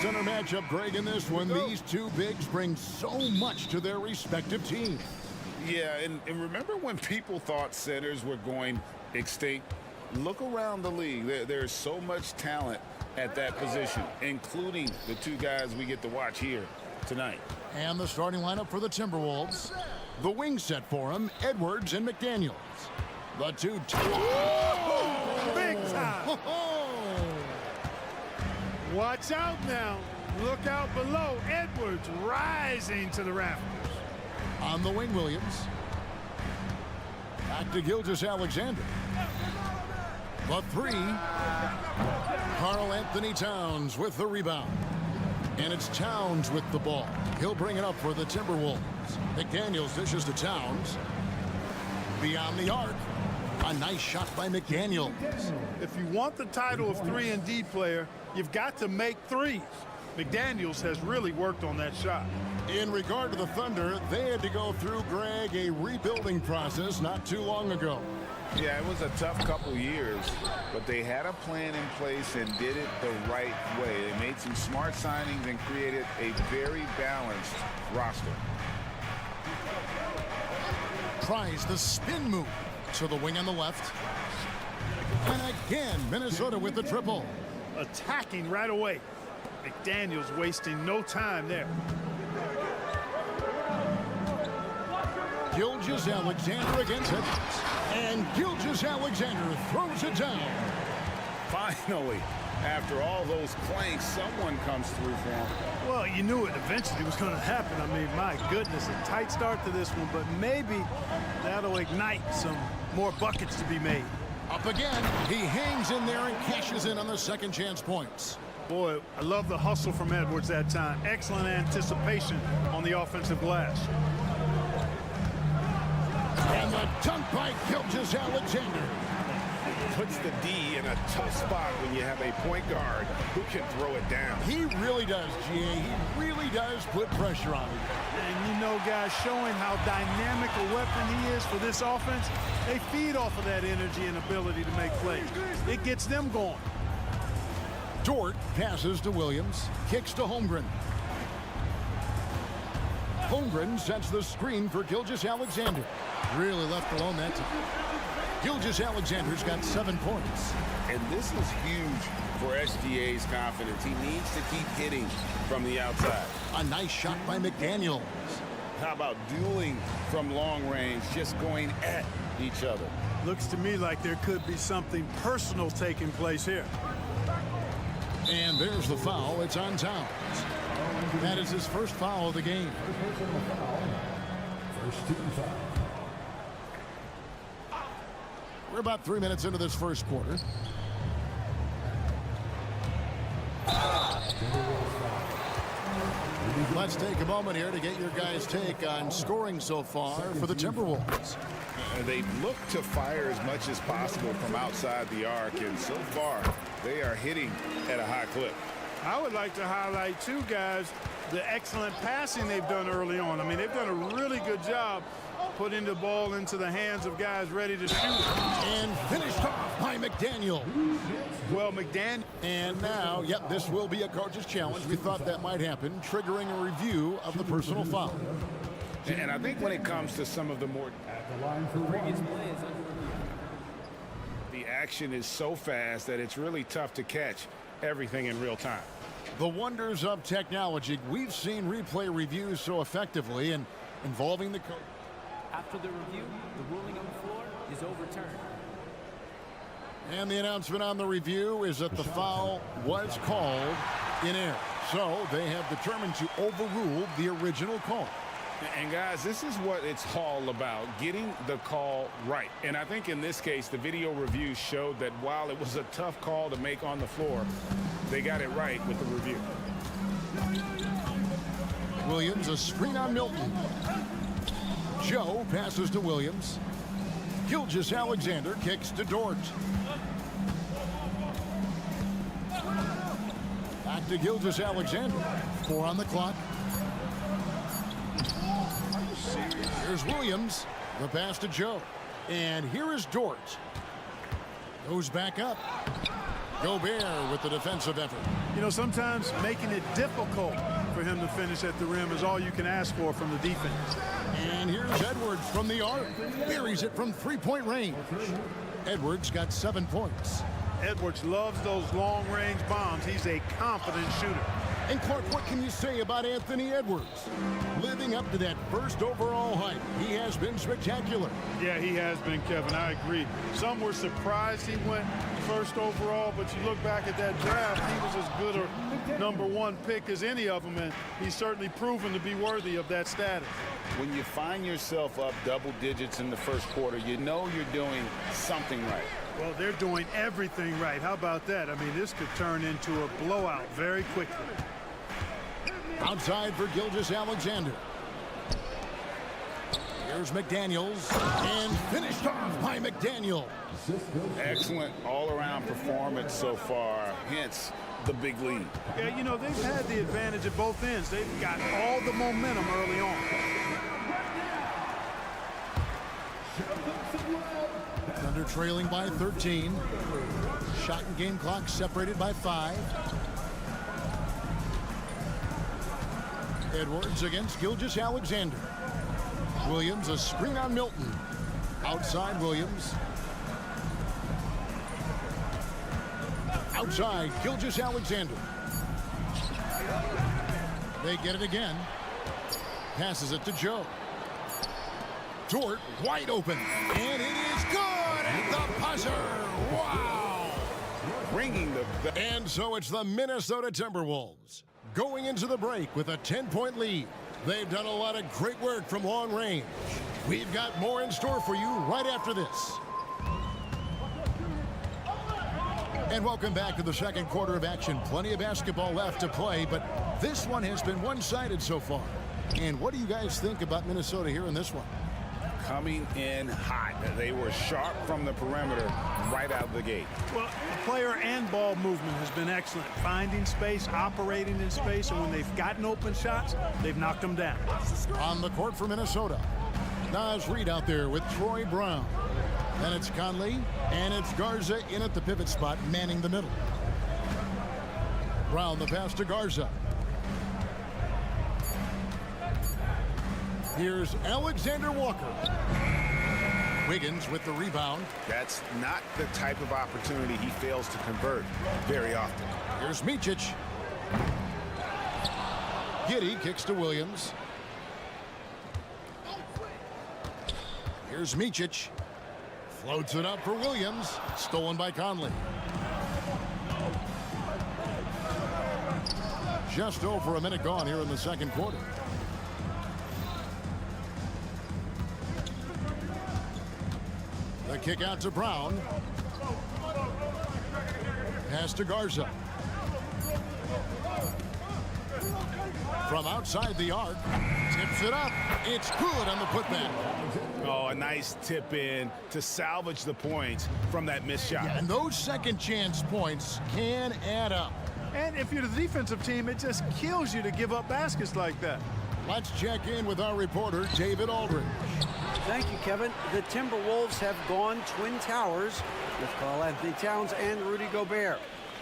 Center matchup, Greg, in this one. These two bigs bring so much to their respective teams. Yeah, and remember when people thought centers were going extinct? Look around the league. There's so much talent at that position, including the two guys we get to watch here tonight. And the starting lineup for the Timberwolves. The wing set for them, Edwards and McDaniels. The two... Big time! Watch out now. Look out below. Edwards rising to the rafters. On the wing, Williams. Back to Gilgeous-Alexander. The three. Karl Anthony Towns with the rebound. And it's Towns with the ball. He'll bring it up for the Timberwolves. McDaniels dishes to Towns. Beyond the arc. A nice shot by McDaniels. If you want the title of 3-and-D player, you've got to make threes. McDaniels has really worked on that shot. In regard to the Thunder, they had to go through, Greg, a rebuilding process not too long ago. Yeah, it was a tough couple years, but they had a plan in place and did it the right way. They made some smart signings and created a very balanced roster. Tries the spin move to the wing on the left. And again, Minnesota with the triple. Attacking right away. McDaniels wasting no time there. Gilgeous-Alexander against Edwards. And Gilgeous-Alexander throws it down. Finally, after all those planks, someone comes through for him. Well, you knew it eventually was going to happen. I mean, my goodness, a tight start to this one, but maybe that'll ignite some more buckets to be made. Up again, he hangs in there and cashes in on the second chance points. Boy, I love the hustle from Edwards that time. Excellent anticipation on the offensive glass. And the dunk by Gilgeous-Alexander. Puts the D in a tough spot when you have a point guard who can throw it down. He really does, GA. He really does put pressure on him. And you know, guys, showing how dynamic a weapon he is for this offense, they feed off of that energy and ability to make plays. It gets them going. Dort passes to Williams, kicks to Holmgren. Holmgren sets the screen for Gilgeous-Alexander. Really left alone that time. Gilgeous-Alexander's got 7 points. And this is huge for SGA's confidence. He needs to keep hitting from the outside. A nice shot by McDaniels. How about dueling from long range, just going at each other? Looks to me like there could be something personal taking place here. And there's the foul. It's on Towns. That is his first foul of the game. First team foul. We're about 3 minutes into this first quarter. Let's take a moment here to get your guys' take on scoring so far for the Timberwolves. They look to fire as much as possible from outside the arc, and so far they are hitting at a high clip. I would like to highlight, too, guys, the excellent passing they've done early on. I mean, they've done a really good job putting the ball into the hands of guys ready to shoot. And finished off by McDaniel. Well, McDaniel. And now, yep, this will be a coach's challenge. We thought that might happen, triggering a review of the personal foul. And I think when it comes to some of the more... The action is so fast that it's really tough to catch everything in real time. The wonders of technology. We've seen replay reviews so effectively and involving the coach. After the review, the ruling on the floor is overturned. And the announcement on the review is that the foul was called in error. So they have determined to overrule the original call. And guys, this is what it's all about, getting the call right. And I think in this case, the video review showed that while it was a tough call to make on the floor, they got it right with the review. Williams, a screen on Milton. Joe passes to Williams. Gilgeous-Alexander kicks to Dort. Back to Gilgeous-Alexander. 4 on the clock. Here's Williams. The pass to Joe. And here is Dort. Goes back up. Gobert with the defensive effort. You know, sometimes making it difficult for him to finish at the rim is all you can ask for from the defense. And here's Edwards from the arc. Buries it from three-point range. Edwards got 7 points. Edwards loves those long-range bombs. He's a confident shooter. And Clark, what can you say about Anthony Edwards? Living up to that first overall hype, he has been spectacular. Yeah, he has been, Kevin. I agree. Some were surprised he went first overall, but you look back at that draft, he was as good a #1 pick as any of them, and he's certainly proven to be worthy of that status. When you find yourself up double digits in the first quarter, you know you're doing something right. Well, they're doing everything right. How about that? I mean, this could turn into a blowout very quickly. Outside for Gilgeous-Alexander. Here's McDaniels, and finished off by McDaniel. Excellent all-around performance so far, hence the big lead. Yeah, you know, they've had the advantage at both ends. They've got all the momentum early on. Thunder trailing by 13. Shot and game clock separated by 5. Edwards against Gilgeous-Alexander. Williams, a screen on Milton. Outside Williams. Outside Gilgeous-Alexander. They get it again. Passes it to Joe. Dort wide open. And it is good at the buzzer. Wow. Bringing the... And so it's the Minnesota Timberwolves going into the break with a 10-point lead. They've done a lot of great work from long range. We've got more in store for you right after this. And welcome back to the second quarter of action. Plenty of basketball left to play, but this one has been one-sided so far. And what do you guys think about Minnesota here in this one? Coming in hot. They were sharp from the perimeter right out of the gate. Well, the player and ball movement has been excellent. Finding space, operating in space, and when they've gotten open shots, they've knocked them down. On the court for Minnesota, Naz Reid out there with Troy Brown. Then it's Conley, and it's Garza in at the pivot spot, manning the middle. Brown, the pass to Garza. Here's Alexander Walker. Wiggins with the rebound. That's not the type of opportunity he fails to convert very often. Here's Micic. Giddey kicks to Williams. Here's Micic. Floats it up for Williams. Stolen by Conley. Just over a minute gone here in the second quarter. The kick out to Brown. Pass to Garza. From outside the arc. Tips it up. It's good on the putback. Oh, a nice tip in to salvage the points from that missed shot. Yeah, and those second chance points can add up. And if you're the defensive team, it just kills you to give up baskets like that. Let's check in with our reporter, David Aldridge. Thank you, Kevin. The Timberwolves have gone Twin Towers with Karl-Anthony Towns and Rudy Gobert.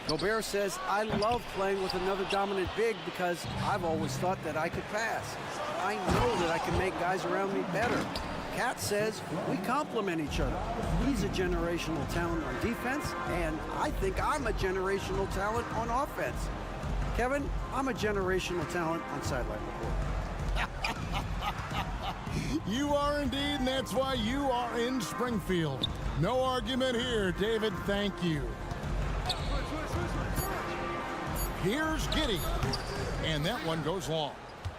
Gobert says, I love playing with another dominant big because I've always thought that I could pass. I know that I can make guys around me better. Cat says, we complement each other. He's a generational talent on defense, and I think I'm a generational talent on offense. Kevin, I'm a generational talent on sideline report. You are indeed, and that's why you are in Springfield. No argument here, David. Thank you. Here's Giddey, and that one goes long.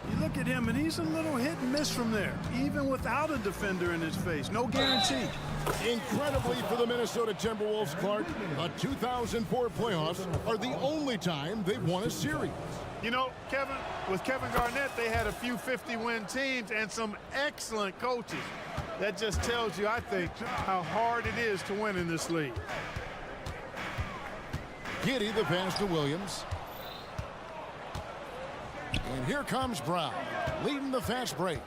You look at him, and he's a little hit and miss from there, even without a defender in his face. No guarantee. Incredibly for the Minnesota Timberwolves, Clark, the 2004 playoffs are the only time they've won a series. You know, Kevin, with Kevin Garnett, they had a few 50-win teams and some excellent coaches. That just tells you, I think, how hard it is to win in this league. Giddey the pass to Williams. And here comes Brown, leading the fast break.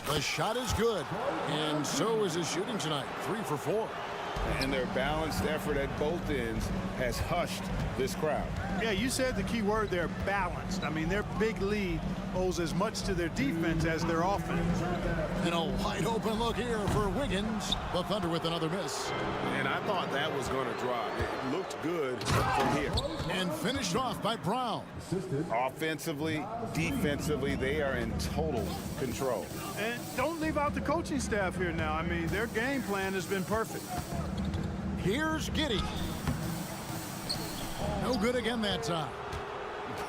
The shot is good, and so is his shooting tonight, 3 for 4. And their balanced effort at both ends has hushed this crowd. Yeah, you said the key word there, balanced. I mean, their big lead owes as much to their defense as their offense. And a wide open look here for Wiggins. The Thunder with another miss. And I thought that was going to drop. It looked good from here. And finished off by Brown. Offensively, defensively, they are in total control. And don't leave out the coaching staff here now. I mean, their game plan has been perfect. Here's Giddey. No good again that time.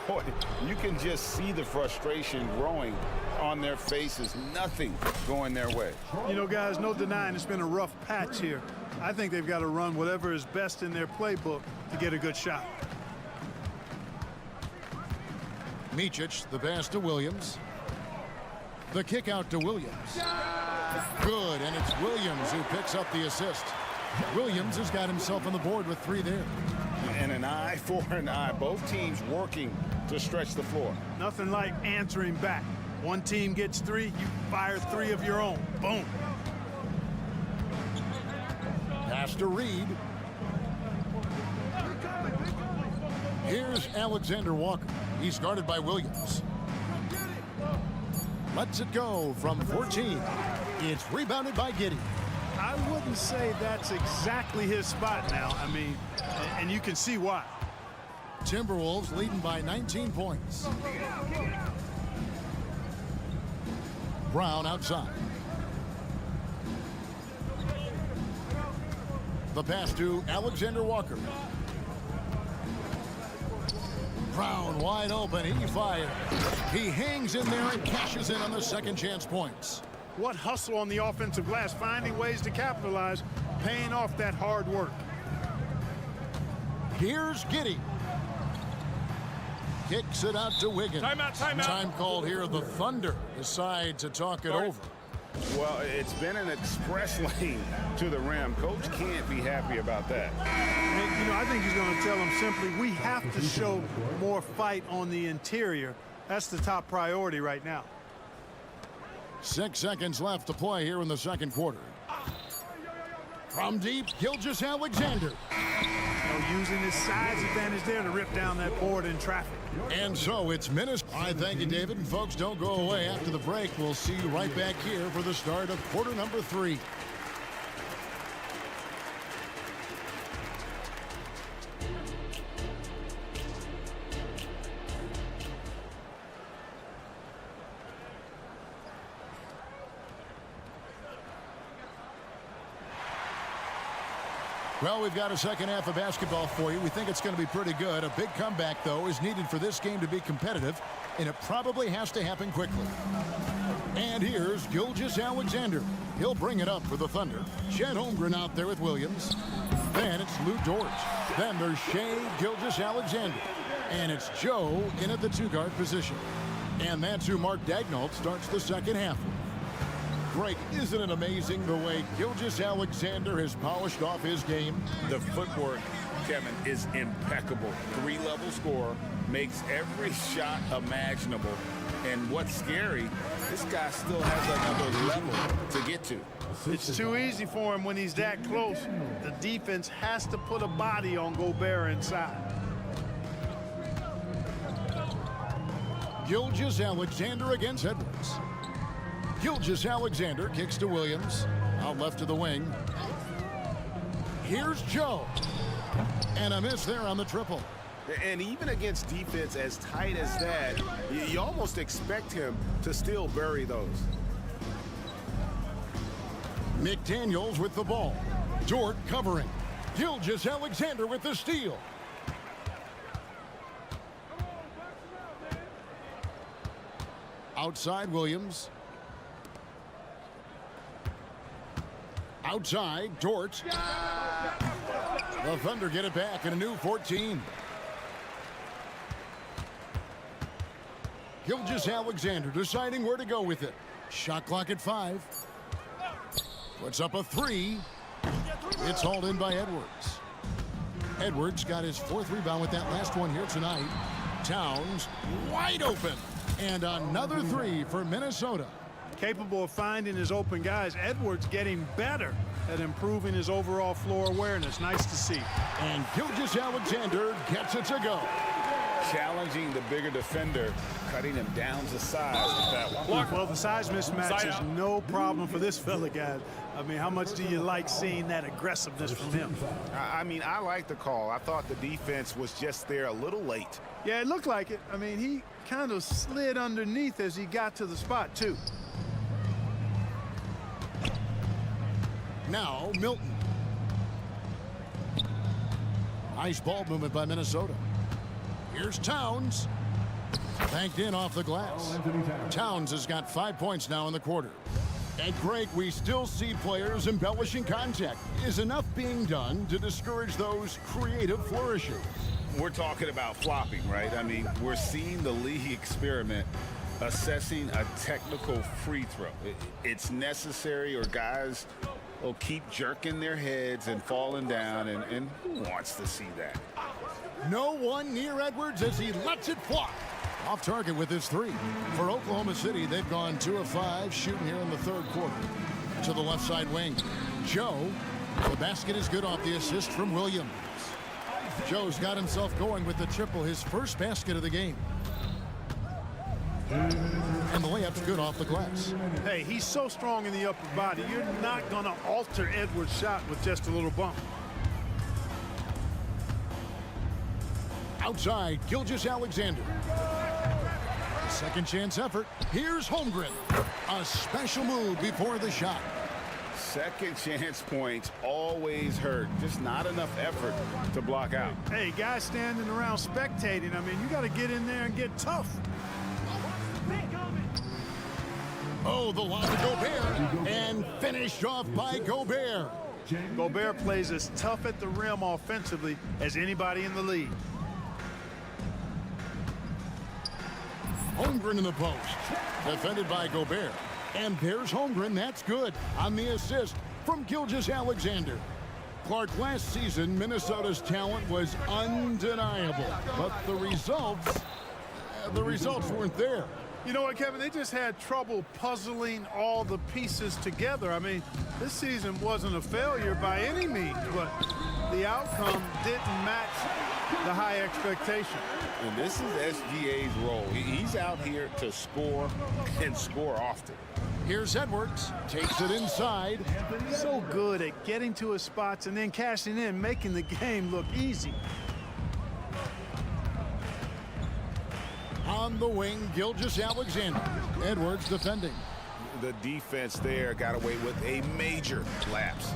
Boy, you can just see the frustration growing on their faces. Nothing going their way. You know, guys, no denying it's been a rough patch here. I think they've got to run whatever is best in their playbook to get a good shot. Micic, the pass to Williams. The kick out to Williams. Good, and it's Williams who picks up the assist. Williams has got himself on the board with 3 there. And an eye for an eye. Both teams working to stretch the floor. Nothing like answering back. One team gets 3, you fire 3 of your own. Boom. Pass to Reed. Here's Alexander Walker. He's guarded by Williams. Lets it go from 14. It's rebounded by Giddey. I wouldn't say that's exactly his spot now. I mean, and you can see why. Timberwolves leading by 19 points. Brown outside. The pass to Alexander Walker. Brown wide open. He fired. He hangs in there and cashes in on the second chance points. What hustle on the offensive glass, finding ways to capitalize, paying off that hard work. Here's Giddey. Kicks it out to Wiggins. Timeout. Time called here. The Thunder decide to talk it over. Well, it's been an express lane to the rim. Coach can't be happy about that. And, you know, I think he's going to tell them simply, we have to show more fight on the interior. That's the top priority right now. 6 seconds left to play here in the second quarter. From deep, Gilgeous-Alexander. You know, using his size advantage there to rip down that board in traffic. And so it's Minnesota. I thank you, David. And folks, don't go away. After the break, we'll see you right back here for the start of quarter number 3. Well, we've got a second half of basketball for you. We think it's going to be pretty good. A big comeback, though, is needed for this game to be competitive, and it probably has to happen quickly. And here's Gilgeous-Alexander. He'll bring it up for the Thunder. Chet Holmgren out there with Williams. Then it's Lou Dort. Then there's Shai Gilgeous-Alexander. And it's Joe in at the 2-guard position. And that's who Mark Daigneault starts the second half. Greg, isn't it amazing the way Gilgeous-Alexander has polished off his game? The footwork, Kevin, is impeccable. 3-level scorer, makes every shot imaginable. And what's scary, this guy still has another level to get to. It's too easy for him when he's that close. The defense has to put a body on Gobert inside. Gilgeous-Alexander against Edwards. Gilgeous-Alexander kicks to Williams. Out left to the wing. Here's Joe. And a miss there on the triple. And even against defense as tight as that, you almost expect him to still bury those. McDaniels with the ball. Dort covering. Gilgeous-Alexander with the steal. Outside Williams. Outside Dort. The Thunder get it back in a new 14. Gilgeous-Alexander deciding where to go with it. Shot clock at 5. Puts up a 3. It's hauled in by Edwards. Edwards got his 4th rebound with that last one here tonight. Towns wide open. And another 3 for Minnesota. Capable of finding his open guys. Edwards getting better at improving his overall floor awareness. Nice to see. And Gilgeous-Alexander gets it to go. Challenging the bigger defender, cutting him down to size with that one. Well, the size mismatch is no problem for this fella, guys. I mean, how much do you like seeing that aggressiveness from him? I mean, I like the call. I thought the defense was just there a little late. Yeah, it looked like it. I mean, he kind of slid underneath as he got to the spot, too. Now, Milton. Nice ball movement by Minnesota. Here's Towns. Banked in off the glass. Towns has got 5 points now in the quarter. And Greg, we still see players embellishing contact. Is enough being done to discourage those creative flourishes? We're talking about flopping, right? I mean, we're seeing the league experiment assessing a technical free throw. It's necessary, or guys will keep jerking their heads and falling down, and who wants to see that? No one near Edwards as he lets it fly. Off target with his 3. For Oklahoma City, they've gone 2 of 5 shooting here in the 3rd quarter. To the left side wing. Joe, the basket is good off the assist from Williams. Joe's got himself going with the triple, his first basket of the game. And the layup's good off the glass. Hey, he's so strong in the upper body. You're not going to alter Edwards' shot with just a little bump. Outside, Gilgeous-Alexander. Second chance effort. Here's Holmgren. A special move before the shot. Second chance points always hurt. Just not enough effort to block out. Hey, guys standing around spectating. I mean, you got to get in there and get tough. Oh, the lob to Gobert. And finished off by Gobert. Gobert plays as tough at the rim offensively as anybody in the league. Holmgren in the post. Defended by Gobert. And there's Holmgren. That's good on the assist from Gilgeous-Alexander. Clark, last season, Minnesota's talent was undeniable. But the results weren't there. You know what, Kevin? They just had trouble puzzling all the pieces together. I mean, this season wasn't a failure by any means, but the outcome didn't match the high expectation. And this is SGA's role. He's out here to score and score often. Here's Edwards. Takes it inside. So good at getting to his spots and then cashing in, making the game look easy. On the wing, Gilgeous-Alexander. Edwards defending. The defense there got away with a major lapse.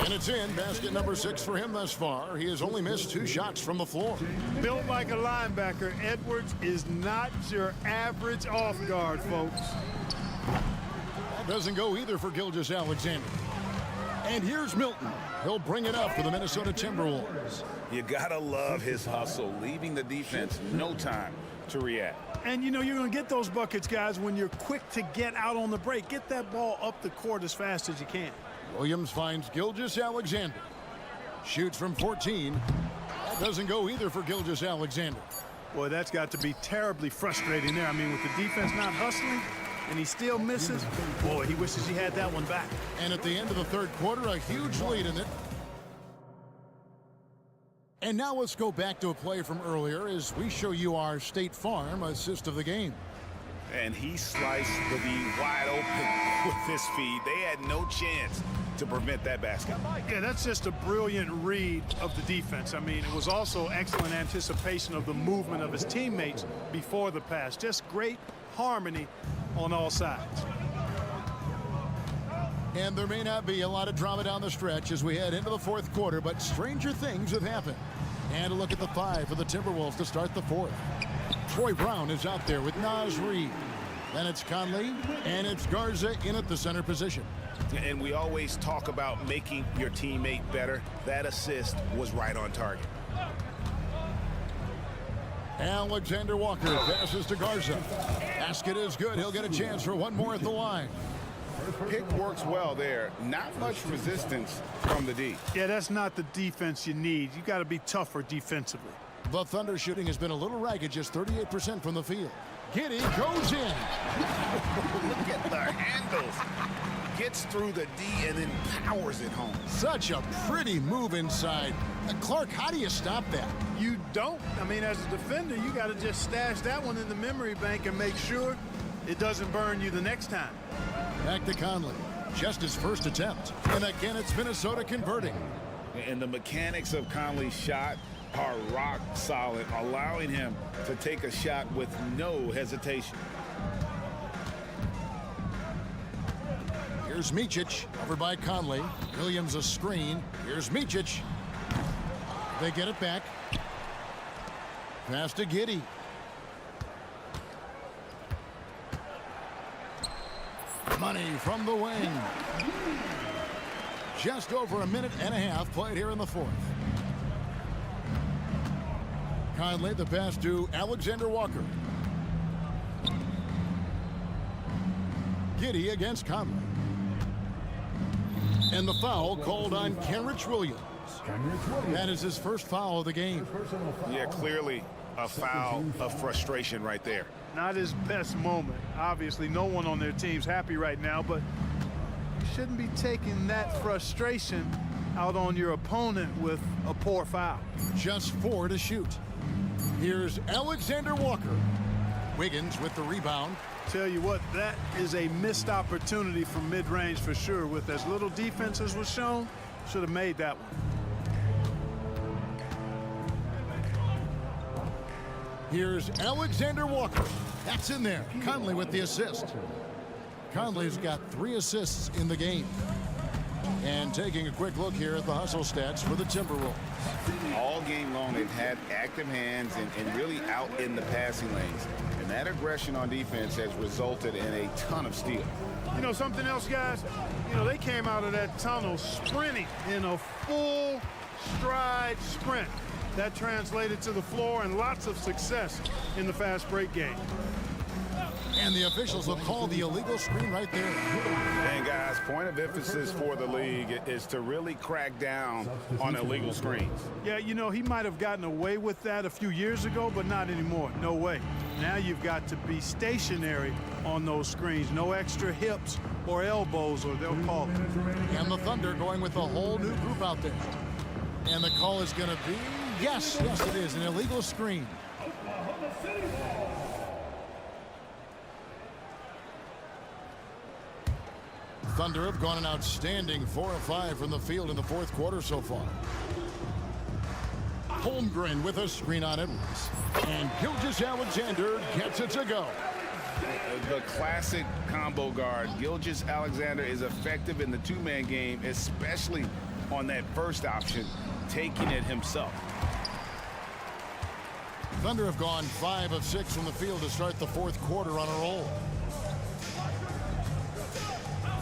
And it's in. Basket number 6 for him thus far. He has only missed 2 shots from the floor. Built like a linebacker, Edwards is not your average off guard, folks. That doesn't go either for Gilgeous-Alexander. And here's Milton. He'll bring it up for the Minnesota Timberwolves. You gotta love his hustle, leaving the defense no time to react. And you know you're going to get those buckets, guys, when you're quick to get out on the break. Get that ball up the court as fast as you can. Williams finds Gilgeous-Alexander. Shoots from 14. That doesn't go either for Gilgeous-Alexander. Boy, that's got to be terribly frustrating there. I mean, with the defense not hustling and he still misses, boy, he wishes he had that one back. And at the end of the 3rd quarter, a huge lead in it. And now let's go back to a play from earlier as we show you our State Farm assist of the game. And he sliced the D wide open with his feed. They had no chance to prevent that basket. Yeah, that's just a brilliant read of the defense. I mean, it was also excellent anticipation of the movement of his teammates before the pass. Just great harmony on all sides. And there may not be a lot of drama down the stretch as we head into the 4th quarter, but stranger things have happened. And a look at the 5 for the Timberwolves to start the 4th. Troy Brown is out there with Naz Reid. Then it's Conley, and it's Garza in at the center position. And we always talk about making your teammate better. That assist was right on target. Alexander Walker passes to Garza. Basket is good. He'll get a chance for one more at the line. Pick works well there. Not much resistance from the D. Yeah, that's not the defense you need. You got to be tougher defensively. The Thunder shooting has been a little ragged, just 38% from the field. Giddey goes in. Look at the handles. Gets through the D and then powers it home. Such a pretty move inside. Clark, how do you stop that? You don't. I mean, as a defender, you got to just stash that one in the memory bank and make sure it doesn't burn you the next time. Back to Conley. Just his first attempt. And again, it's Minnesota converting. And the mechanics of Conley's shot are rock solid, allowing him to take a shot with no hesitation. Here's Micic, over by Conley. Williams a screen. Here's Micic. They get it back. Pass to Giddey. Money from the wing. Just over a minute and a half played here in the fourth. Conley, the pass to Alexander Walker. Giddey against Conley. And the foul called on Kenrich Williams. That is his first foul of the game. Yeah, clearly a foul of frustration right there. Not his best moment. Obviously, no one on their team's happy right now, but you shouldn't be taking that frustration out on your opponent with a poor foul. Just 4 to shoot. Here's Alexander Walker. Wiggins with the rebound. Tell you what, that is a missed opportunity from mid-range for sure. With as little defense as was shown, should have made that one. Here's Alexander Walker. That's in there. Conley with the assist. Conley's got 3 assists in the game. And taking a quick look here at the hustle stats for the Timberwolves. All game long, they've had active hands and really out in the passing lanes. And that aggression on defense has resulted in a ton of steals. You know something else, guys? You know, they came out of that tunnel sprinting in a full stride sprint. That translated to the floor and lots of success in the fast break game. And the officials will call the illegal screen right there. And guys, point of emphasis for the league is to really crack down on illegal screens. Yeah, you know, he might have gotten away with that a few years ago, but not anymore. No way. Now you've got to be stationary on those screens. No extra hips or elbows, or they'll call it. And the Thunder going with a whole new group out there. And the call is going to be, yes, it is, an illegal screen. Thunder have gone an outstanding 4 of 5 from the field in the fourth quarter so far. Holmgren with a screen on Edwards. And Gilgeous-Alexander gets it to go. The classic combo guard. Gilgeous-Alexander is effective in the two-man game, especially on that first option, taking it himself. Thunder have gone 5 of 6 from the field to start the fourth quarter on a roll.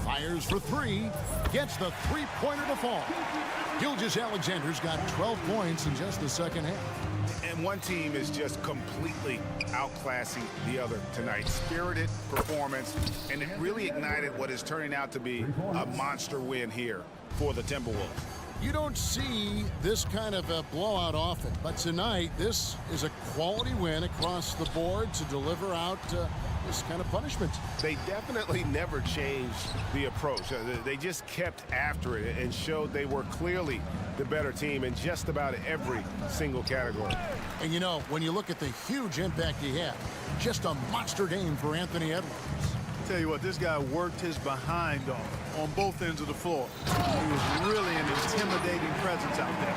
Fires for 3, gets the three-pointer to fall. Gilgeous-Alexander's got 12 points in just the second half. And one team is just completely outclassing the other tonight. Spirited performance, and it really ignited what is turning out to be a monster win here for the Timberwolves. You don't see this kind of a blowout often, but tonight this is a quality win across the board to deliver out this kind of punishment. They definitely never changed the approach. They just kept after it and showed they were clearly the better team in just about every single category. And you know, when you look at the huge impact he had, just a monster game for Anthony Edwards. Tell you what, this guy worked his behind off on both ends of the floor. He was really an intimidating presence out there.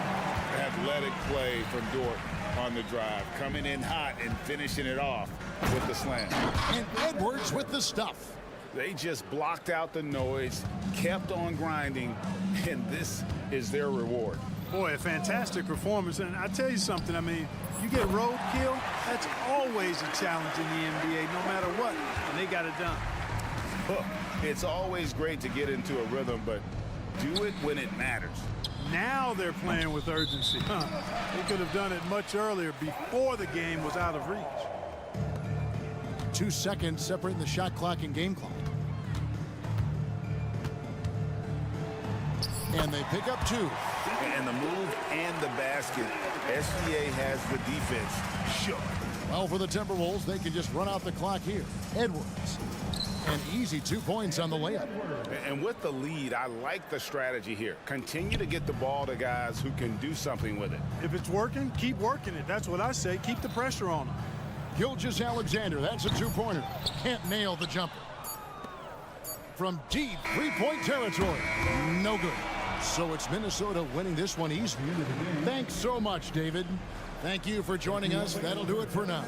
Athletic play from Dort on the drive, coming in hot and finishing it off with the slam. And Edwards with the stuff. They just blocked out the noise, kept on grinding, and this is their reward. Boy, a fantastic performance. And I tell you something, I mean, you get roadkill, that's always a challenge in the NBA, no matter what, and they got it done. Look, it's always great to get into a rhythm, but do it when it matters. Now they're playing with urgency. They could have done it much earlier, before the game was out of reach. 2 seconds separating the shot clock and game clock. And they pick up 2. And the move and the basket. SGA has the defense shook. Well, for the Timberwolves, they can just run out the clock here. Edwards. An easy 2 points on the layup. And with the lead, I like the strategy here. Continue to get the ball to guys who can do something with it. If it's working, keep working it. That's what I say. Keep the pressure on them. Gilgeous-Alexander, that's a 2-pointer. Can't nail the jumper. From deep 3-point territory. No good. So it's Minnesota winning this one easily. Thanks so much, David. Thank you for joining us. That'll do it for now.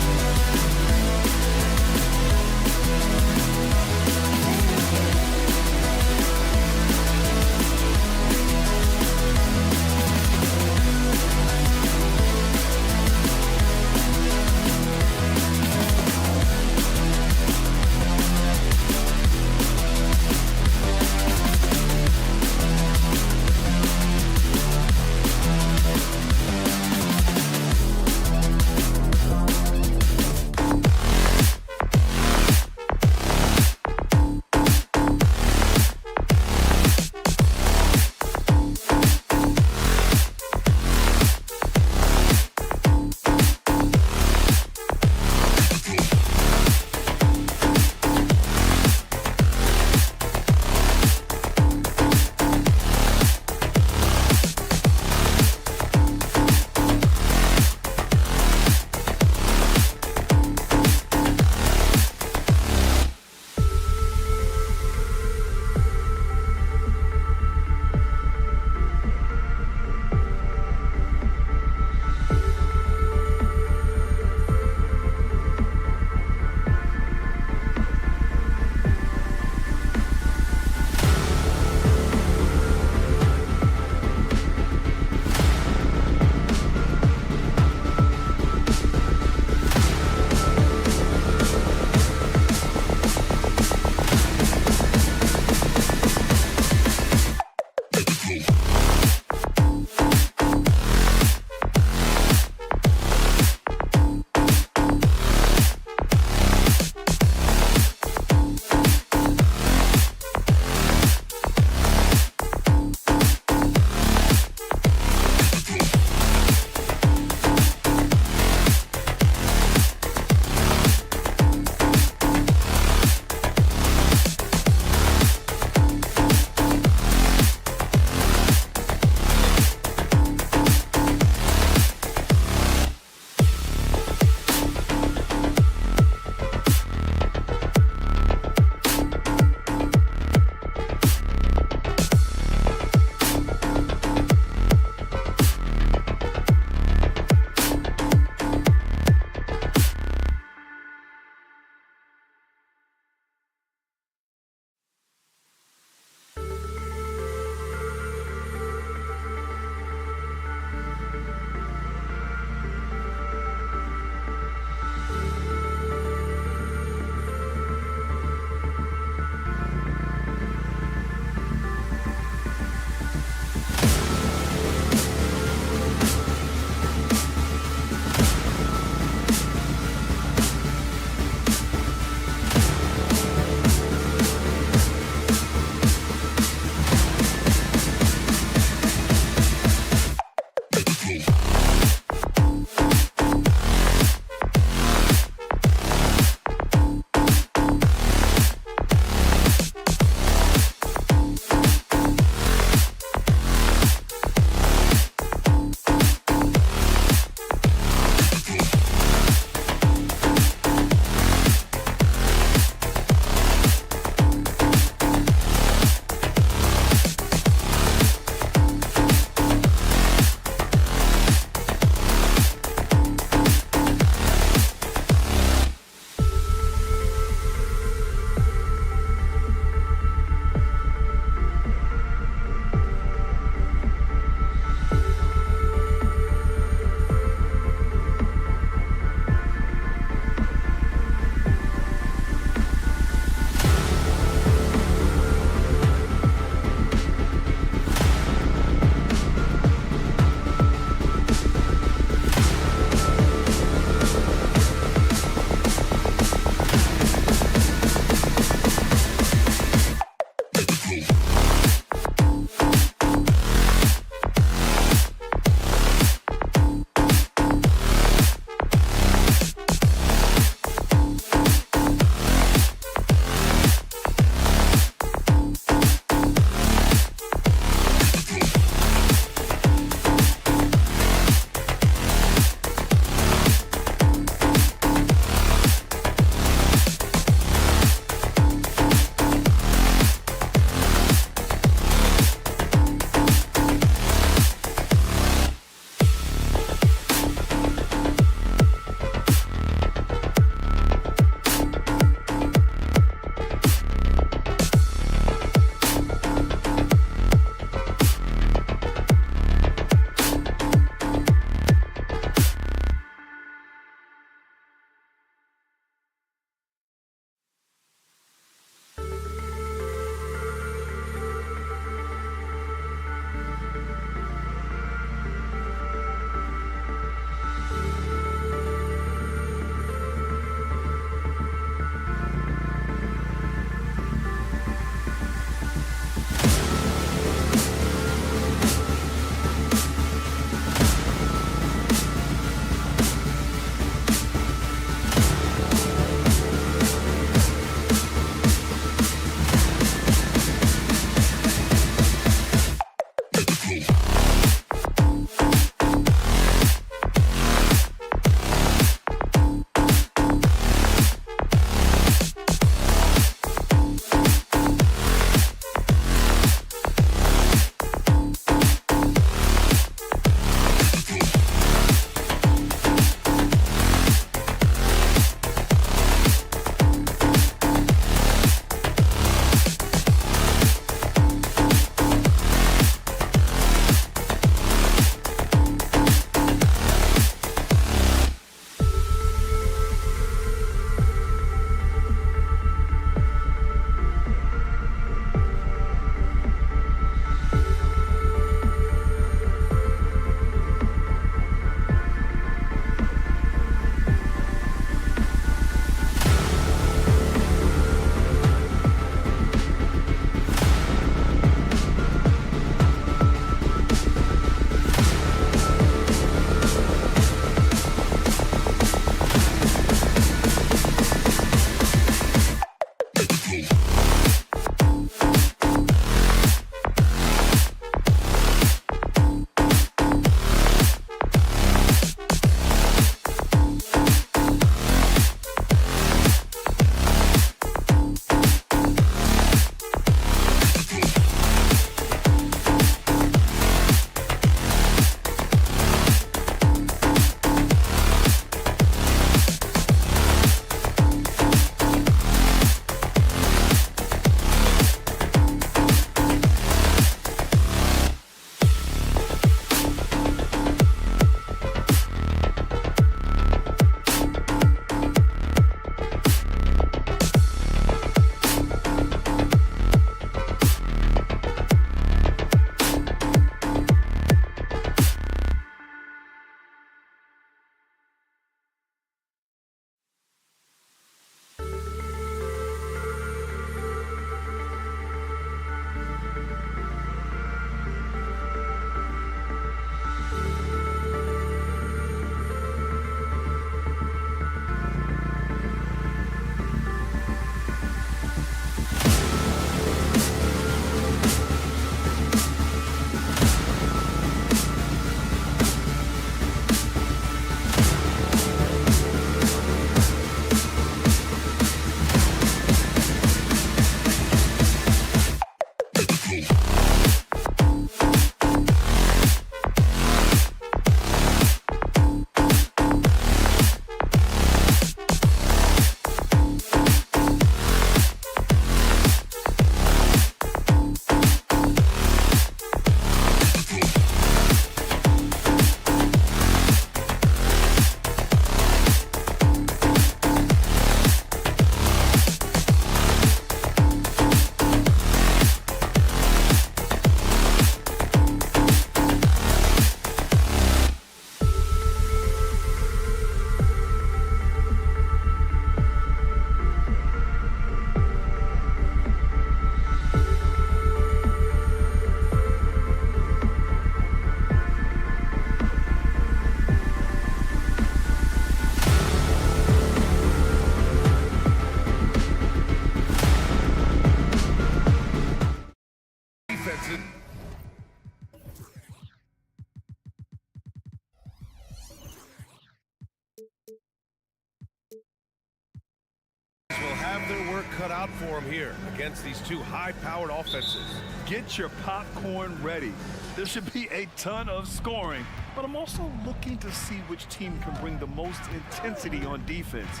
will have their work cut out for them here against these two high-powered offenses. Get your popcorn ready. There should be a ton of scoring, but I'm also looking to see which team can bring the most intensity on defense.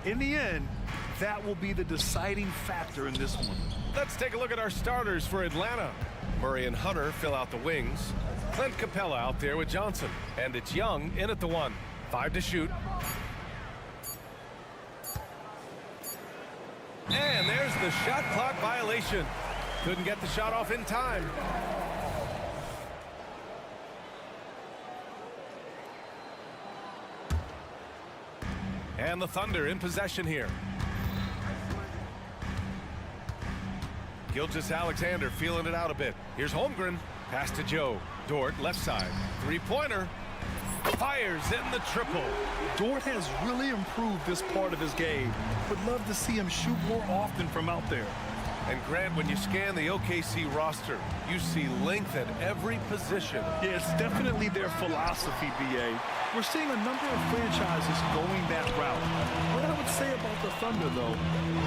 In the end, that will be the deciding factor in this one. Let's take a look at our starters for Atlanta. Murray and Hunter fill out the wings. Clint Capella out there with Johnson. And it's Young in at the 1. 5 to shoot. And there's the shot clock violation. Couldn't get the shot off in time. And the Thunder in possession here. Gilgeous-Alexander feeling it out a bit. Here's Holmgren. Pass to Joe. Dort, left side. Three-pointer. Fires in the triple. Dort has really improved this part of his game. Would love to see him shoot more often from out there. And Grant, when you scan the OKC roster, you see length at every position. Yeah, it's definitely their philosophy, BA. We're seeing a number of franchises going that route. What I would say about the Thunder, though,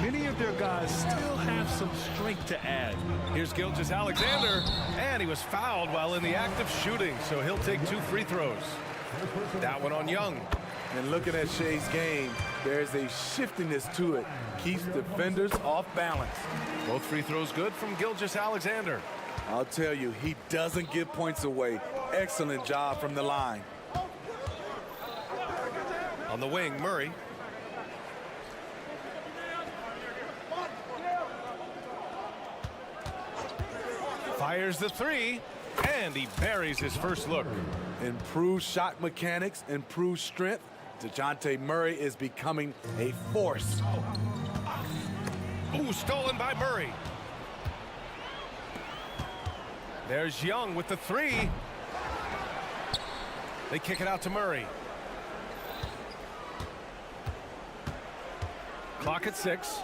many of their guys still have some strength to add. Here's Gilgeous-Alexander, and he was fouled while in the act of shooting, so he'll take 2 free throws. That one on Young. And looking at Shea's game, there's a shiftiness to it. Keeps defenders off balance. Both free throws good from Gilgeous-Alexander. I'll tell you, he doesn't give points away. Excellent job from the line. On the wing, Murray. Fires the 3, and he buries his first look. Improved shot mechanics, improved strength. DeJounte Murray is becoming a force. Ooh, stolen by Murray. There's Young with the 3. They kick it out to Murray. Clock at 6.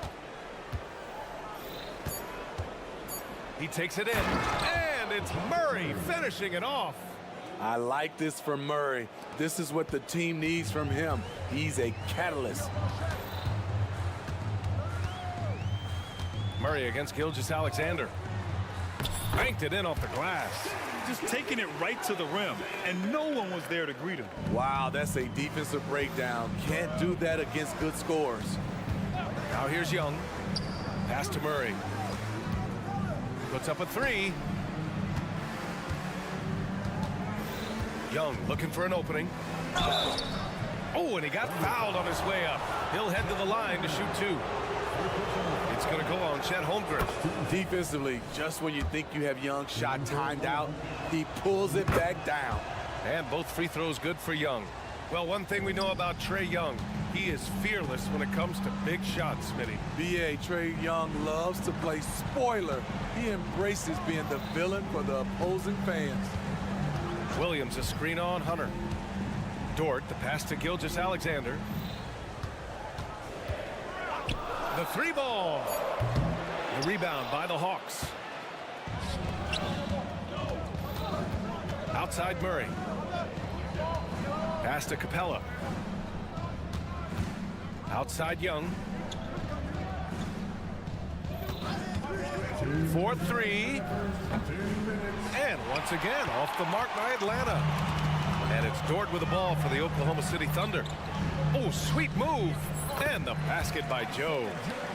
He takes it in, and it's Murray finishing it off. I like this for Murray. This is what the team needs from him. He's a catalyst. Murray against Gilgeous-Alexander. Banked it in off the glass. Just taking it right to the rim, and no one was there to greet him. Wow, that's a defensive breakdown. Can't do that against good scores. Now here's Young. Pass to Murray. Puts up a 3. Young looking for an opening. Oh, and he got fouled on his way up. He'll head to the line to shoot 2. It's going to go on Chet Holmgren. Defensively, just when you think you have Young's shot timed out, he pulls it back down. And both free throws good for Young. Well, one thing we know about Trae Young, he is fearless when it comes to big shots, Smitty. B.A. Trae Young loves to play spoiler. He embraces being the villain for the opposing fans. Williams a screen on Hunter. Dort the pass to Gilgeous-Alexander. The 3 ball. The rebound by the Hawks. Outside Murray. Pass to Capella. Outside Young. 4-3. And once again, off the mark by Atlanta. And it's Dort with the ball for the Oklahoma City Thunder. Oh, sweet move. And the basket by Joe.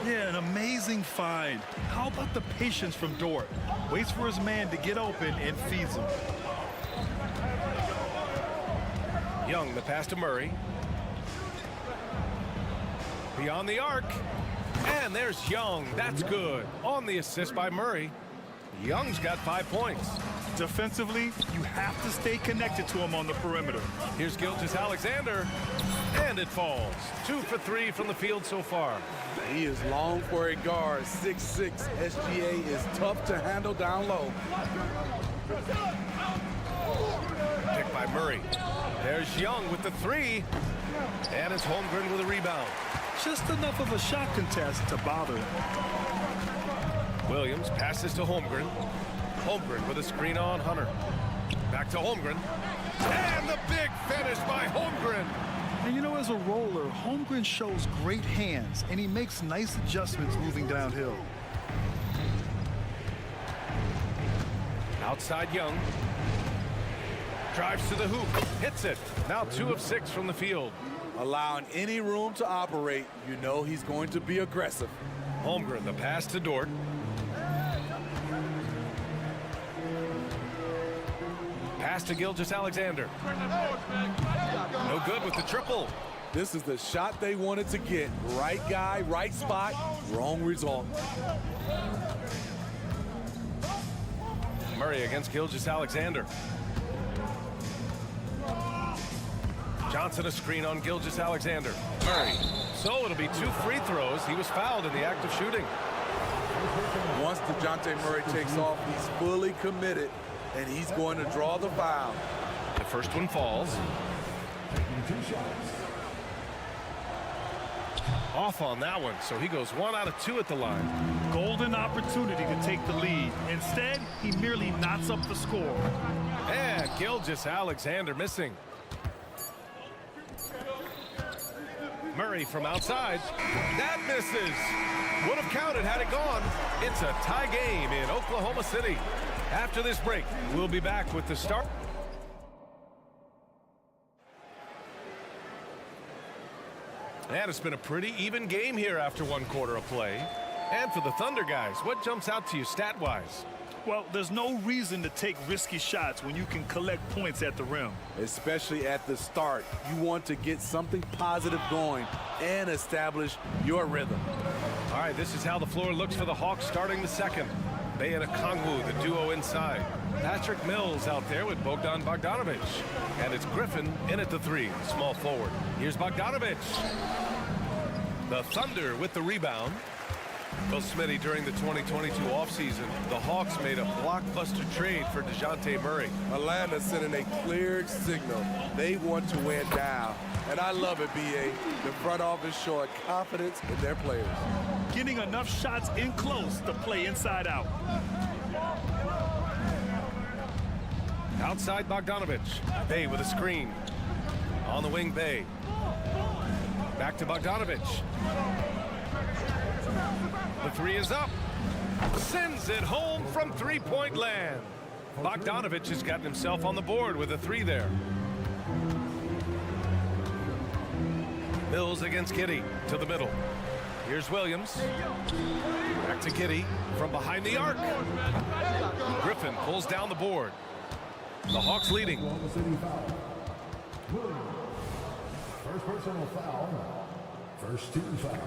Yeah, an amazing find. How about the patience from Dort? Waits for his man to get open and feeds him. Young, the pass to Murray. Beyond the arc. And there's Young. That's good. On the assist by Murray. Young's got 5 points. Defensively, you have to stay connected to him on the perimeter. Here's Gilgeous-Alexander. And it falls. 2 for 3 from the field so far. He is long for a guard. 6'6". SGA is tough to handle down low. Picked by Murray. There's Young with the 3. And it's Holmgren with a rebound. Just enough of a shot contest to bother him. Williams passes to Holmgren. Holmgren with a screen on Hunter. Back to Holmgren. And the big finish by Holmgren. And you know, as a roller, Holmgren shows great hands, and he makes nice adjustments moving downhill. Outside Young. Drives to the hoop. Hits it. Now 2 of 6 from the field. Allowing any room to operate, you know he's going to be aggressive. Holmgren, the pass to Dort. Pass to Gilgeous-Alexander. No good with the triple. This is the shot they wanted to get. Right guy, right spot, wrong result. Murray against Gilgeous-Alexander. Johnson a screen on Gilgeous-Alexander. Murray. So it'll be 2 free throws. He was fouled in the act of shooting. Once DeJounte Murray takes off, he's fully committed, and he's going to draw the foul. The first one falls. Off on that one, so he goes 1 out of 2 at the line. Golden opportunity to take the lead. Instead, he merely knots up the score. And Gilgeous-Alexander missing. Murray from outside. That misses. Would have counted had it gone. It's a tie game in Oklahoma City. After this break, we'll be back with the start. And it's been a pretty even game here after 1 quarter of play. And for the Thunder guys, what jumps out to you stat-wise? Well, there's no reason to take risky shots when you can collect points at the rim. Especially at the start. You want to get something positive going and establish your rhythm. All right, this is how the floor looks for the Hawks starting the second. Bey and Okongwu, the duo inside. Patrick Mills out there with Bogdan Bogdanovic. And it's Griffin in at the 3, the small forward. Here's Bogdanovic. The Thunder with the rebound. Well, Smitty, during the 2022 offseason, the Hawks made a blockbuster trade for DeJounte Murray. Atlanta sending a clear signal. They want to win now. And I love it, B.A. The front office showing confidence in their players. Getting enough shots in close to play inside out. Outside Bogdanovic. Bey with a screen. On the wing, Bey. Back to Bogdanovic. The 3 is up. Sends it home from 3-point land. Bogdanovic has gotten himself on the board with a 3 there. Mills against Giddey to the middle. Here's Williams. Back to Giddey from behind the arc. Griffin pulls down the board. The Hawks leading. First personal foul. First team foul.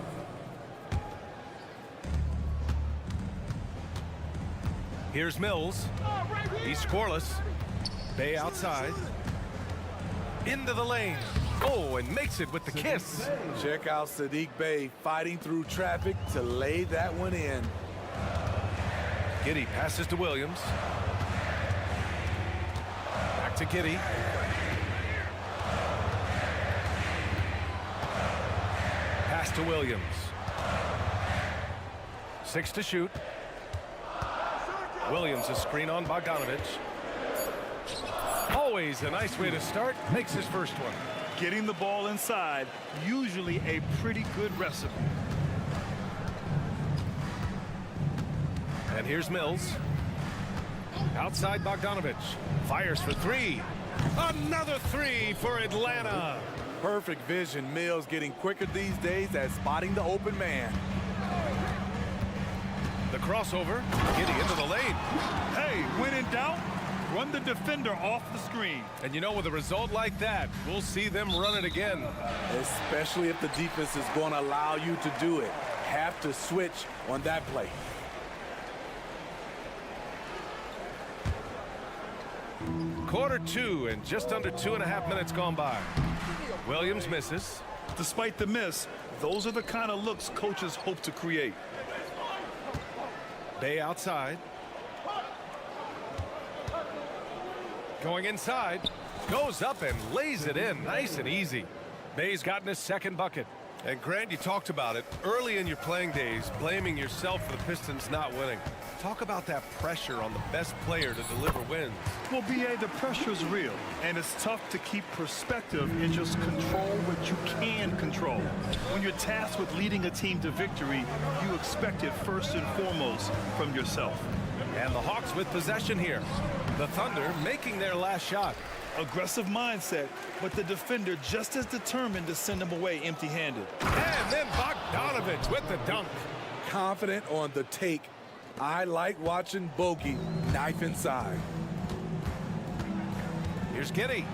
Here's Mills. He's scoreless. Bey outside. Into the lane. Oh, and makes it with the kiss. Check out Saddiq Bey fighting through traffic to lay that one in. Giddey passes to Williams. Back to Giddey. Pass to Williams. 6 to shoot. Williams a screen on Bogdanovic. Always a nice way to start. Makes his first one. Getting the ball inside, usually a pretty good recipe. And here's Mills. Outside Bogdanovic. Fires for 3. Another 3 for Atlanta. Perfect vision. Mills getting quicker these days at spotting the open man. The crossover. Giddey into the lane. Hey, when in doubt, run the defender off the screen. And you know, with a result like that, we'll see them run it again. Especially if the defense is going to allow you to do it. Have to switch on that play. Quarter 2 and just under 2.5 minutes gone by. Williams misses. Despite the miss, those are the kind of looks coaches hope to create. Bey outside. Going inside. Goes up and lays it in. Nice and easy. Bey's gotten his second bucket. And Grant, you talked about it early in your playing days, blaming yourself for the Pistons not winning. Talk about that pressure on the best player to deliver wins. Well, B.A., the pressure is real, and it's tough to keep perspective and just control what you can control. When you're tasked with leading a team to victory, you expect it first and foremost from yourself. And the Hawks with possession here. The Thunder making their last shot. Aggressive mindset, but the defender just as determined to send him away empty-handed. And then Bogdanovich with the dunk. Confident on the take. I like watching Bogey knife inside. Here's Giddey.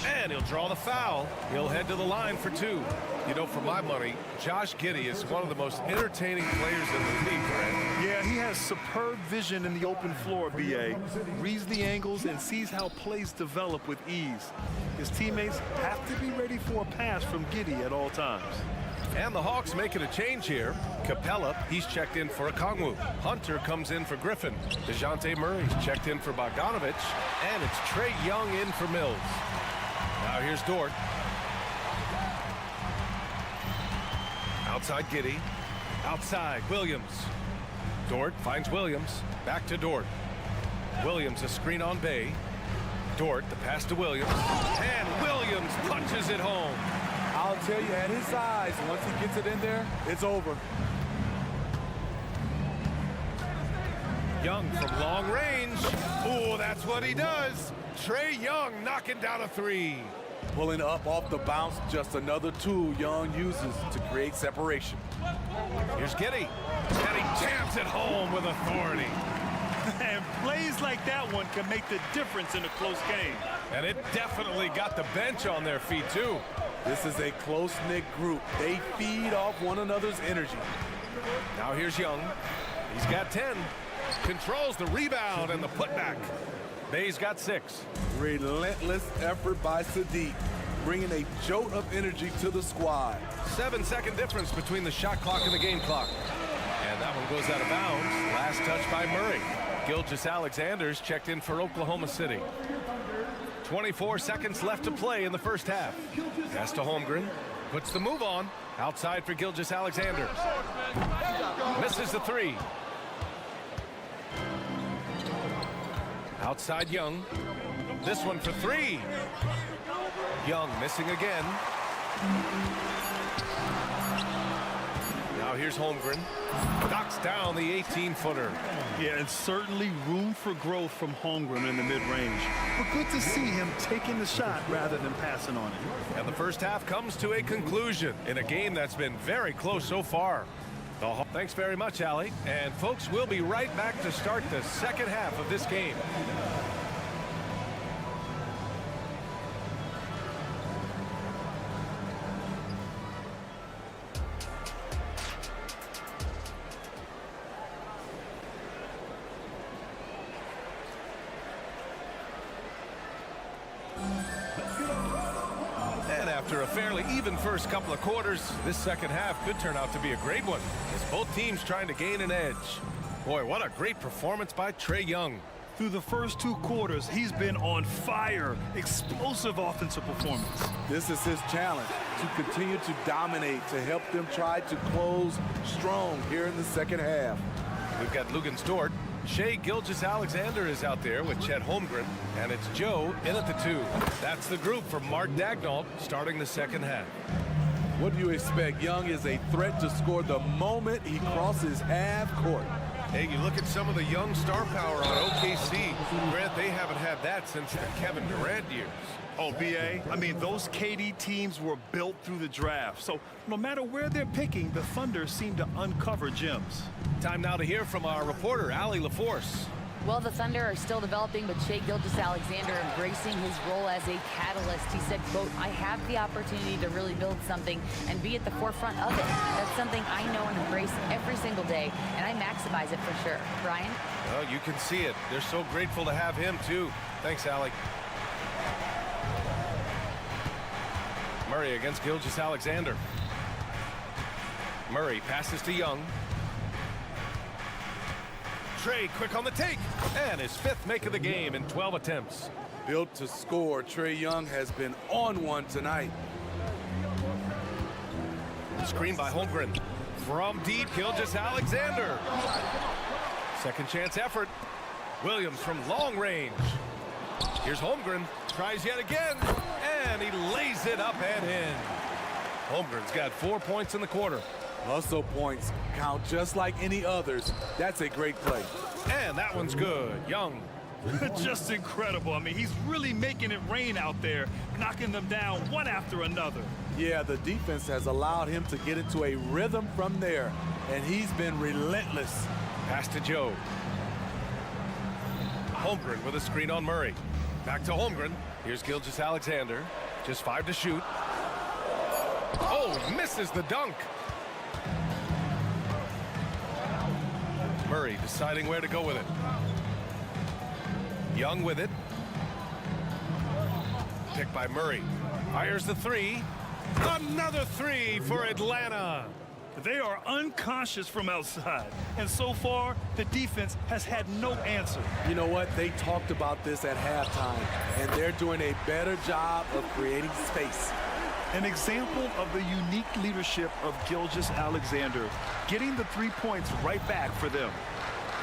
And he'll draw the foul. He'll head to the line for two. You know, for my money, Josh Giddey is one of the most entertaining players in the league, Grant. Yeah, he has superb vision in the open floor, B.A. Reads the angles and sees how plays develop with ease. His teammates have to be ready for a pass from Giddey at all times. And the Hawks making a change here. Capella, he's checked in for Okongwu. Hunter comes in for Griffin. DeJounte Murray's checked in for Bogdanovich. And it's Trae Young in for Mills. Now here's Dort. Outside Giddey. Outside Williams. Dort finds Williams. Back to Dort. Williams a screen on Bay. Dort the pass to Williams. And Williams punches it home. I'll tell you, at his size, once he gets it in there, it's over. Young from long range. Oh, that's what he does. Trae Young knocking down a three. Pulling up off the bounce, just another tool Young uses to create separation. Here's Giddey. And he jams it home with authority. And plays like that one can make the difference in a close game. And it definitely got the bench on their feet, too. This is a close-knit group. They feed off one another's energy. Now here's Young. He's got 10. Controls the rebound and the putback. Bay's got 6. Relentless effort by Sadiq, bringing a jolt of energy to the squad. 7-second difference between the shot clock and the game clock. And that one goes out of bounds. Last touch by Murray. Gilgeous-Alexander's checked in for Oklahoma City. 24 seconds left to play in the first half. Pass to Holmgren. Puts the move on. Outside for Gilgeous-Alexander. Misses the three. Outside Young. This one for three. Young missing again. Now here's Holmgren. Knocks down the 18-footer. Yeah, and certainly room for growth from Holmgren in the mid-range. But good to see him taking the shot rather than passing on it. And the first half comes to a conclusion in a game that's been very close so far. Thanks very much, Allie. And folks, we'll be right back to start the second half of this game. After a fairly even first couple of quarters, this second half could turn out to be a great one, as both teams trying to gain an edge. Boy, what a great performance by Trae Young. Through the first 2 quarters, he's been on fire. Explosive offensive performance. This is his challenge, to continue to dominate, to help them try to close strong here in the second half. We've got Luguentz Dort. Shai Gilgeous-Alexander is out there with Chet Holmgren, and it's Joe in at the 2. That's the group for Mark Daigneault starting the second half. What do you expect? Young is a threat to score the moment he crosses half court. Hey, you look at some of the young star power on OKC. Grant, they haven't had that since the Kevin Durant years. Oh, B.A., I mean, those KD teams were built through the draft. So no matter where they're picking, the Thunder seem to uncover gems. Time now to hear from our reporter, Allie LaForce. Well, the Thunder are still developing, but Shai Gilgeous-Alexander embracing his role as a catalyst. He said, quote, "I have the opportunity to really build something and be at the forefront of it. That's something I know and embrace every single day, and I maximize it for sure." Brian? Well, you can see it. They're so grateful to have him, too. Thanks, Allie. Murray against Gilgeous-Alexander. Murray passes to Young. Trae quick on the take, and his 5th make of the game in 12 attempts. Built to score, Trae Young has been on one tonight. Screen by Holmgren. From deep, Gilgeous-Alexander. Second chance effort. Williams from long range. Here's Holmgren. Tries yet again. And he lays it up and in. Holmgren's got 4 points in the quarter. Hustle points count just like any others. That's a great play. And that one's good. Young. Just incredible. I mean, he's really making it rain out there, knocking them down one after another. Yeah, the defense has allowed him to get into a rhythm from there, and he's been relentless. Pass to Joe. Holmgren with a screen on Murray. Back to Holmgren. Here's Gilgeous-Alexander. Just 5 to shoot. Oh, misses the dunk. Murray deciding where to go with it. Young with it. Picked by Murray. Fires the three. Another three for Atlanta. They are unconscious from outside, and so far, the defense has had no answer. You know what? They talked about this at halftime, and they're doing a better job of creating space. An example of the unique leadership of Gilgeous-Alexander, getting the 3 points right back for them.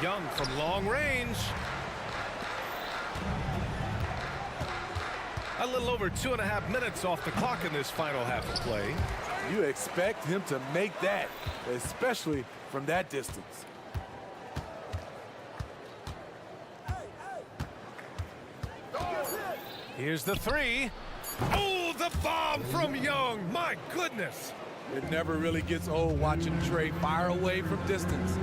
Young from long range. A little over 2.5 minutes off the clock in this final half of play. You expect him to make that, especially from that distance. Here's the three. Oh, the bomb from Young. My goodness. It never really gets old watching Trey fire away from distance.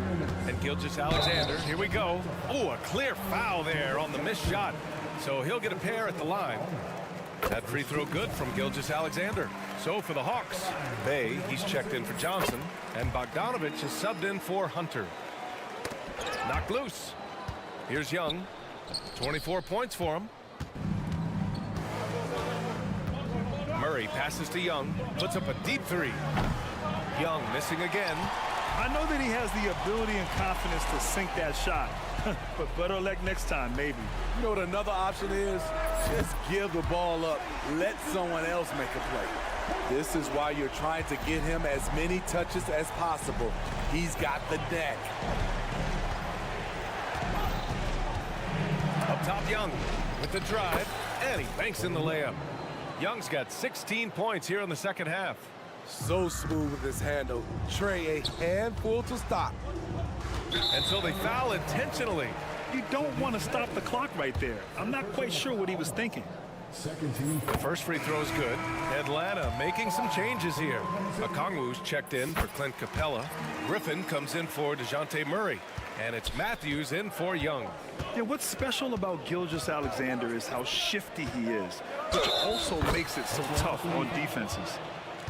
And Gilgeous-Alexander, here we go. Oh, a clear foul there on the missed shot. So he'll get a pair at the line. That free throw good from Gilgeous-Alexander. So for the Hawks, Bay, he's checked in for Johnson, and Bogdanovich is subbed in for Hunter. Knocked loose. Here's Young. 24 points for him. Murray passes to Young, puts up a deep three. Young missing again. I know that he has the ability and confidence to sink that shot, but better luck next time, maybe. You know what another option is? Just give the ball up. Let someone else make a play. This is why you're trying to get him as many touches as possible. He's got the knack. Up top, Young with the drive, and he banks in the layup. Young's got 16 points here in the second half. So smooth with his handle. Trey, a handful to stop. And so they foul intentionally. You don't want to stop the clock right there. I'm not quite sure what he was thinking. The first free throw is good. Atlanta making some changes here. Okongwu's checked in for Clint Capella. Griffin comes in for DeJounte Murray. And it's Matthews in for Young. Yeah, what's special about Gilgeous-Alexander is how shifty he is, which also makes it so tough on defenses.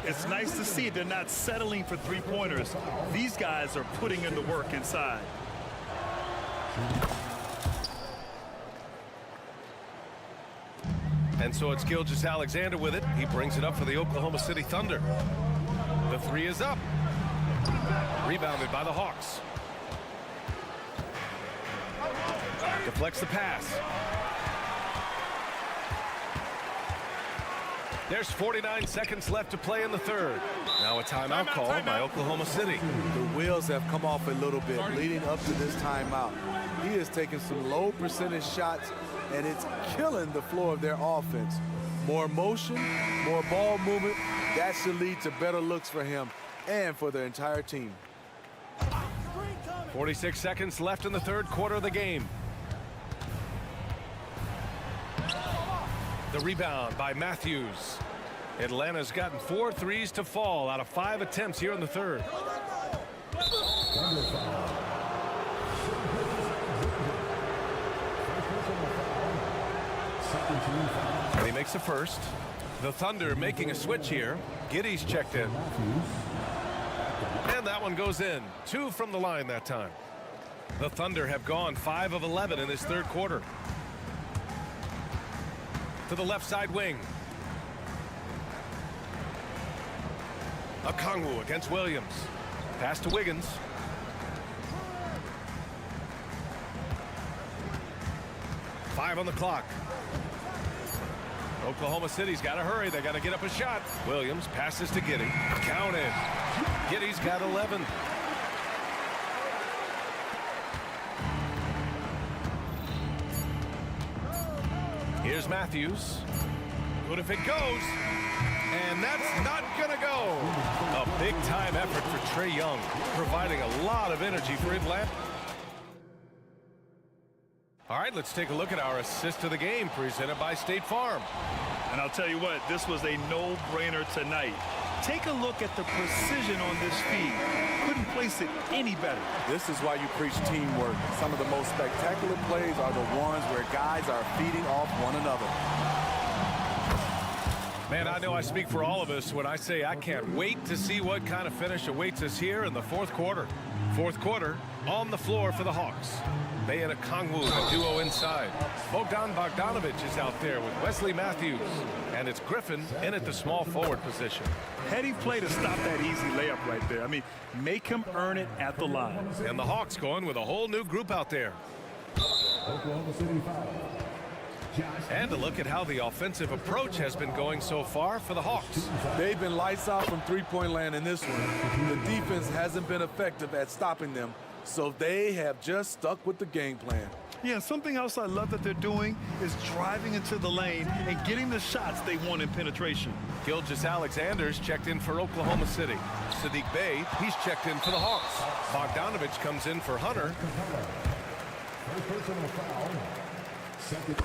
It's nice to see they're not settling for three-pointers. These guys are putting in the work inside. And so it's Gilgeous-Alexander with it. He brings it up for the Oklahoma City Thunder. The three is up. Rebounded by the Hawks. Deflects the pass. There's 49 seconds left to play in the third. Now a timeout call by Oklahoma City. The wheels have come off a little bit leading up to this timeout. He is taking some low percentage shots, and it's killing the flow of their offense. More motion, more ball movement, that should lead to better looks for him and for the entire team. 46 seconds left in the third quarter of the game. The rebound by Matthews. Atlanta's gotten 4 threes to fall out of 5 attempts here in the third. And he makes the first. The Thunder making a switch here. Giddey's checked in. And that one goes in. 2 from the line that time. The Thunder have gone 5 of 11 in this third quarter. To the left side wing. Okongwu against Williams. Pass to Wiggins. Five on the clock. Oklahoma City's got to hurry. They got to get up a shot. Williams passes to Giddey. Counted. Giddey's got 11. Here's Matthews. Good if it goes. And that's not going to go. A big-time effort for Trae Young, providing a lot of energy for Atlanta. All right, let's take a look at our assist of the game presented by State Farm. And I'll tell you what, this was a no-brainer tonight. Take a look at the precision on this feed. Couldn't place it any better. This is why you preach teamwork. Some of the most spectacular plays are the ones where guys are feeding off one another. Man, I know I speak for all of us when I say I can't wait to see what kind of finish awaits us here in the fourth quarter. Fourth quarter on the floor for the Hawks. Bey and Okongwu, the duo inside. Bogdan Bogdanovic is out there with Wesley Matthews. And it's Griffin in at the small forward position. Heady play to stop that easy layup right there. I mean, make him earn it at the line. And the Hawks going with a whole new group out there. And a look at how the offensive approach has been going so far for the Hawks. They've been lights out from three-point land in this one. The defense hasn't been effective at stopping them, so they have just stuck with the game plan. Yeah, something else I love that they're doing is driving into the lane and getting the shots they want in penetration. Gilgeous-Alexander's checked in for Oklahoma City. Sadiq Bey, he's checked in for the Hawks. Bogdanovic comes in for Hunter. Personal foul. Second.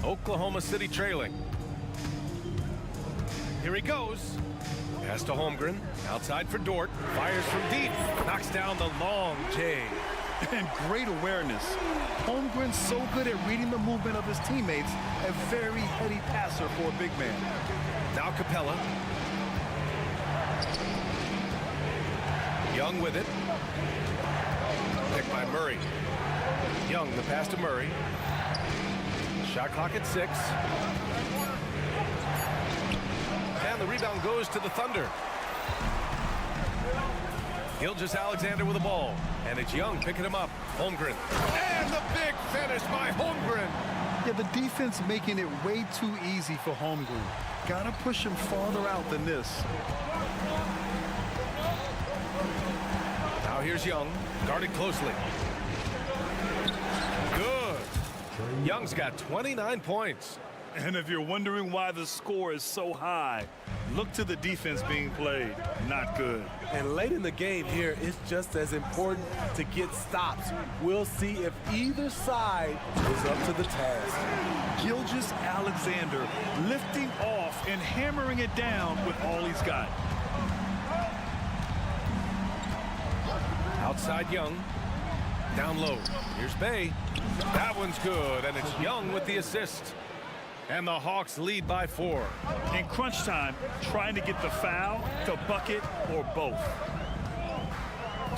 Oklahoma City trailing. Here he goes. Pass to Holmgren. Outside for Dort. Fires from deep. Knocks down the long J. And great awareness. Holmgren's so good at reading the movement of his teammates. A very heady passer for a big man. Now Capella. Young with it. Picked by Murray. Young, the pass to Murray. Shot clock at 6. And the rebound goes to the Thunder. Gilgeous-Alexander with the ball. And it's Young picking him up. Holmgren. And the big finish by Holmgren. Yeah, the defense making it way too easy for Holmgren. Gotta push him farther out than this. Now here's Young. Guarded closely. Good. Young's got 29 points. And if you're wondering why the score is so high, look to the defense being played. Not good. And late in the game here, it's just as important to get stops. We'll see if either side is up to the task. Gilgeous-Alexander lifting off and hammering it down with all he's got. Outside Young. Down low. Here's Bey. That one's good, and it's Young with the assist. And the Hawks lead by 4. In crunch time, trying to get the foul, the bucket, or both.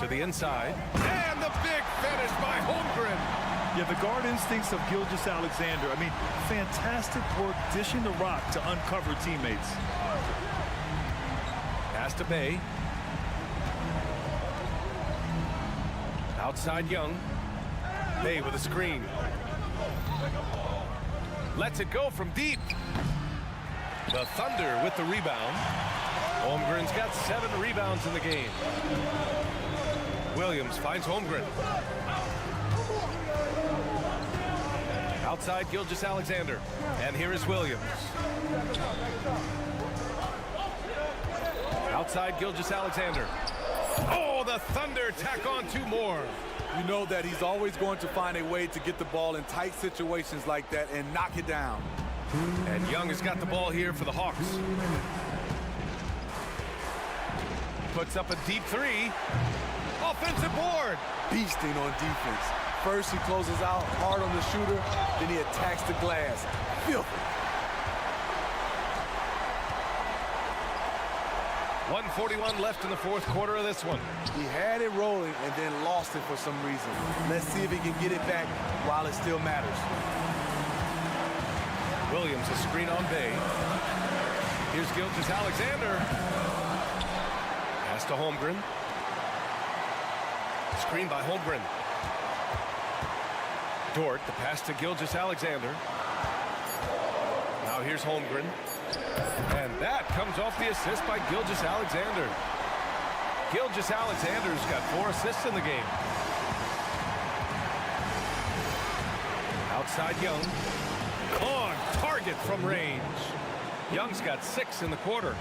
To the inside. And the big finish by Holmgren. Yeah, the guard instincts of Gilgeous-Alexander. I mean, fantastic work dishing the rock to uncover teammates. Pass to Bey. Outside Young. Bey with a screen. Lets it go from deep. The Thunder with the rebound. Holmgren's got 7 rebounds in the game. Williams finds Holmgren. Outside Gilgeous-Alexander. And here is Williams. Outside Gilgeous-Alexander. Oh, the Thunder tack on 2 more. You know that he's always going to find a way to get the ball in tight situations like that and knock it down. And Young has got the ball here for the Hawks. Puts up a deep 3. Offensive board. Beasting on defense. First he closes out hard on the shooter, then he attacks the glass. Filthy. 1:41 left in the fourth quarter of this one. He had it rolling and then lost it for some reason. Let's see if he can get it back while it still matters. Williams, a screen on Bey. Here's Gilgeous-Alexander. Pass to Holmgren. Screen by Holmgren. Dort, the pass to Gilgeous-Alexander. Now here's Holmgren. And that comes off the assist by Gilgeous-Alexander. Gilgeous-Alexander's got 4 assists in the game. Outside Young. On target from range. Young's got 6 in the quarter.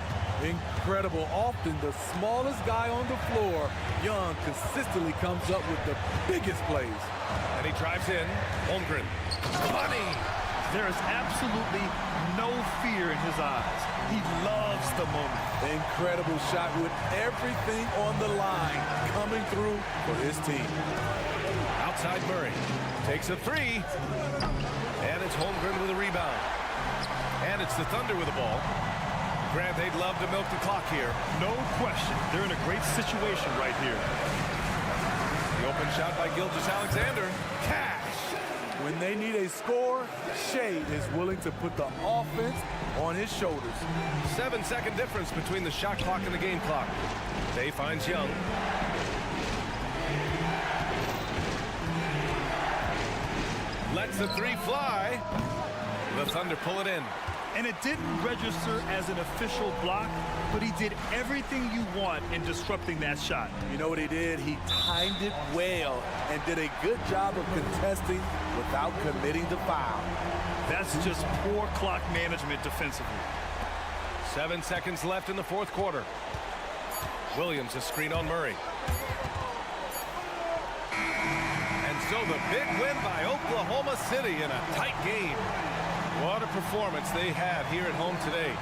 Incredible. Often the smallest guy on the floor, Young consistently comes up with the biggest plays. And he drives in. Holmgren. Money. There is absolutely no fear in his eyes. He loves the moment. Incredible shot with everything on the line coming through for his team. Outside Murray. Takes a 3. And it's Holmgren with a rebound. And it's the Thunder with the ball. Grant, they'd love to milk the clock here. No question. They're in a great situation right here. The open shot by Gilgeous-Alexander. Cash. When they need a score, Shea is willing to put the offense on his shoulders. 7-second difference between the shot clock and the game clock. Day finds Young. Lets the 3 fly. The Thunder pull it in. And it didn't register as an official block, but he did everything you want in disrupting that shot. You know what he did? He timed it well and did a good job of contesting without committing the foul. That's just poor clock management defensively. 7 seconds left in the 4th quarter. Williams a screen on Murray. And so the big win by Oklahoma City in a tight game. What a performance they had here at home today.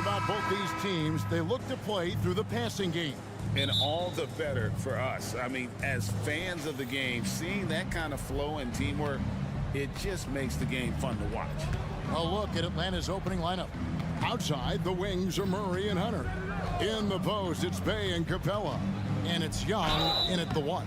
About both these teams, they look to play through the passing game. And all the better for us. I mean, as fans of the game, seeing that kind of flow and teamwork, it just makes the game fun to watch. A look at Atlanta's opening lineup. Outside, the wings are Murray and Hunter. In the post, it's Bay and Capella. And it's Young in at the 1.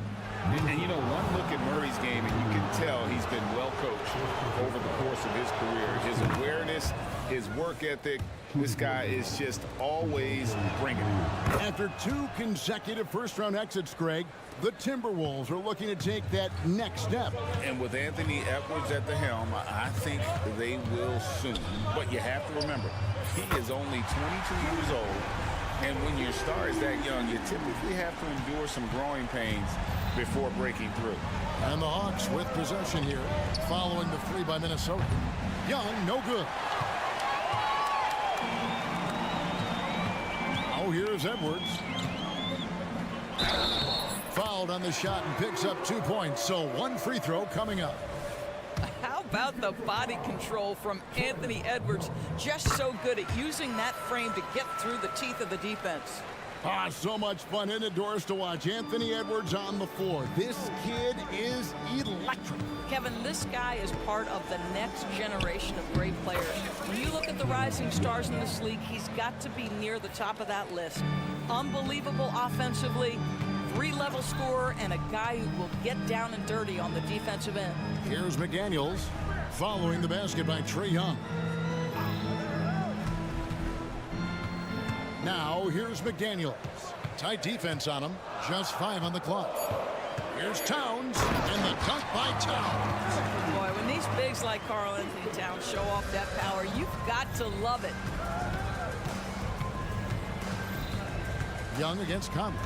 And you know, one look at Murray's game, and you can tell he's been well coached over the course of his career. His awareness, his work ethic, this guy is just always bringing it. After 2 consecutive first-round exits, Greg, the Timberwolves are looking to take that next step. And with Anthony Edwards at the helm, I think they will soon. But you have to remember, he is only 22 years old. And when your star is that young, you typically have to endure some growing pains before breaking through. And the Hawks with possession here, following the 3 by Minnesota. Young, no good. Oh, here's Edwards. Fouled on the shot and picks up 2 points, so 1 free throw coming up. How about the body control from Anthony Edwards? Just so good at using that frame to get through the teeth of the defense. So much fun in the doors to watch Anthony Edwards on the floor. This kid is electric. Kevin, this guy is part of the next generation of great players. When you look at the rising stars in this league, he's got to be near the top of that list. Unbelievable offensively, 3-level scorer, and a guy who will get down and dirty on the defensive end. Here's McDaniels following the basket by Trae Young. Now here's McDaniels. Tight defense on him. Just 5 on the clock. Here's Towns, and the dunk by Towns. Boy, when these bigs like Karl Anthony Towns show off that power, you've got to love it. Young against Conley.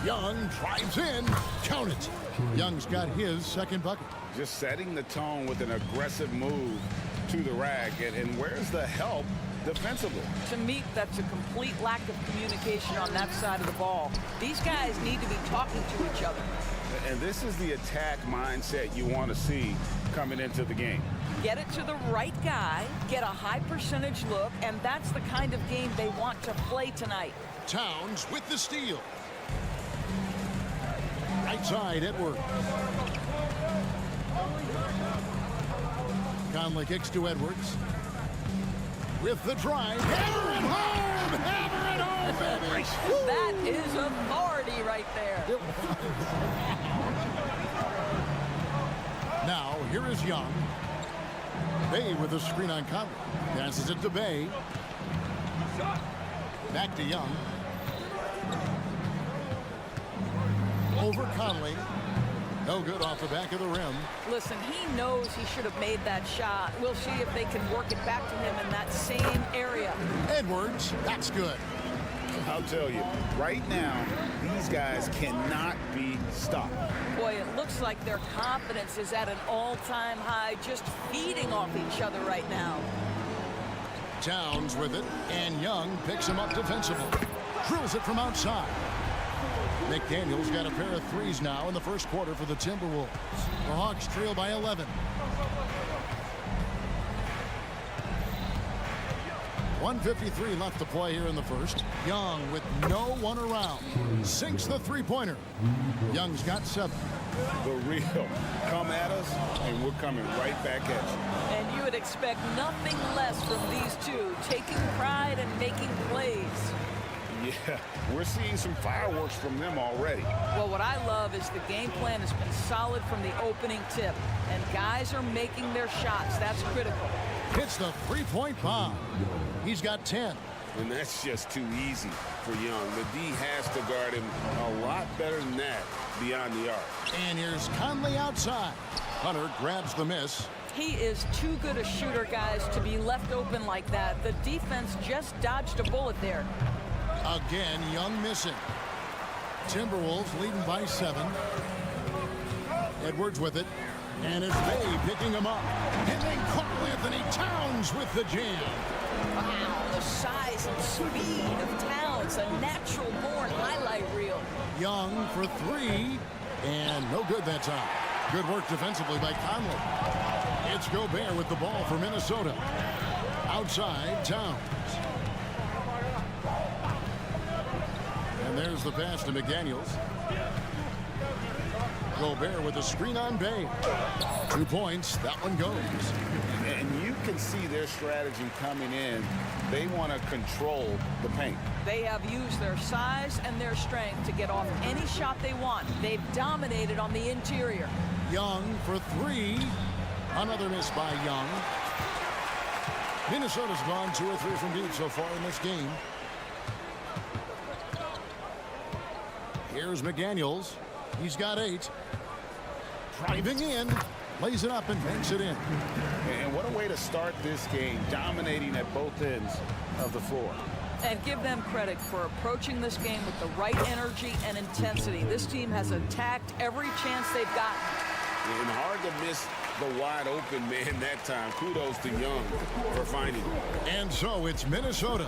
Young drives in. Count it. Young's got his second bucket. Just setting the tone with an aggressive move to the rack. And where's the help defensively? To me, that's a complete lack of communication on that side of the ball. These guys need to be talking to each other. And this is the attack mindset you want to see coming into the game. Get it to the right guy, get a high percentage look, and that's the kind of game they want to play tonight. Towns with the steal. Right side, Edwards. Conley kicks to Edwards. With the drive. Hammer it home! Hammer it home, baby! That is authority right there. Now, here is Young. Bay with a screen on Conley. Passes it to Bay. Back to Young. Over Conley. No good off the back of the rim. Listen, he knows he should have made that shot. We'll see if they can work it back to him in that same area. Edwards, that's good. I'll tell you, right now, these guys cannot be stopped. Boy, it looks like their confidence is at an all-time high, just feeding off each other right now. Towns with it, and Young picks him up defensively. Drills it from outside. McDaniels got a pair of threes now in the first quarter for the Timberwolves. The Hawks trail by 11. .153 left to play here in the first. Young with no one around. Sinks the three-pointer. Young's got 7. The real come at us, and we're coming right back at you. And you would expect nothing less from these two, taking pride and making plays. Yeah, we're seeing some fireworks from them already. Well, what I love is the game plan has been solid from the opening tip, and guys are making their shots. That's critical. Hits the three-point bomb. He's got 10. And that's just too easy for Young. The D has to guard him a lot better than that beyond the arc. And here's Conley outside. Hunter grabs the miss. He is too good a shooter, guys, to be left open like that. The defense just dodged a bullet there. Again, Young missing. Timberwolves leading by 7. Edwards with it. And it's Bay picking him up. And then Karl Anthony Towns with the jam. Wow, the size and speed of Towns, a natural-born highlight reel. Young for 3. And no good that time. Good work defensively by Conley. It's Gobert with the ball for Minnesota. Outside, Towns. And there's the pass to McDaniels. Gobert with a screen on Bay. 2 points. That one goes. And you can see their strategy coming in. They want to control the paint. They have used their size and their strength to get off any shot they want. They've dominated on the interior. Young for 3. Another miss by Young. Minnesota's gone 2 or 3 from deep so far in this game. Here's McDaniels. He's got 8. Driving in. Lays it up and banks it in. And what a way to start this game, dominating at both ends of the floor. And give them credit for approaching this game with the right energy and intensity. This team has attacked every chance they've gotten. And hard to miss the wide open man that time. Kudos to Young for finding him. And so it's Minnesota.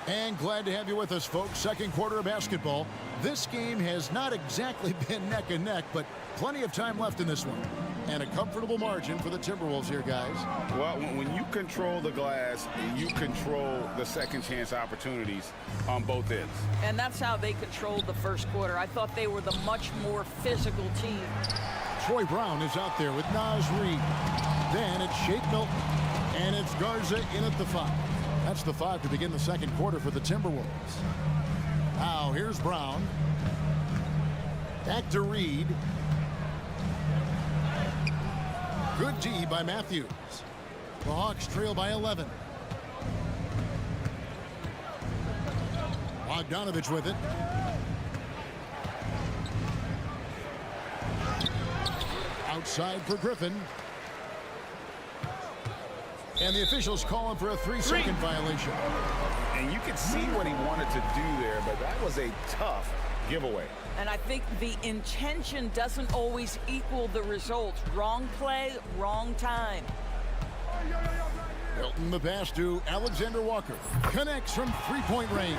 And glad to have you with us, folks. Second quarter of basketball. This game has not exactly been neck and neck, but plenty of time left in this one. And a comfortable margin for the Timberwolves here, guys. Well, when you control the glass, you control the second chance opportunities on both ends. And that's how they controlled the first quarter. I thought they were the much more physical team. Troy Brown is out there with Naz Reid. Then it's Shake Milton. And it's Garza in at the 5. That's the 5 to begin the second quarter for the Timberwolves. Now here's Brown. Back to Reid. Good D by Matthews. The Hawks trail by 11. Bogdanovich with it. Outside for Griffin. And the officials calling for a 3-second violation. And you can see what he wanted to do there, but that was a tough giveaway. And I think the intention doesn't always equal the results. Wrong play, wrong time. Milton the pass to Alexander Walker. Connects from 3-point range.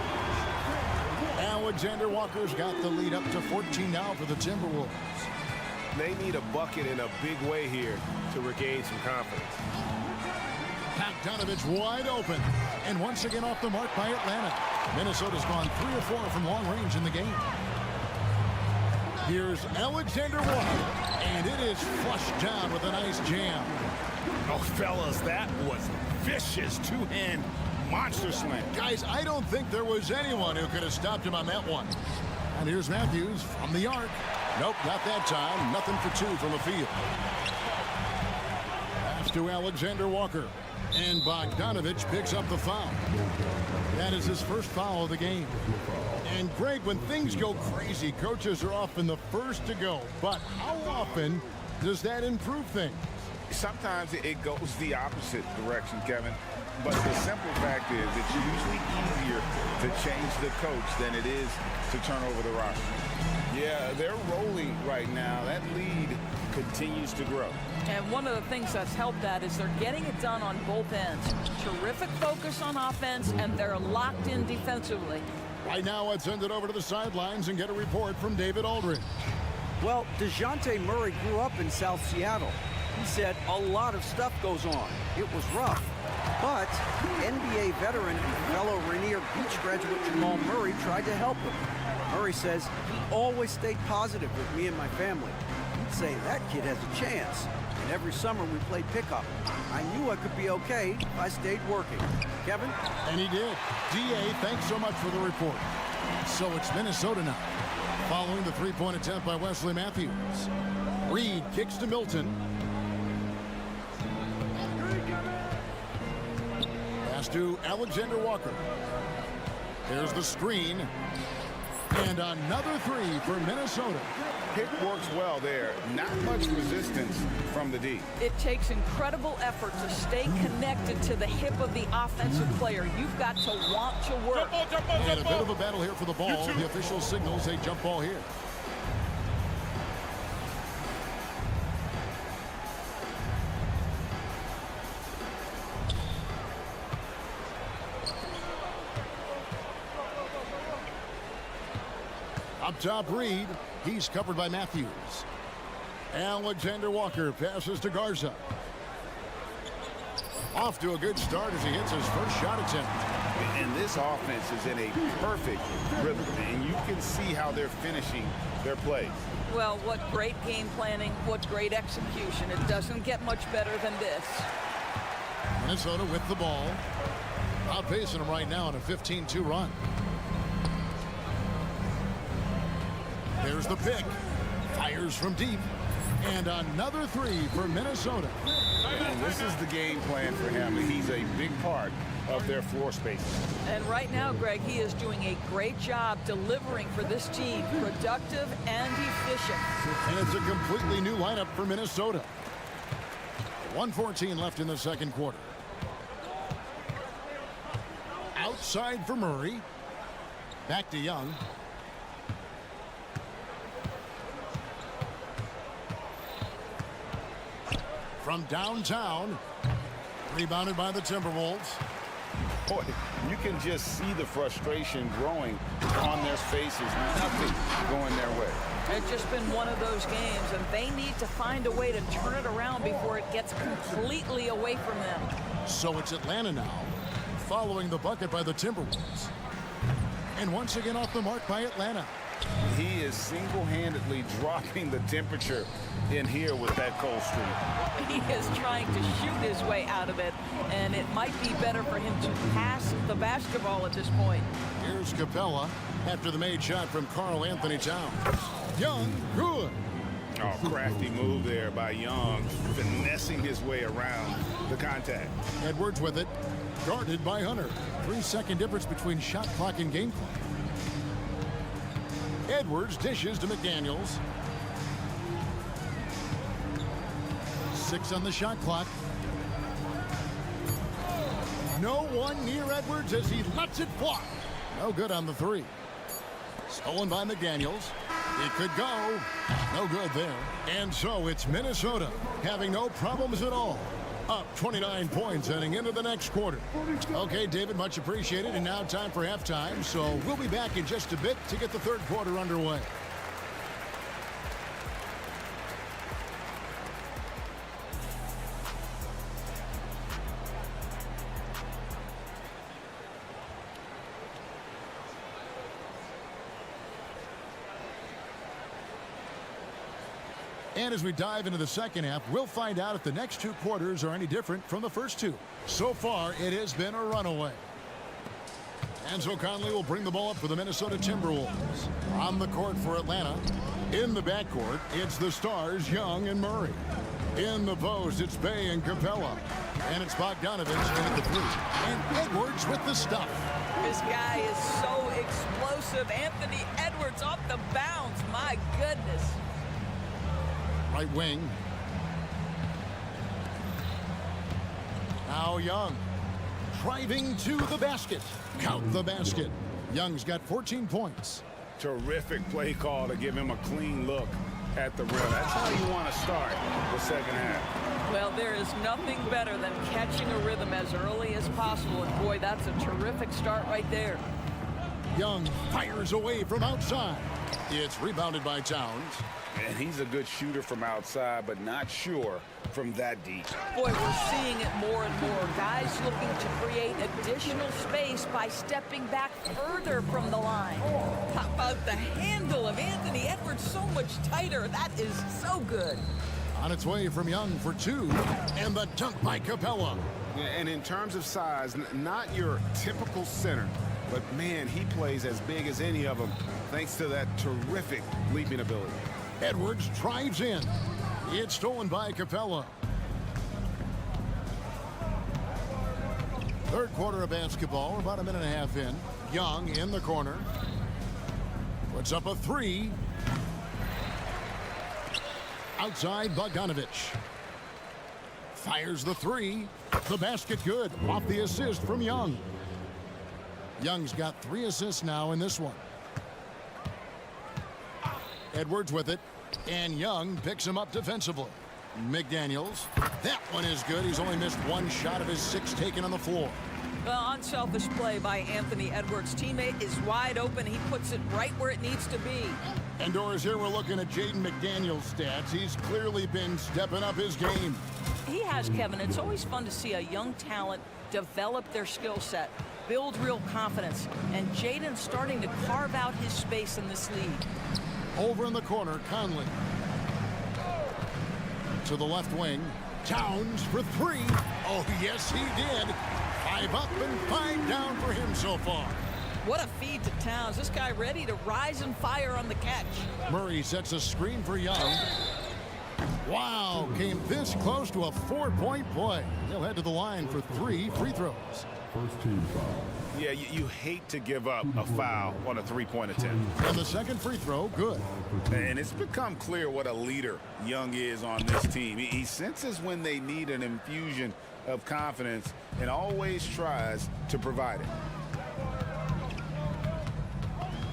Alexander Walker's got the lead up to 14 now for the Timberwolves. They need a bucket in a big way here to regain some confidence. Bogdanovich wide open. And once again off the mark by Atlanta. Minnesota's gone 3 or 4 from long range in the game. Here's Alexander Walker. And it is flushed down with a nice jam. Oh, fellas, that was vicious two-hand monster slam. Guys, I don't think there was anyone who could have stopped him on that one. And here's Matthews from the arc. Nope, not that time. Nothing for 2 from the field. Pass to Alexander Walker. And Bogdanovich picks up the foul. That is his first foul of the game. And Greg, when things go crazy, coaches are often the first to go. But how often does that improve things? Sometimes it goes the opposite direction, Kevin. But the simple fact is it's usually easier to change the coach than it is to turn over the rock. Yeah, they're rolling right now. That lead continues to grow. And one of the things that's helped that is they're getting it done on both ends. Terrific focus on offense, and they're locked in defensively. Right now, let's send it over to the sidelines and get a report from David Aldridge. Well, DeJounte Murray grew up in South Seattle. He said a lot of stuff goes on. It was rough. But NBA veteran and fellow Rainier Beach graduate Jamal Murray tried to help him. Murray says he always stayed positive with me and my family. He'd say that kid has a chance. And every summer we played pickup. I knew I could be okay if I stayed working. Kevin? And he did. D.A., thanks so much for the report. So it's Minnesota now. Following the 3-point attempt by Wesley Matthews. Reid kicks to Milton. Pass to Alexander Walker. There's the screen. And another 3 for Minnesota. Pick works well there. Not much resistance from the D. It takes incredible effort to stay connected to the hip of the offensive player. You've got to want to work. And a bit of a battle here for the ball. The official signals a jump ball here. Up top, Reid. He's covered by Matthews. Alexander Walker passes to Garza. Off to a good start as he hits his first shot attempt. And this offense is in a perfect rhythm, and you can see how they're finishing their plays. Well, what great game planning, what great execution. It doesn't get much better than this. Minnesota with the ball. Outpacing them right now on a 15-2 run. There's the pick. Fires from deep. And another three for Minnesota. And this is the game plan for him. He's a big part of their floor space. And right now, Greg, he is doing a great job delivering for this team. Productive and efficient. And it's a completely new lineup for Minnesota. 1:14 left in the second quarter. Outside for Murray. Back to Young. From downtown. Rebounded by the Timberwolves. Boy, you can just see the frustration growing on their faces. Nothing going their way. It's just been one of those games, and they need to find a way to turn it around before it gets completely away from them. So it's Atlanta now, following the bucket by the Timberwolves. And once again off the mark by Atlanta. He is single-handedly dropping the temperature in here with that cold streak. He is trying to shoot his way out of it, and it might be better for him to pass the basketball at this point. Here's Capella after the made shot from Karl Anthony Towns. Young, good. Oh, crafty move there by Young, finessing his way around the contact. Edwards with it, guarded by Hunter. 3-second difference between shot clock and game clock. Edwards dishes to McDaniels. 6 on the shot clock. No one near Edwards as he lets it fly. No good on the three. Stolen by McDaniels. It could go. No good there. And so it's Minnesota having no problems at all. Up 29 points heading into the next quarter. Okay, David, much appreciated. And now time for halftime. So we'll be back in just a bit to get the third quarter underway. And as we dive into the second half, we'll find out if the next two quarters are any different from the first two. So far, it has been a runaway. Enzo Conley will bring the ball up for the Minnesota Timberwolves. On the court for Atlanta. In the backcourt, it's the stars, Young and Murray. In the post, it's Bey and Capella. And it's Bogdanovich in at the three. And Edwards with the stuff. This guy is so explosive. Anthony Edwards off the bounce. My goodness. Right wing. Now Young. Driving to the basket. Count the basket. Young's got 14 points. Terrific play call to give him a clean look at the rim. That's how you want to start the second half. Well, there is nothing better than catching a rhythm as early as possible. And boy, that's a terrific start right there. Young fires away from outside. It's rebounded by Towns. And he's a good shooter from outside, but not sure from that deep. Boy, we're seeing it more and more. Guys looking to create additional space by stepping back further from the line. How about the handle of Anthony Edwards so much tighter? That is so good. On its way from Young for two. And the dunk by Capella. And in terms of size, not your typical center. But, man, he plays as big as any of them thanks to that terrific leaping ability. Edwards drives in. It's stolen by Capella. Third quarter of basketball, about a minute and a half in. Young in the corner. Puts up a three. Outside, Bogdanovich. Fires the three. The basket good. Off the assist from Young. Young's got 3 assists now in this one. Edwards with it, and Young picks him up defensively. McDaniels, that one is good. He's only missed 1 shot of his 6 taken on the floor. Well, unselfish play by Anthony Edwards. Teammate is wide open. He puts it right where it needs to be. And Doris, here we're looking at Jaden McDaniel's stats. He's clearly been stepping up his game. He has, Kevin. It's always fun to see a young talent develop their skill set, build real confidence, and Jaden's starting to carve out his space in this league. Over in the corner, Conley. To the left wing, Towns for three. Oh, yes, he did. 5 up and 5 down for him so far. What a feed to Towns. This guy ready to rise and fire on the catch. Murray sets a screen for Young. Wow, came this close to a 4-point play. He'll head to the line for 3 free throws. First team foul. Yeah, you hate to give up a foul on a 3-point attempt. And the second free throw, good. And it's become clear what a leader Young is on this team. He senses when they need an infusion of confidence and always tries to provide it.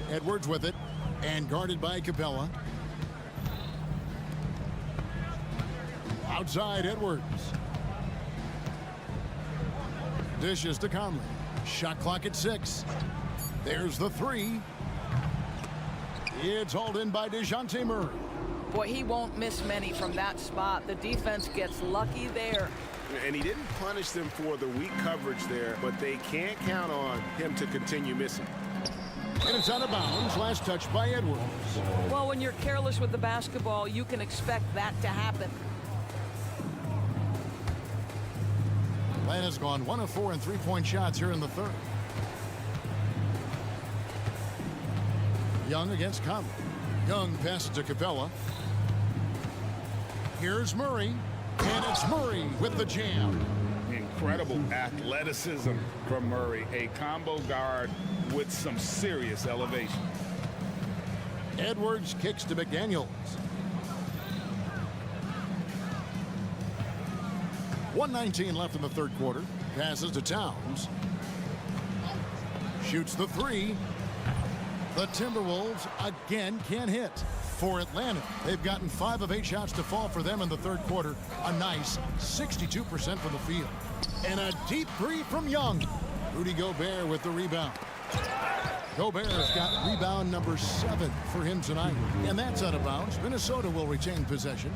Edwards with it, and guarded by Capella. Outside Edwards. Dishes to Conley. Shot clock at 6. There's the 3. It's hauled in by DeJounte Murray. Boy, he won't miss many from that spot. The defense gets lucky there. And he didn't punish them for the weak coverage there, but they can't count on him to continue missing. And it's out of bounds. Last touch by Edwards. Well, when you're careless with the basketball, you can expect that to happen. Atlanta's gone 1 of 4 in 3-point shots here in the third. Young against Conley. Young passes to Capella. Here's Murray. And it's Murray with the jam. Incredible athleticism from Murray. A combo guard with some serious elevation. Edwards kicks to McDaniels. 1:19 left in the third quarter. Passes to Towns. Shoots the 3. The Timberwolves again can't hit. For Atlanta, they've gotten 5 of 8 shots to fall for them in the third quarter. A nice 62% from the field. And a deep 3 from Young. Rudy Gobert with the rebound. Gobert's got rebound number 7 for him tonight. And that's out of bounds. Minnesota will retain possession.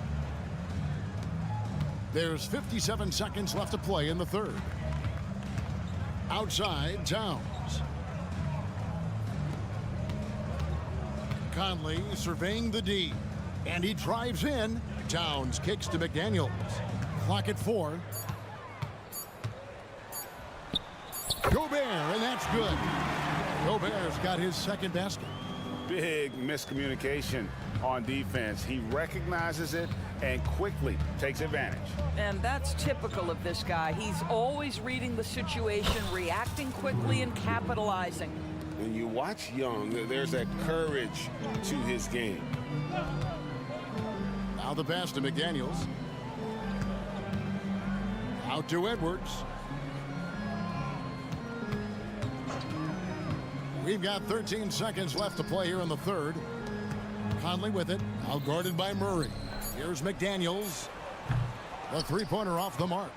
There's 57 seconds left to play in the third. Outside, Towns. Conley surveying the D. And he drives in. Towns kicks to McDaniels. Clock at 4. Gobert, and that's good. Gobert's got his second basket. Big miscommunication on defense. He recognizes it and quickly takes advantage. And that's typical of this guy. He's always reading the situation, reacting quickly, and capitalizing. When you watch Young, there's that courage to his game. Now the pass to McDaniels. Out to Edwards. We've got 13 seconds left to play here in the third. Conley with it, out guarded by Murray. Here's McDaniels. The 3-pointer off the mark.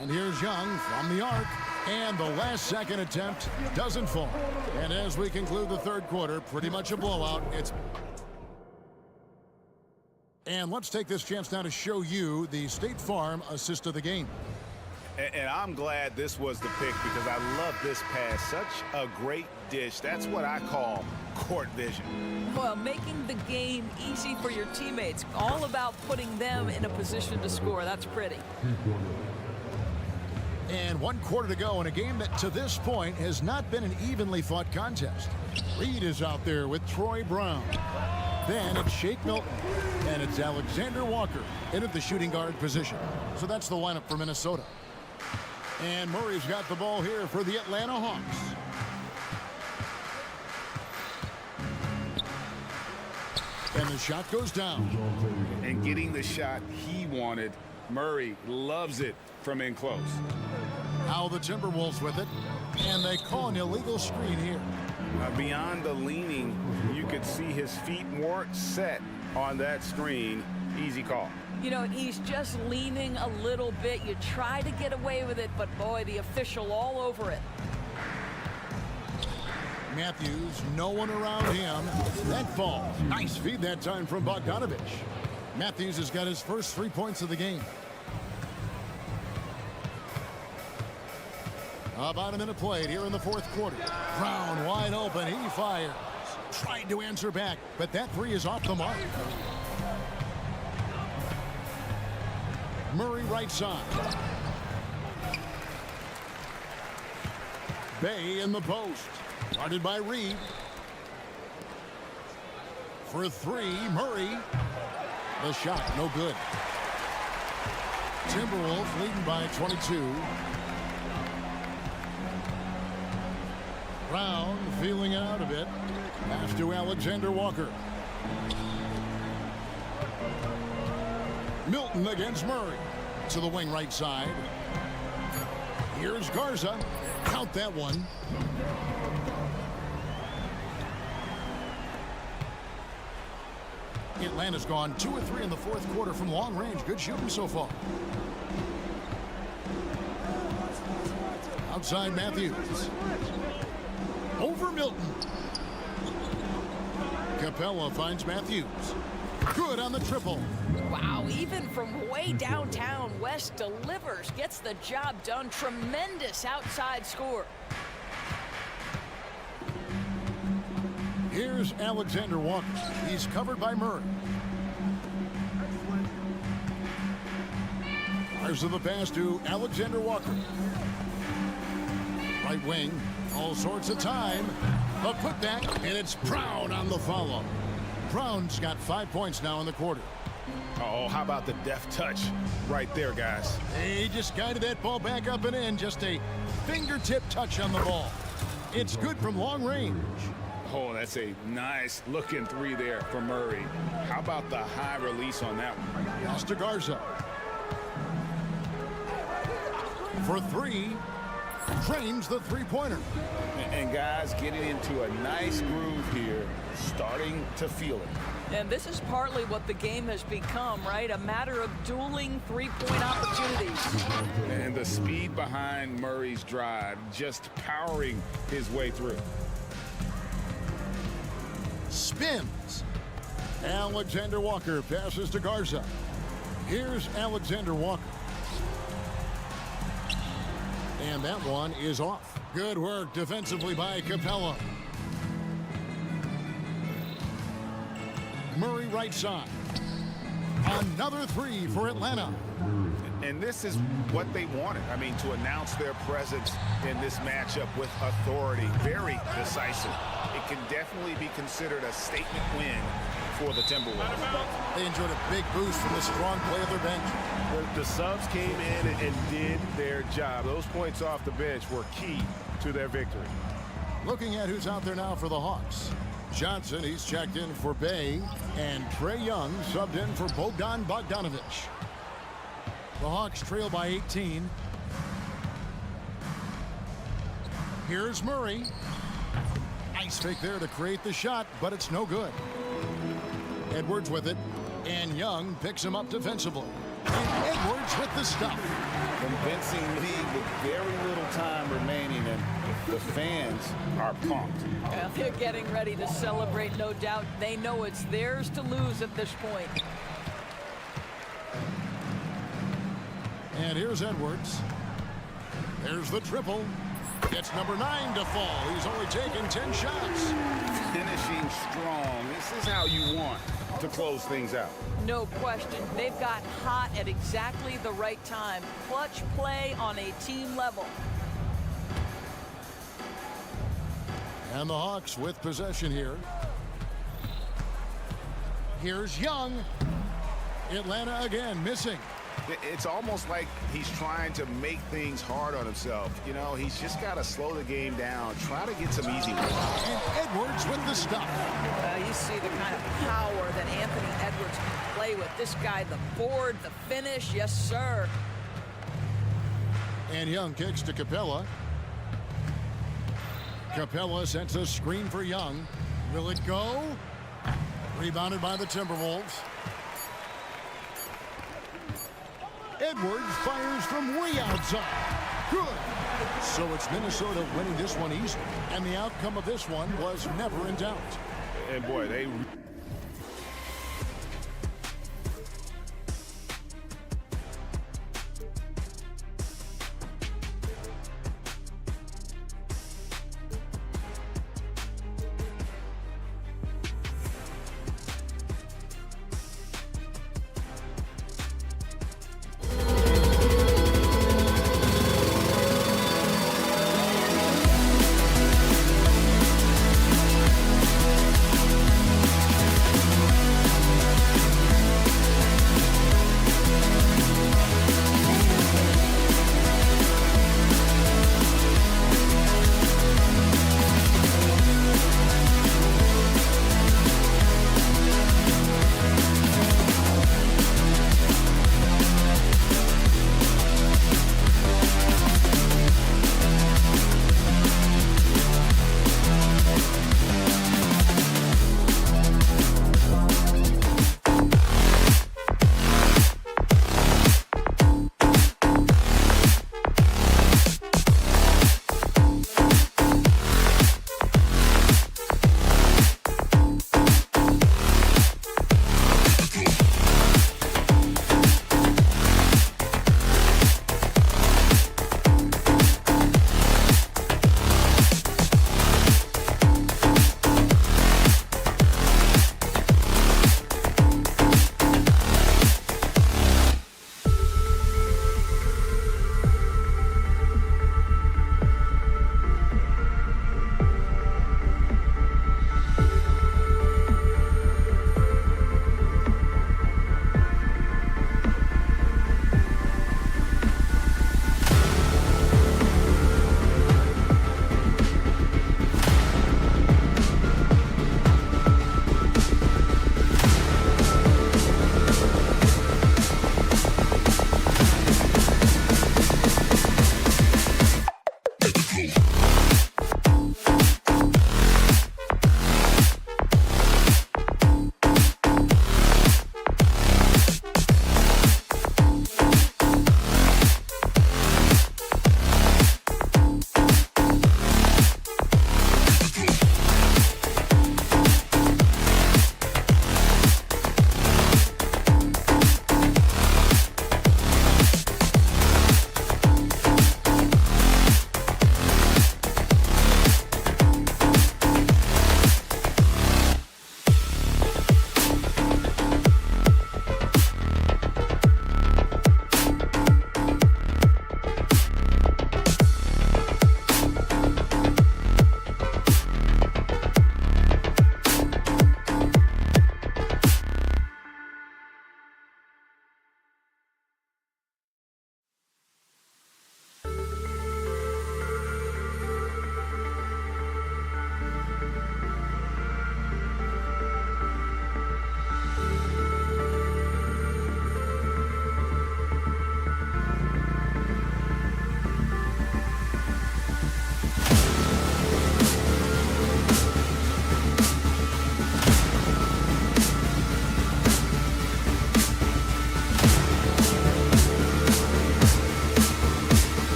And here's Young from the arc. And the last second attempt doesn't fall. And as we conclude the third quarter, pretty much a blowout. And let's take this chance now to show you the State Farm assist of the game. And I'm glad this was the pick because I love this pass. Such a great dish. That's what I call court vision. Well, making the game easy for your teammates. All about putting them in a position to score. That's pretty. And 1 quarter to go in a game that to this point has not been an evenly fought contest. Reed is out there with Troy Brown. Then it's Shake Milton. And it's Alexander Walker in at the shooting guard position. So that's the lineup for Minnesota. And Murray's got the ball here for the Atlanta Hawks. And the shot goes down. And getting the shot he wanted, Murray loves it from in close. Now the Timberwolves with it. And they call an illegal screen here. Beyond the leaning, you could see his feet more set on that screen. Easy call. You know, he's just leaning a little bit. You try to get away with it, but boy, the official all over it. Matthews, no one around him. That fall. Nice feed that time from Bogdanovich. Matthews has got his first 3 points of the game. About a minute played here in the fourth quarter. Brown wide open. He fires. Tried to answer back, but that three is off the mark. Murray right side. Bay in the post. Guarded by Reed. For three, Murray. The shot, no good. Timberwolves leading by 22. Brown feeling out a bit. Pass to Alexander Walker. Milton against Murray. To the wing right side. Here's Garza. Count that one. Atlanta's gone 2 of 3 in the fourth quarter from long range. Good shooting so far. Outside Matthews. Over Milton. Capella finds Matthews. Good on the triple. Wow, even from way downtown, West delivers, gets the job done. Tremendous outside score. Here's Alexander Walker. He's covered by Murray. There's the pass to Alexander Walker. Right wing, all sorts of time. A putback, and it's Brown on the follow. Brown's got 5 points now in the quarter. Oh, how about the deft touch right there, guys? He just guided that ball back up and in. Just a fingertip touch on the ball. It's good from long range. Oh, that's a nice looking three there for Murray. How about the high release on that one? Pass to Garza. For three, drains the three-pointer. And guys getting into a nice groove here, starting to feel it. And this is partly what the game has become, right? A matter of dueling three-point opportunities. And the speed behind Murray's drive, just powering his way through. Spins. Alexander Walker passes to Garza. Here's Alexander Walker. And that one is off. Good work defensively by Capella. Murray right side. Another three for Atlanta. And this is what they wanted. I mean, to announce their presence in this matchup with authority. Very decisive. It can definitely be considered a statement win for the Timberwolves. They enjoyed a big boost from the strong play of their bench. The subs came in and did their job. Those points off the bench were key to their victory. Looking at who's out there now for the Hawks. Johnson, he's checked in for Bay, and Trae Young subbed in for Bogdanovich. The Hawks trail by 18. Here's Murray. Nice fake there to create the shot, but it's no good. Edwards with it, and Young picks him up defensively. And Edwards with the stuff. Convincing lead with very little time remaining, and the fans are pumped. Well, they're getting ready to celebrate, no doubt. They know it's theirs to lose at this point. And here's Edwards. There's the triple. Gets number 9 to fall. He's only taken 10 shots. Finishing strong. This is how you want to close things out. No question. They've got hot at exactly the right time. Clutch play on a team level. And the Hawks with possession here. Here's Young. Atlanta again missing. It's almost like he's trying to make things hard on himself. You know, he's just got to slow the game down, try to get some easy ones. And Edwards with the stuff. You see the kind of power that Anthony Edwards can play with. This guy, the board, the finish, yes, sir. And Young kicks to Capella. Capella sets a screen for Young. Will it go? Rebounded by the Timberwolves. Edwards fires from way outside. Good. So it's Minnesota winning this one easily. And the outcome of this one was never in doubt. And boy, they...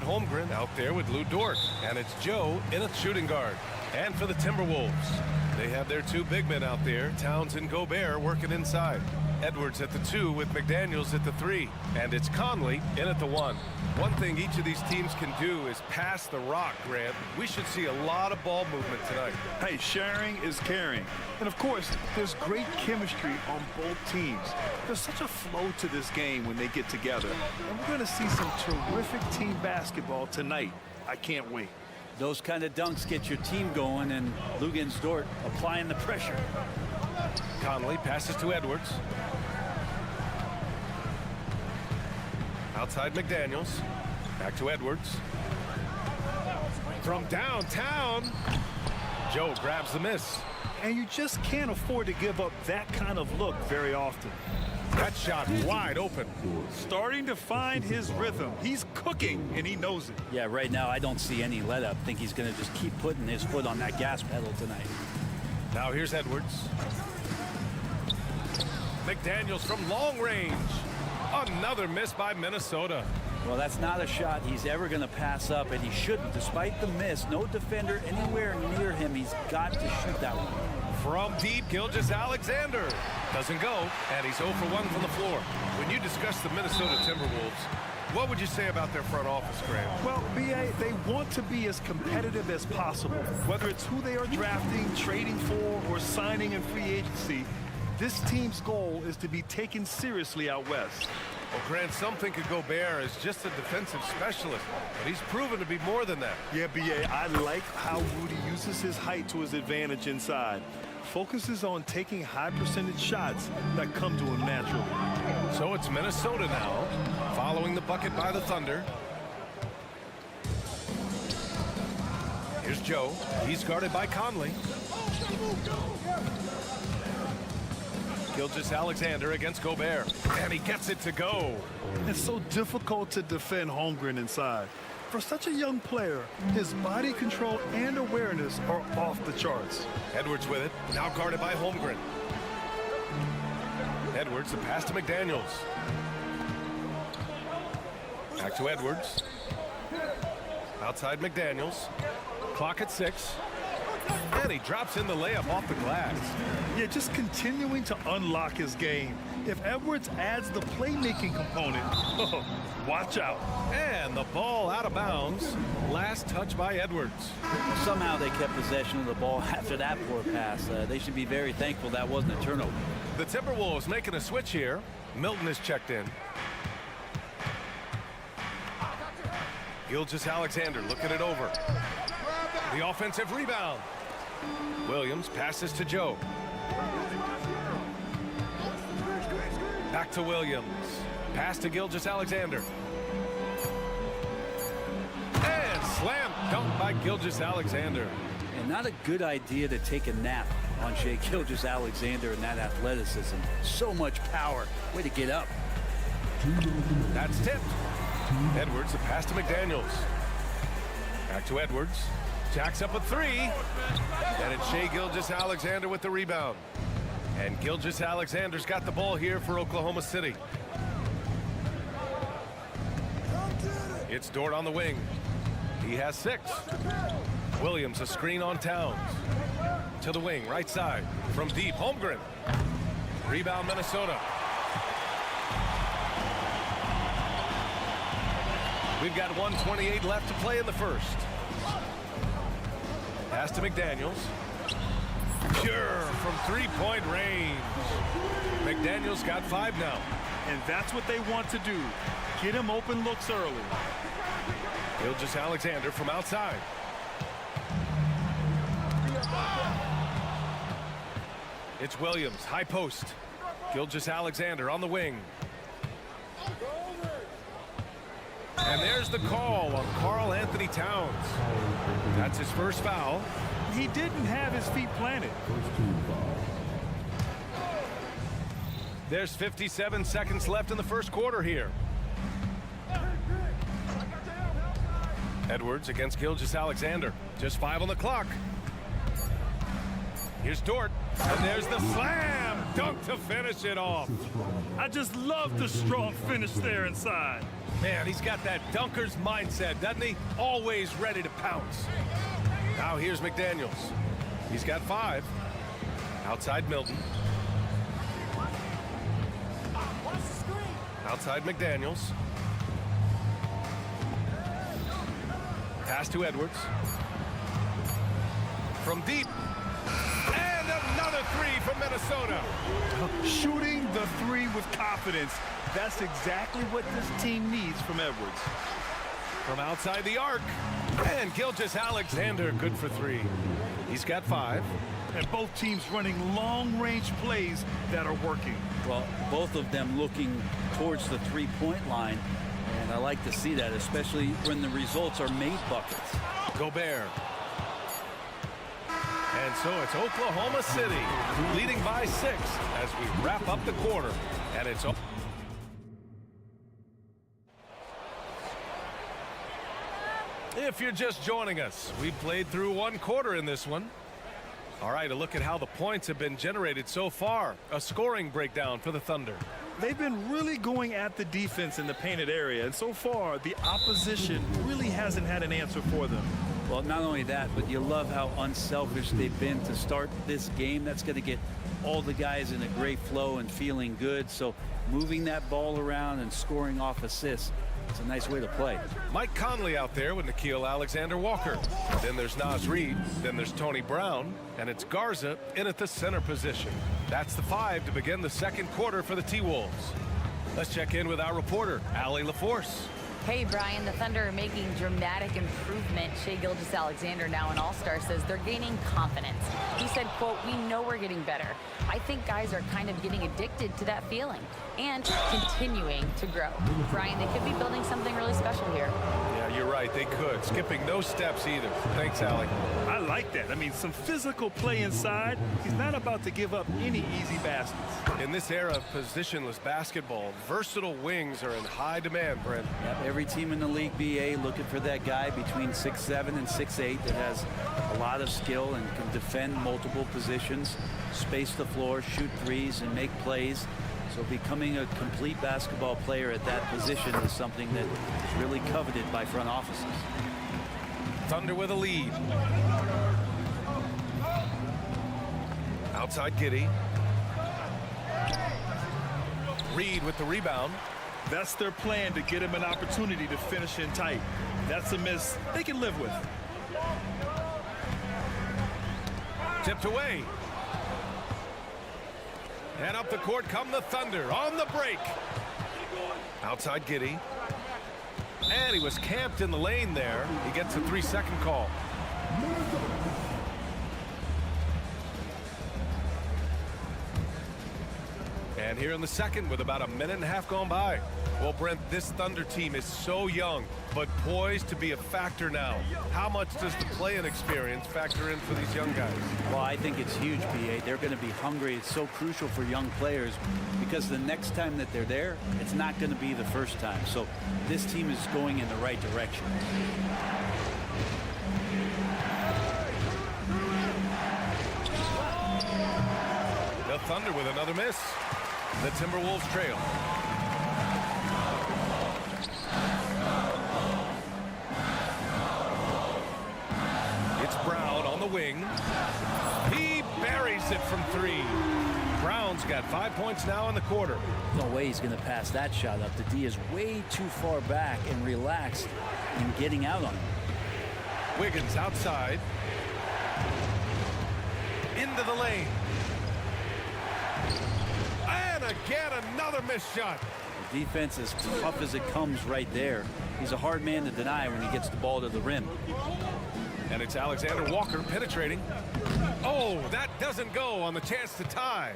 Brett Holmgren out there with Lou Dort. And it's Joe in a shooting guard. And for the Timberwolves, they have their two big men out there, Towns and Gobert, working inside. Edwards at the 2 with McDaniels at the 3. And it's Conley in at the 1. One thing each of these teams can do is pass the rock, Grant. We should see a lot of ball movement tonight. Hey, sharing is caring. And of course, there's great chemistry on both teams. There's such a flow to this game when they get together. And we're going to see some terrific team basketball tonight. I can't wait. Those kind of dunks get your team going, and Lugens Dort applying the pressure. Conley passes to Edwards. Outside McDaniels. Back to Edwards. From downtown, Joe grabs the miss. And you just can't afford to give up that kind of look very often. That shot wide open. Starting to find his rhythm. He's cooking, and he knows it. Yeah, right now I don't see any let up. I think he's going to just keep putting his foot on that gas pedal tonight. Now here's Edwards. McDaniels from long range. Another miss by Minnesota. Well, that's not a shot he's ever going to pass up, and he shouldn't. Despite the miss, no defender anywhere near him. He's got to shoot that one. From deep, Gilgeous-Alexander. Doesn't go, and he's 0 for 1 from the floor. When you discuss the Minnesota Timberwolves, what would you say about their front office, Graham? Well, B.A., they want to be as competitive as possible. Whether it's who they are drafting, trading for, or signing in free agency, this team's goal is to be taken seriously out west. Well, Grant, some think of Gobert as just a defensive specialist, but he's proven to be more than that. Yeah, B.A., I like how Rudy uses his height to his advantage inside. Focuses on taking high percentage shots that come to him naturally. So it's Minnesota now, following the bucket by the Thunder. Here's Joe. He's guarded by Conley. Gilgeous-Alexander against Gobert, and he gets it to go. It's so difficult to defend Holmgren inside. For such a young player, his body control and awareness are off the charts. Edwards with it, now guarded by Holmgren. Edwards, the pass to McDaniels. Back to Edwards. Outside McDaniels. Clock at 6. And he drops in the layup off the glass. Yeah, just continuing to unlock his game. If Edwards adds the playmaking component, watch out. And the ball out of bounds. Last touch by Edwards. Somehow they kept possession of the ball after that poor pass. They should be very thankful that wasn't a turnover. The Timberwolves making a switch here. Milton is checked in. Gilgeous-Alexander looking it over. The offensive rebound. Williams passes to Joe. Back to Williams. Pass to Gilgeous-Alexander. And slam dunk by Gilgeous-Alexander. And not a good idea to take a nap on Shai Gilgeous-Alexander and that athleticism. So much power. Way to get up. That's tipped. Edwards, the pass to McDaniels. Back to Edwards. Jacks up a 3. And it's Shai Gilgeous-Alexander with the rebound. And Gilgeous-Alexander's got the ball here for Oklahoma City. It's Dort on the wing. He has 6. Williams, a screen on Towns. To the wing, right side. From deep, Holmgren. Rebound, Minnesota. We've got 1:28 left to play in the first. Pass to McDaniels. Pure from three-point range. McDaniels got 5 now. And that's what they want to do. Get him open looks early. Gilgeous-Alexander from outside. It's Williams, high post. Gilgeous-Alexander on the wing. And there's the call on Karl Anthony Towns. That's his first foul. He didn't have his feet planted. There's 57 seconds left in the first quarter here. Edwards against Gilgeous-Alexander. Just 5 on the clock. Here's Dort, and there's the slam dunk to finish it off. I just love the strong finish there inside. Man, he's got that dunker's mindset, doesn't he? Always ready to pounce. Now here's McDaniels. He's got 5. Outside Milton. Outside McDaniels. Pass to Edwards. From deep. And another 3 from Minnesota. Shooting the 3 with confidence. That's exactly what this team needs from Edwards. From outside the arc. And Gilgeous-Alexander good for 3. He's got 5. And both teams running long-range plays that are working. Well, both of them looking towards the three-point line. And I like to see that, especially when the results are made buckets. Gobert. And so it's Oklahoma City leading by 6 as we wrap up the quarter. And it's if you're just joining us, we played through 1 quarter in this one. All right, a look at how the points have been generated so far. A scoring breakdown for the Thunder. They've been really going at the defense in the painted area, and so far the opposition really hasn't had an answer for them. Well, not only that, but you love how unselfish they've been to start this game. That's going to get all the guys in a great flow and feeling good. So moving that ball around and scoring off assists, it's a nice way to play. Mike Conley out there with Nickeil Alexander-Walker. Then there's Naz Reid. Then there's Tony Brown. And it's Garza in at the center position. That's the 5 to begin the second quarter for the T-Wolves. Let's check in with our reporter, Allie LaForce. Hey, Brian, the Thunder are making dramatic improvement. Shai Gilgeous-Alexander, now an all-star, says they're gaining confidence. He said, quote, "We know we're getting better. I think guys are kind of getting addicted to that feeling and continuing to grow." Brian, they could be building something really special here. Yeah, you're right. They could. Skipping no steps either. Thanks, Allie. I like that. I mean, some physical play inside. He's not about to give up any easy baskets. In this era of positionless basketball, versatile wings are in high demand, Brent. Yep, every team in the league, BA, looking for that guy between 6'7" and 6'8" that has a lot of skill and can defend multiple positions, space the floor, shoot threes, and make plays. So becoming a complete basketball player at that position is something that is really coveted by front offices. Thunder with a lead. Outside Giddey. Reid with the rebound. That's their plan, to get him an opportunity to finish in tight. That's a miss they can live with. Tipped away. And up the court come the Thunder on the break. Outside Giddey. And he was camped in the lane there. He gets a 3-second call. And here in the second with about a minute and a half gone by. Well, Brent, this Thunder team is so young, but poised to be a factor now. How much does the play-in experience factor in for these young guys? Well, I think it's huge, BA. They're going to be hungry. It's so crucial for young players because the next time that they're there, it's not going to be the first time. So this team is going in the right direction. The Thunder with another miss. The Timberwolves trail. It's Brown on the wing. He buries it from 3. Brown's got 5 points now in the quarter. No way he's going to pass that shot up. The D is way too far back and relaxed in getting out on him. Wiggins outside. Into the lane. And again, another missed shot. The defense is tough as it comes right there. He's a hard man to deny when he gets the ball to the rim. And it's Alexander Walker penetrating. Oh, that doesn't go on the chance to tie.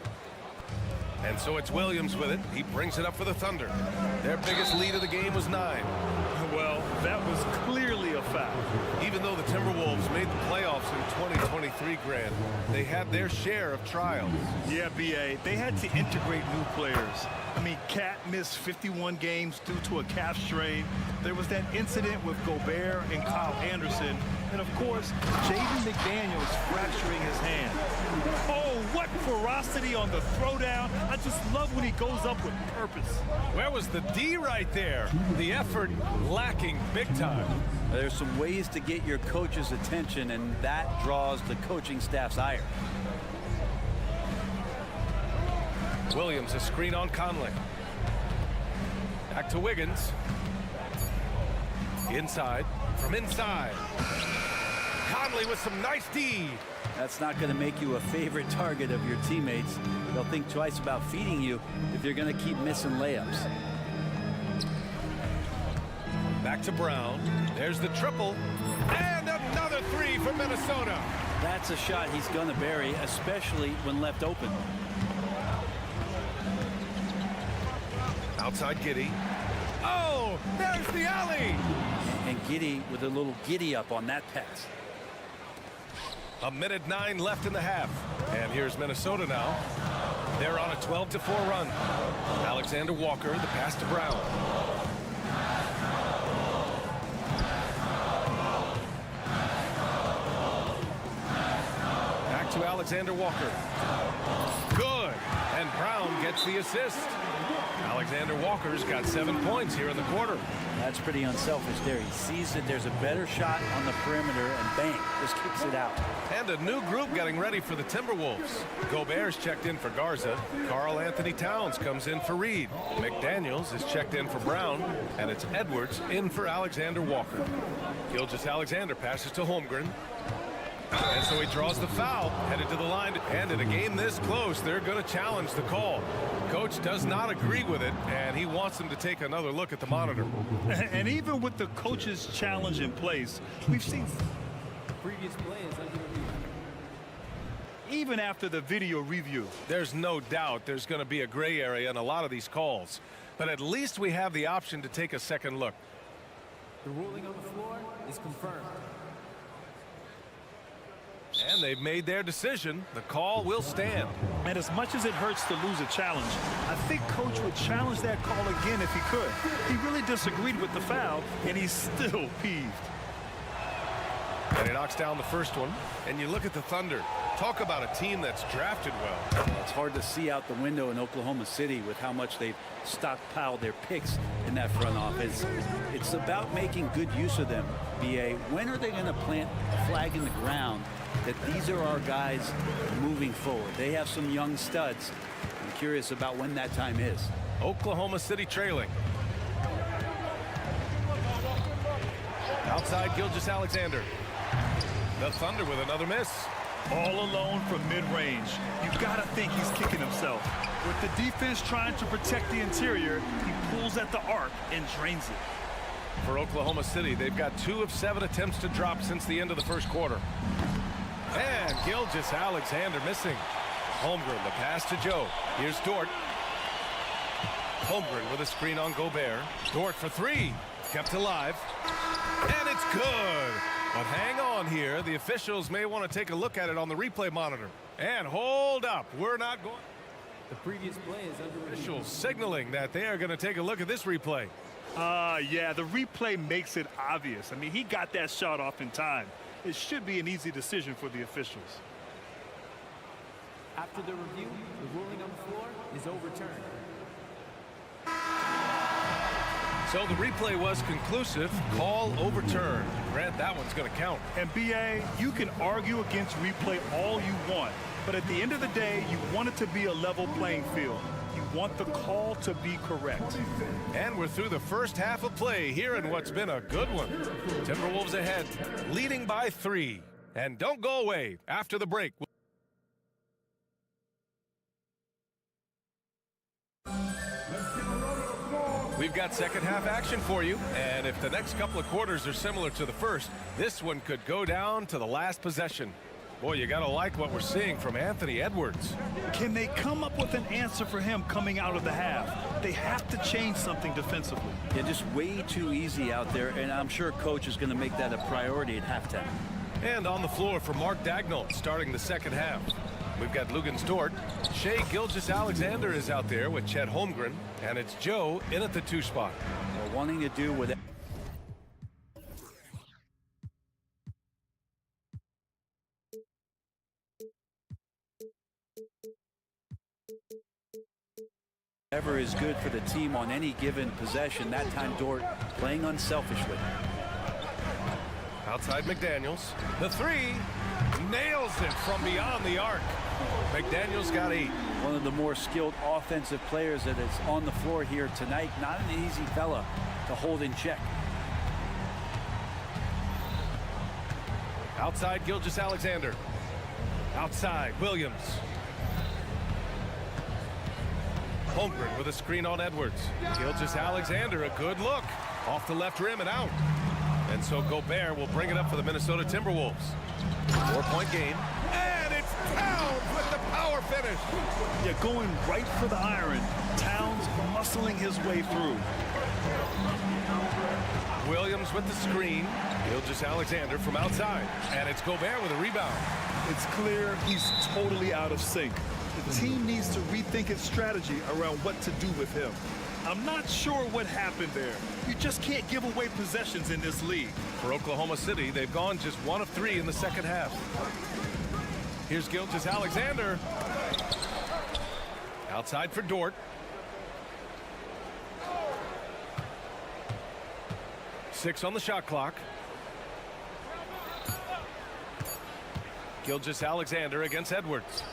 And so it's Williams with it. He brings it up for the Thunder. Their biggest lead of the game was 9. Well, that was clearly a foul. Even though the Timberwolves made the playoffs in 2023, Grant, they had their share of trials. Yeah, BA, they had to integrate new players. I mean, Cat missed 51 games due to a calf strain. There was that incident with Gobert and Kyle Anderson. And of course, Jaden McDaniels fracturing his hand. Oh, what ferocity on the throwdown. I just love when he goes up with purpose. Where was the D right there? The effort lacking big time. There's some ways to get your coach's attention, and that draws the coaching staff's ire. Williams, a screen on Conley. Back to Wiggins. Inside, from inside. Conley with some nice D. That's not going to make you a favorite target of your teammates. They'll think twice about feeding you if you're going to keep missing layups. Back to Brown. There's the triple. And another three for Minnesota. That's a shot he's going to bury, especially when left open. Outside Giddey. Oh, there's the alley. And Giddey with a little giddy up on that pass. 1:09 left in the half. And here's Minnesota now. They're on a 12-4 run. Alexander Walker, the pass to Brown. Back to Alexander Walker. Good. And Brown gets the assist. Alexander Walker's got 7 points here in the quarter. That's pretty unselfish there. He sees that there's a better shot on the perimeter and bang, just kicks it out. And a new group getting ready for the Timberwolves. Gobert's checked in for Garza. Karl Anthony Towns comes in for Reed. McDaniels is checked in for Brown. And it's Edwards in for Alexander Walker. Gilgeous-Alexander passes to Holmgren. And so he draws the foul, headed to the line. And in a game this close, they're going to challenge the call. Coach does not agree with it, and he wants them to take another look at the monitor. And even with the coach's challenge in place, we've seen The previous play is under review. even after the video review. There's no doubt there's going to be a gray area in a lot of these calls. But at least we have the option to take a second look. The ruling on the floor is confirmed. And they've made their decision. The call will stand. And as much as it hurts to lose a challenge, I think Coach would challenge that call again if he could. He really disagreed with the foul, and he's still peeved. And he knocks down the first one. And you look at the Thunder. Talk about a team that's drafted well. It's hard to see out the window in Oklahoma City with how much they've stockpiled their picks in that front office. It's about making good use of them, B.A. When are they going to plant a flag in the ground that these are our guys moving forward? They have some young studs. I'm curious about when that time is. Oklahoma City trailing. Outside Gilgeous-Alexander. The Thunder with another miss. All alone from mid-range. You've got to think he's kicking himself. With the defense trying to protect the interior, he pulls at the arc and drains it. For Oklahoma City, they've got 2 of 7 attempts to drop since the end of the first quarter. And Gilgeous-Alexander missing. Holmgren, the pass to Joe. Here's Dort. Holmgren with a screen on Gobert. Dort for 3. Kept alive. And it's good. But hang on here. The officials may want to take a look at it on the replay monitor. And hold up. We're not going. The previous play is under review. Officials signaling that they are going to take a look at this replay. Yeah, the replay makes it obvious. I mean, he got that shot off in time. It should be an easy decision for the officials. After the review, the ruling on the floor is overturned. So the replay was conclusive. Call overturned. Grant, that one's going to count. And B.A., you can argue against replay all you want, but at the end of the day, you want it to be a level playing field. You want the call to be correct. And we're through the first half of play here in what's been a good one. Timberwolves ahead, leading by 3. And don't go away after the break. We've got second half action for you, and if the next couple of quarters are similar to the first, this one could go down to the last possession. Boy, you gotta like what we're seeing from Anthony Edwards. Can they come up with an answer for him coming out of the half? They have to change something defensively. Yeah, just way too easy out there, and I'm sure Coach is going to make that a priority at halftime. And on the floor for Mark Dagnall starting the second half. We've got Luguentz Dort. Shai Gilgeous-Alexander is out there with Chet Holmgren. And it's Joe in at the 2 spot. Well, wanting to do with whatever is good for the team on any given possession. That time Dort playing unselfishly. Outside McDaniels. The three. Nails it from beyond the arc. McDaniels got 8. One of the more skilled offensive players that is on the floor here tonight. Not an easy fella to hold in check. Outside Gilgeous-Alexander. Outside Williams. Holmgren with a screen on Edwards. Gilgeous-Alexander, a good look. Off the left rim and out. And so Gobert will bring it up for the Minnesota Timberwolves. 4-point game. And it's Towns with the power finish. Yeah, going right for the iron. Towns muscling his way through. Williams with the screen. Gilgeous-Alexander from outside. And it's Gobert with a rebound. It's clear he's totally out of sync. The team needs to rethink its strategy around what to do with him. I'm not sure what happened there. You just can't give away possessions in this league. For Oklahoma City, they've gone just 1 of 3 in the second half. Here's Gilgeous-Alexander. Outside for Dort. Six on the shot clock. Gilgeous-Alexander against Edwards.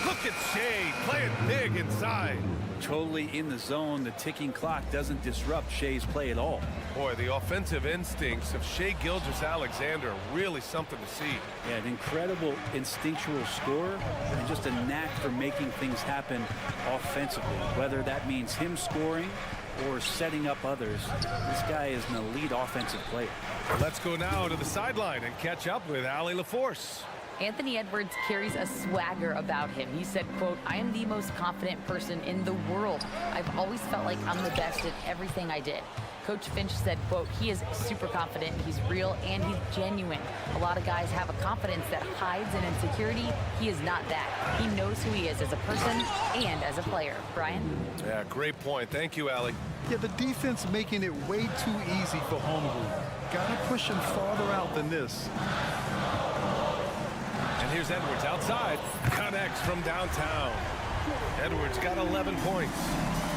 Look at Shea playing big inside. Totally in the zone. The ticking clock doesn't disrupt Shea's play at all. Boy, the offensive instincts of Shea Gilgeous-Alexander are really something to see. Yeah, an incredible instinctual scorer and just a knack for making things happen offensively. Whether that means him scoring or setting up others, this guy is an elite offensive player. Let's go now to the sideline and catch up with Allie LaForce. Anthony Edwards carries a swagger about him. He said, quote, "I am the most confident person in the world. I've always felt like I'm the best at everything I did." Coach Finch said, quote, "He is super confident, he's real, and he's genuine. A lot of guys have a confidence that hides an insecurity. He is not that. He knows who he is as a person and as a player." Brian? Yeah, great point. Thank you, Allie. Yeah, the defense making it way too easy for Holmgren. Gotta push him farther out than this. And here's Edwards outside. Connects from downtown. Edwards got 11 points.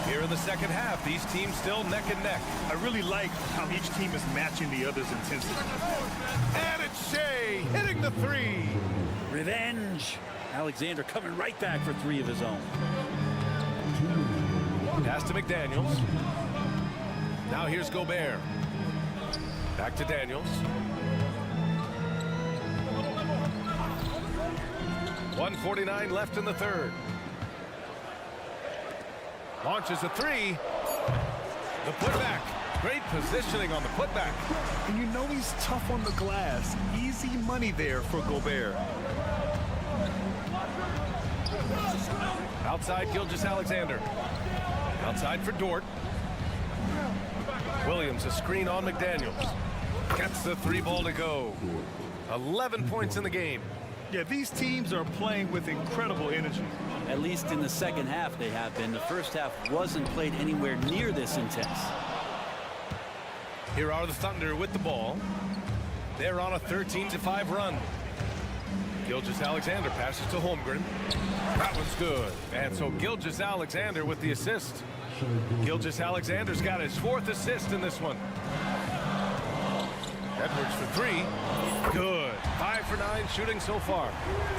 Here in the second half, these teams still neck and neck. I really like how each team is matching the other's intensity. And it's Shea hitting the three. Revenge. Alexander coming right back for 3 of his own. Pass to McDaniels. Now here's Gobert. Back to Daniels. 1:49 left in the third. Launches a three. The putback. Great positioning on the putback. And you know he's tough on the glass. Easy money there for Gobert. Outside Gilgeous-Alexander. Outside for Dort. Williams a screen on McDaniels. Gets the 3 ball to go. 11 points in the game. Yeah, these teams are playing with incredible energy. At least in the second half they have been. The first half wasn't played anywhere near this intense. Here are the Thunder with the ball. They're on a 13-5 run. Gilgeous-Alexander passes to Holmgren. That one's good. And so Gilgeous-Alexander with the assist. Gilgeous-Alexander's got his 4th assist in this one. Edwards for 3. Good. 5 for 9 shooting so far.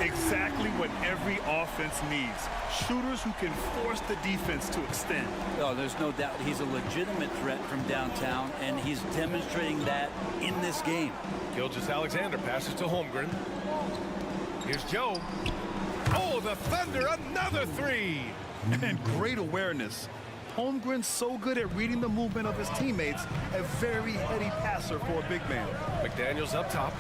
Exactly what every offense needs. Shooters who can force the defense to extend. Oh, there's no doubt he's a legitimate threat from downtown, and he's demonstrating that in this game. Gilgeous-Alexander passes to Holmgren. Here's Joe. Oh, the Thunder, another 3. And great awareness. Holmgren's so good at reading the movement of his teammates, a very heady passer for a big man. McDaniels up top.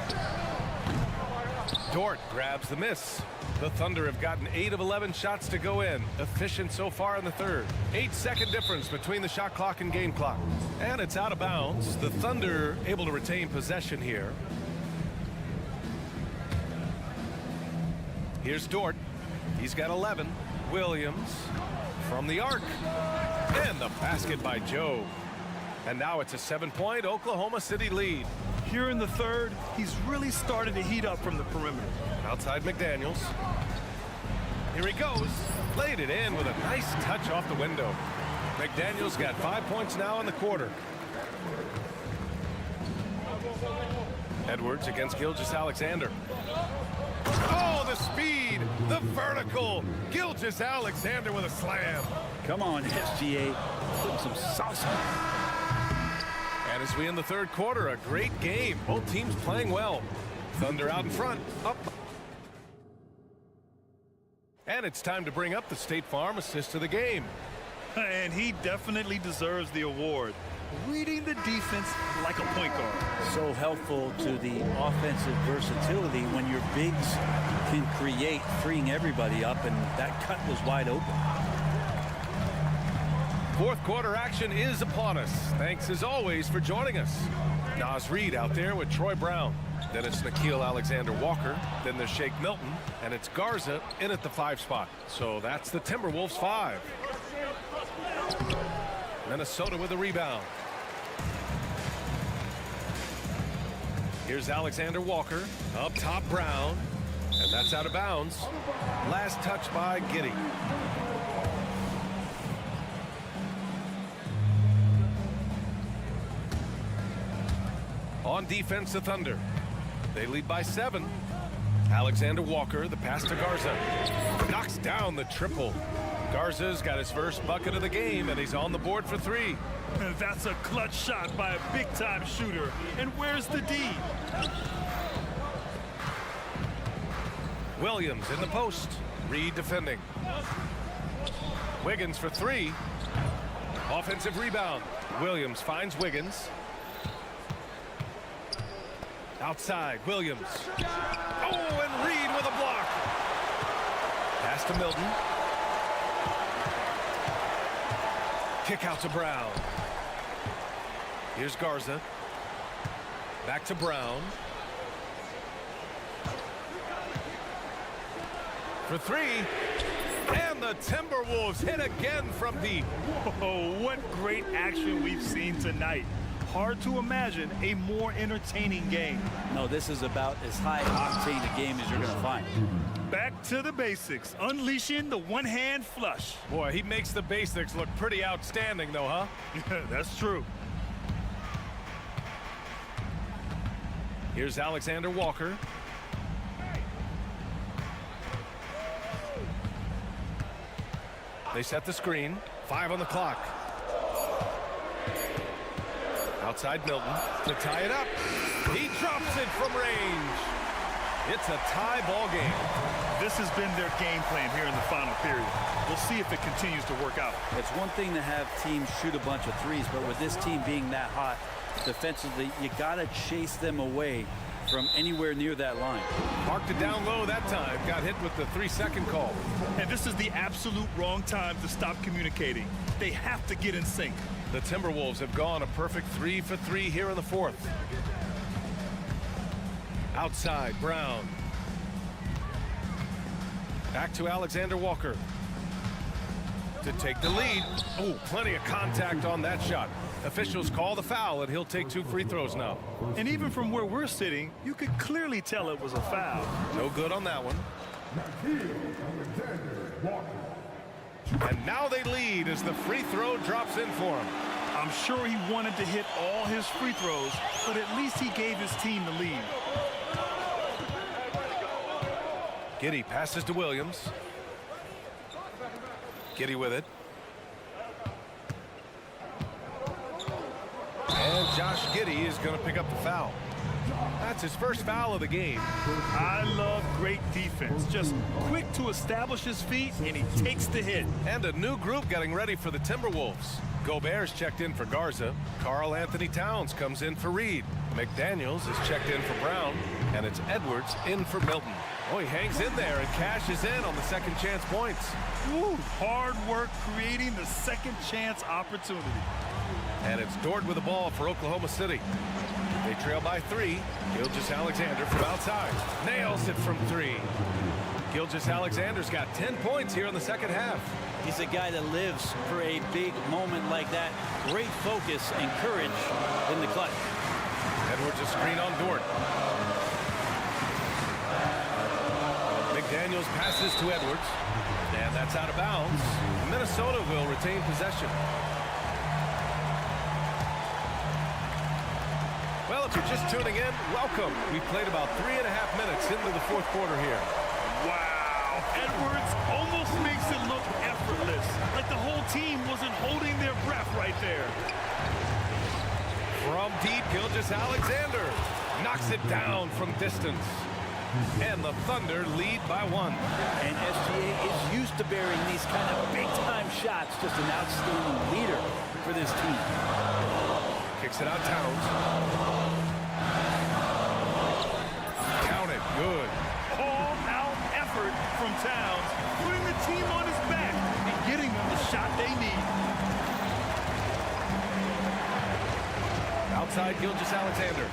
Dort grabs the miss. The Thunder have gotten 8 of 11 shots to go in. Efficient so far in the third. 8-second difference between the shot clock and game clock. And it's out of bounds. The Thunder able to retain possession here. Here's Dort. He's got 11. Williams from the arc. And the basket by Joe. And now it's a 7-point Oklahoma City lead. Here in the third, he's really started to heat up from the perimeter. Outside McDaniels. Here he goes. Played it in with a nice touch off the window. McDaniel's got 5 points now in the quarter. Edwards against Gilgeous-Alexander. Oh, the speed, the vertical. Gilgeous-Alexander with a slam. Come on, SGA. Put some salsa. And as we end the third quarter, a great game. Both teams playing well. Thunder out in front. Up. And it's time to bring up the State Farm assist of the game. And he definitely deserves the award. Reading the defense like a point guard. So helpful to the offensive versatility when your bigs can create, freeing everybody up, and that cut was wide open. Fourth quarter action is upon us. Thanks as always for joining us. Naz Reid out there with Troy Brown. Then it's Nickeil Alexander-Walker. Then there's Shake Milton. And it's Garza in at the 5 spot. So that's the Timberwolves 5. Minnesota with a rebound. Here's Alexander Walker. Up top, Brown. And that's out of bounds. Last touch by Giddey. On defense, the Thunder. They lead by 7. Alexander Walker, the pass to Garza. Knocks down the triple. Garza's got his first bucket of the game, and he's on the board for 3. That's a clutch shot by a big-time shooter. And where's the D? Williams in the post. Reid defending. Wiggins for 3. Offensive rebound. Williams finds Wiggins. Outside, Williams. Oh, and Reid with a block. Pass to Milton. Kick out to Brown. Here's Garza. Back to Brown. For 3. And the Timberwolves hit again from deep. Oh, what great action we've seen tonight. Hard to imagine a more entertaining game. No, this is about as high octane a game as you're going to find. Back to the basics, unleashing the one-hand flush. Boy, he makes the basics look pretty outstanding, though, huh? Yeah, that's true. Here's Alexander Walker. They set the screen. 5 on the clock. Outside Milton to tie it up. He drops it from range. It's a tie ball game. This has been their game plan here in the final period. We'll see if it continues to work out. It's one thing to have teams shoot a bunch of threes, but with this team being that hot defensively, you got to chase them away from anywhere near that line. Marked it down low that time. Got hit with the 3-second call. And this is the absolute wrong time to stop communicating. They have to get in sync. The Timberwolves have gone a perfect 3 for 3 here in the fourth. Outside, Brown. Back to Alexander Walker to take the lead. Oh, plenty of contact on that shot. Officials call the foul, and he'll take 2 free throws now. And even from where we're sitting, you could clearly tell it was a foul. No good on that one. And now they lead as the free throw drops in for him. I'm sure he wanted to hit all his free throws, but at least he gave his team the lead. Giddey passes to Williams. Giddey with it. And Josh Giddey is going to pick up the foul. That's his first foul of the game. I love great defense. Just quick to establish his feet, and he takes the hit. And a new group getting ready for the Timberwolves. Gobert's checked in for Garza. Karl Anthony Towns comes in for Reid. McDaniels is checked in for Brown. And it's Edwards in for Milton. Oh, he hangs in there and cashes in on the second chance points. Woo, hard work creating the second chance opportunity. And it's Dort with the ball for Oklahoma City. They trail by 3. Gilgeous-Alexander from outside. Nails it from 3. Gilgeous-Alexander's got 10 points here in the second half. He's a guy that lives for a big moment like that. Great focus and courage in the clutch. Edwards a screen on Dort. McDaniels passes to Edwards. And And that's out of bounds. Minnesota will retain possession. Well, if you're just tuning in, welcome. We've played about 3.5 minutes into the fourth quarter here. Wow. Edwards almost makes it look effortless, like the whole team wasn't holding their breath right there. From deep, Gilgeous-Alexander knocks it down from distance. And the Thunder lead by 1. And SGA is used to bearing these kind of big-time shots. Just an outstanding leader for this team. Kicks it out, Towns. Count it, good. All-out effort from Towns, putting the team on his back and getting them the shot they need. Outside Gilgeous-Alexander.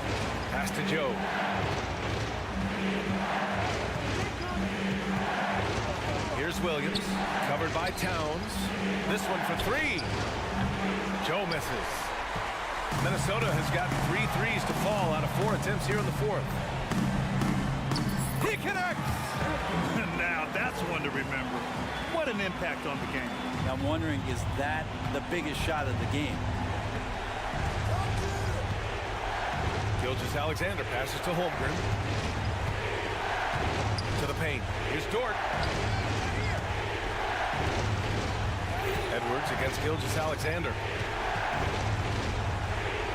Pass to Joe. Here's Williams, covered by Towns. This one for 3. Joe misses. Minnesota has got 3 threes to fall out of 4 attempts here in the fourth. He connects! Now that's one to remember. What an impact on the game. I'm wondering, is that the biggest shot of the game? Gilgeous-Alexander passes to Holmgren. To the paint. Here's Dort. Edwards against Gilgeous-Alexander.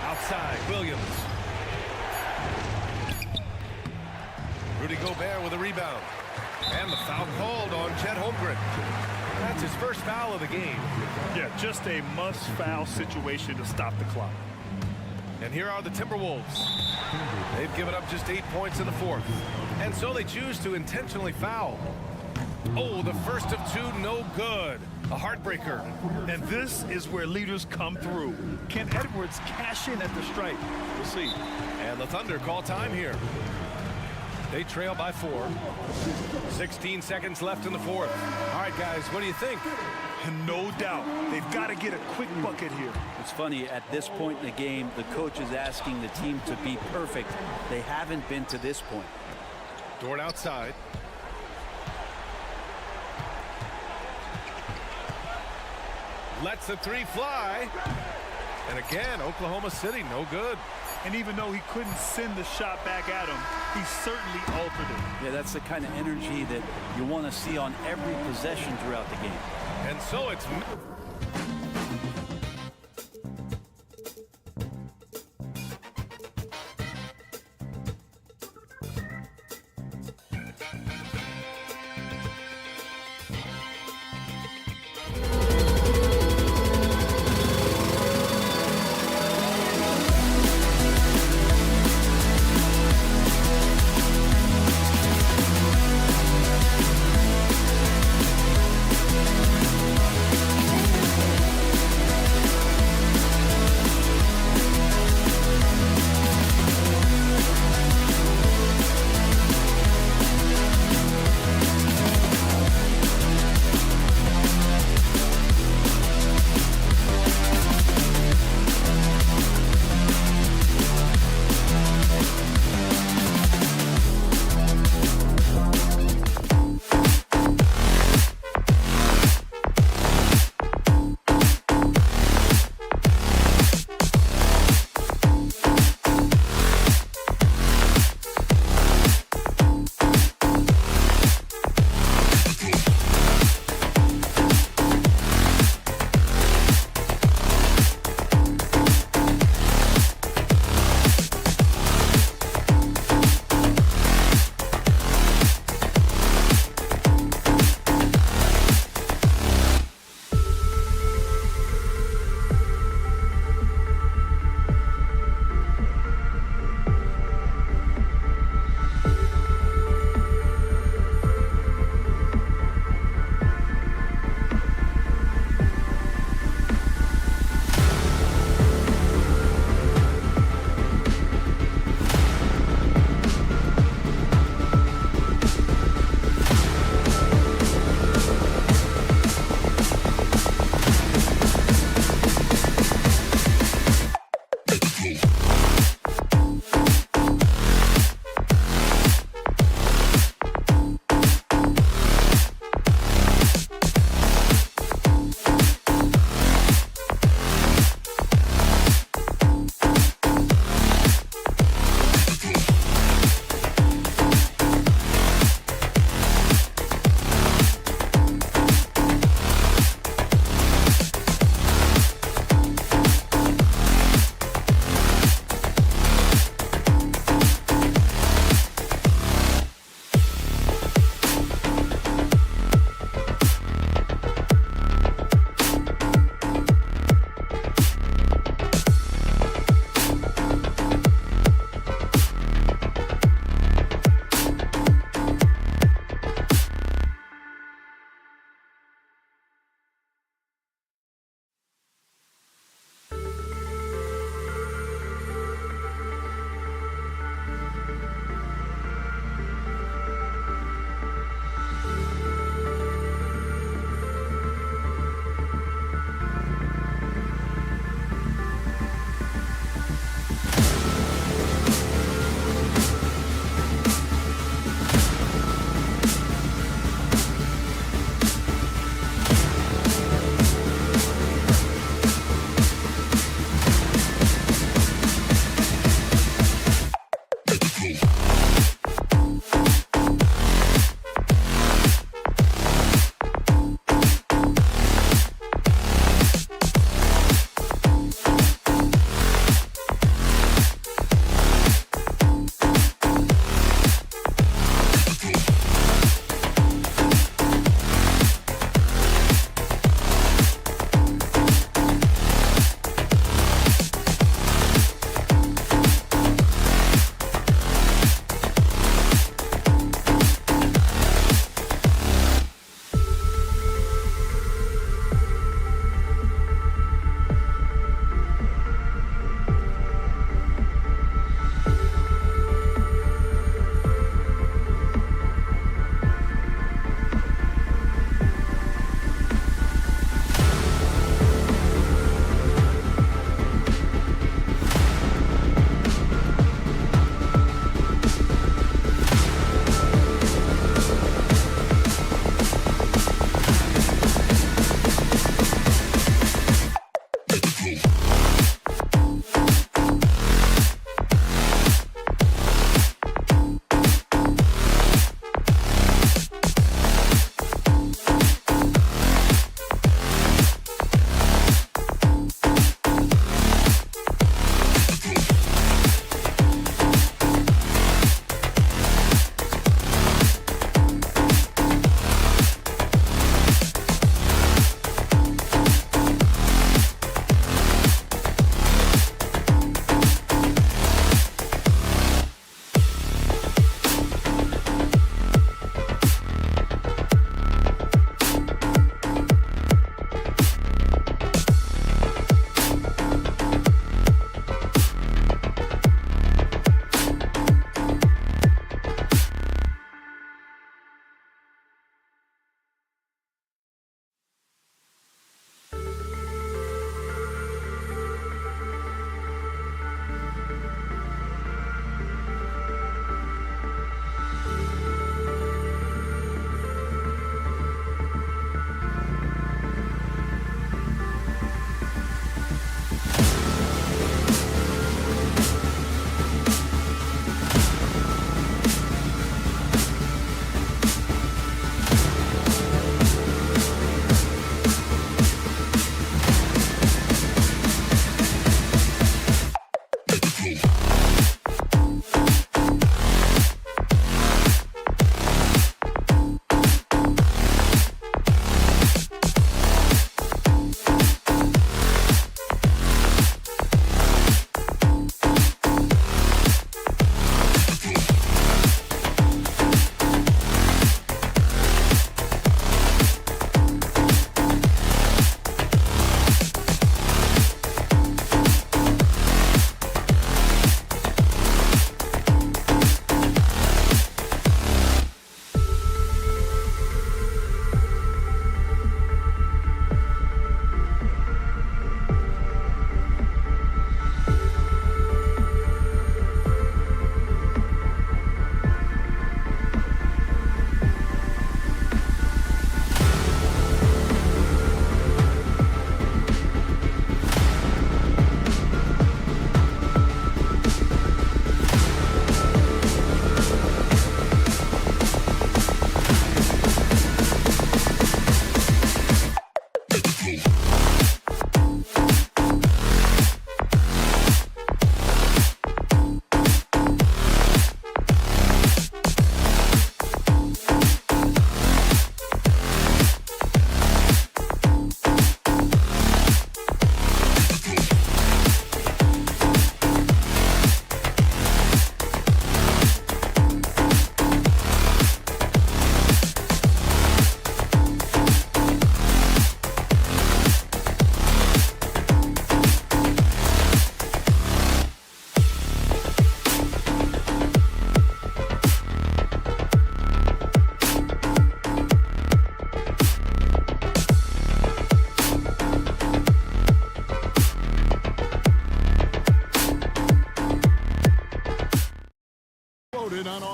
Outside, Williams. Rudy Gobert with a rebound. And the foul called on Chet Holmgren. That's his first foul of the game. Yeah, just a must-foul situation to stop the clock. And here are the Timberwolves. They've given up just 8 points in the fourth. And so they choose to intentionally foul. Oh, the first of 2, no good. A heartbreaker. And this is where leaders come through. Can Edwards cash in at the stripe? We'll see. And the Thunder call time here. They trail by 4. 16 seconds left in the fourth. All right, guys, what do you think? No doubt. They've got to get a quick bucket here. It's funny, at this point in the game, the coach is asking the team to be perfect. They haven't been to this point. Dort outside. Lets the 3 fly. And again, Oklahoma City, no good. And even though he couldn't send the shot back at him, he certainly altered it. Yeah, that's the kind of energy that you want to see on every possession throughout the game. And so it's...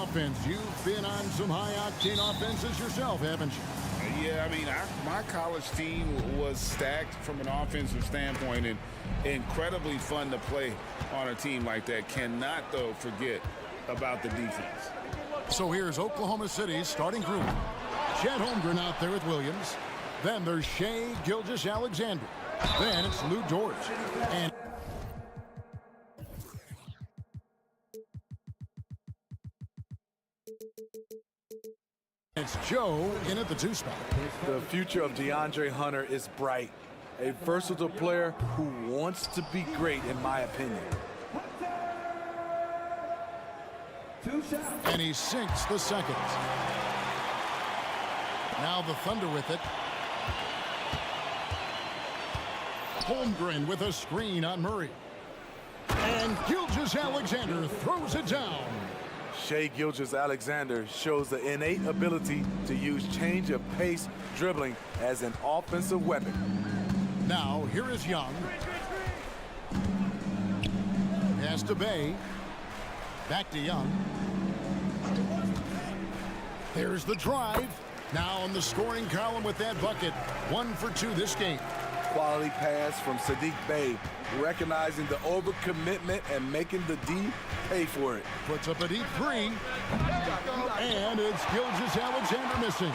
offense. You've been on some high-octane offenses yourself, haven't you? Yeah, I mean, my college team was stacked from an offensive standpoint and incredibly fun to play on a team like that. Cannot, though, forget about the defense. So here's Oklahoma City's starting group. Chet Holmgren out there with Williams. Then there's Shea Gilgeous-Alexander. Then it's Lou Dort. And it's Joe in at the 2 spot. The future of DeAndre Hunter is bright. A versatile player who wants to be great, in my opinion. And he sinks the second. Now the Thunder with it. Holmgren with a screen on Murray. And Gilgeous-Alexander throws it down. Shea Gilgeous-Alexander shows the innate ability to use change of pace dribbling as an offensive weapon. Now here is Young. Pass to Bay. Back to Young. There's the drive. Now in the scoring column with that bucket. 1 for 2 this game. Quality pass from Sadiq Bey, recognizing the overcommitment and making the D pay for it. Puts up a deep 3. And it's Gilgeous-Alexander missing.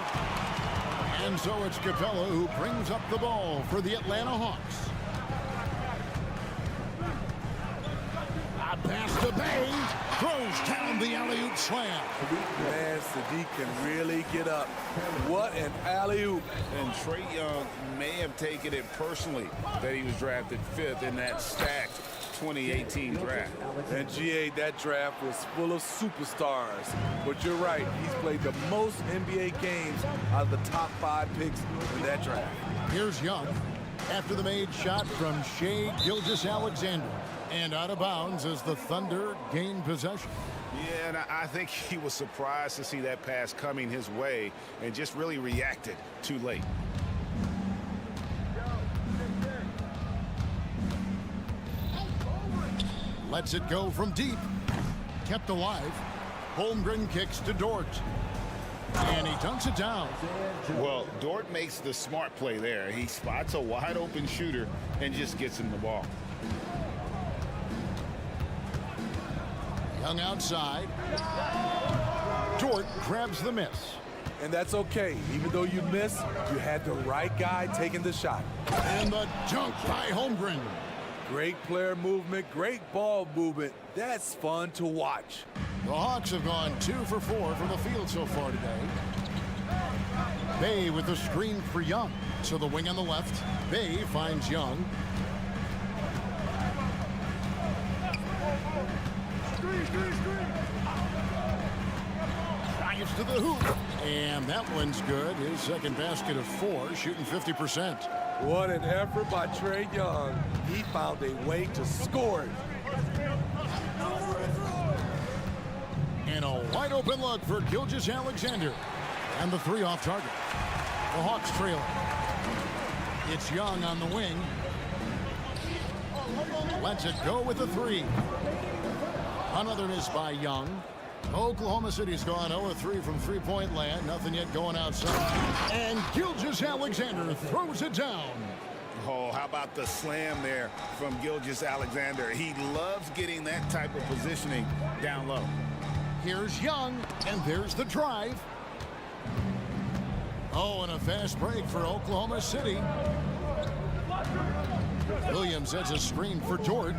And so it's Capella who brings up the ball for the Atlanta Hawks. A pass to Bay. Throws down the alley-oop slam. Man, Sadiq can really get up. What an alley-oop. And Trae Young may have taken it personally that he was drafted 5th in that stacked 2018 draft. And GA, that draft was full of superstars. But you're right, he's played the most NBA games out of the top 5 picks in that draft. Here's Young after the made shot from Shea Gilgeous-Alexander. And out of bounds as the Thunder gain possession. Yeah, and I think he was surprised to see that pass coming his way and just really reacted too late. Lets it go from deep. Kept alive. Holmgren kicks to Dort. And he dunks it down. Well, Dort makes the smart play there. He spots a wide open shooter and just gets him the ball. Young outside. Dort grabs the miss. And that's okay. Even though you miss, you had the right guy taking the shot. And the dunk by Holmgren. Great player movement, great ball movement. That's fun to watch. The Hawks have gone 2 for 4 from the field so far today. Bay with the screen for Young. To the wing on the left. Bay finds Young. Drives to the hoop. And that one's good. His second basket of 4, shooting 50%. What an effort by Trae Young. He found a way to score it. And a wide open look for Gilgeous-Alexander. And the 3 off target. The Hawks trailing. It's Young on the wing. Lets it go with the 3. Another miss by Young. Oklahoma City's gone 0-3 from three-point land. Nothing yet going outside. And Gilgeous-Alexander throws it down. Oh, how about the slam there from Gilgeous-Alexander? He loves getting that type of positioning down low. Here's Young, and there's the drive. Oh, and a fast break for Oklahoma City. Williams sets a screen for Dort.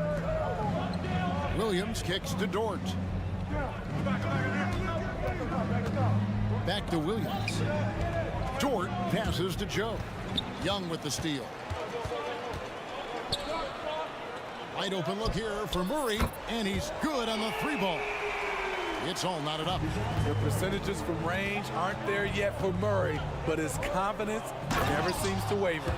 Williams kicks to Dort. Back to Williams. Dort passes to Joe. Young with the steal. Wide open look here for Murray, and he's good on the 3-ball. It's all knotted up. The percentages from range aren't there yet for Murray, but his confidence never seems to waver.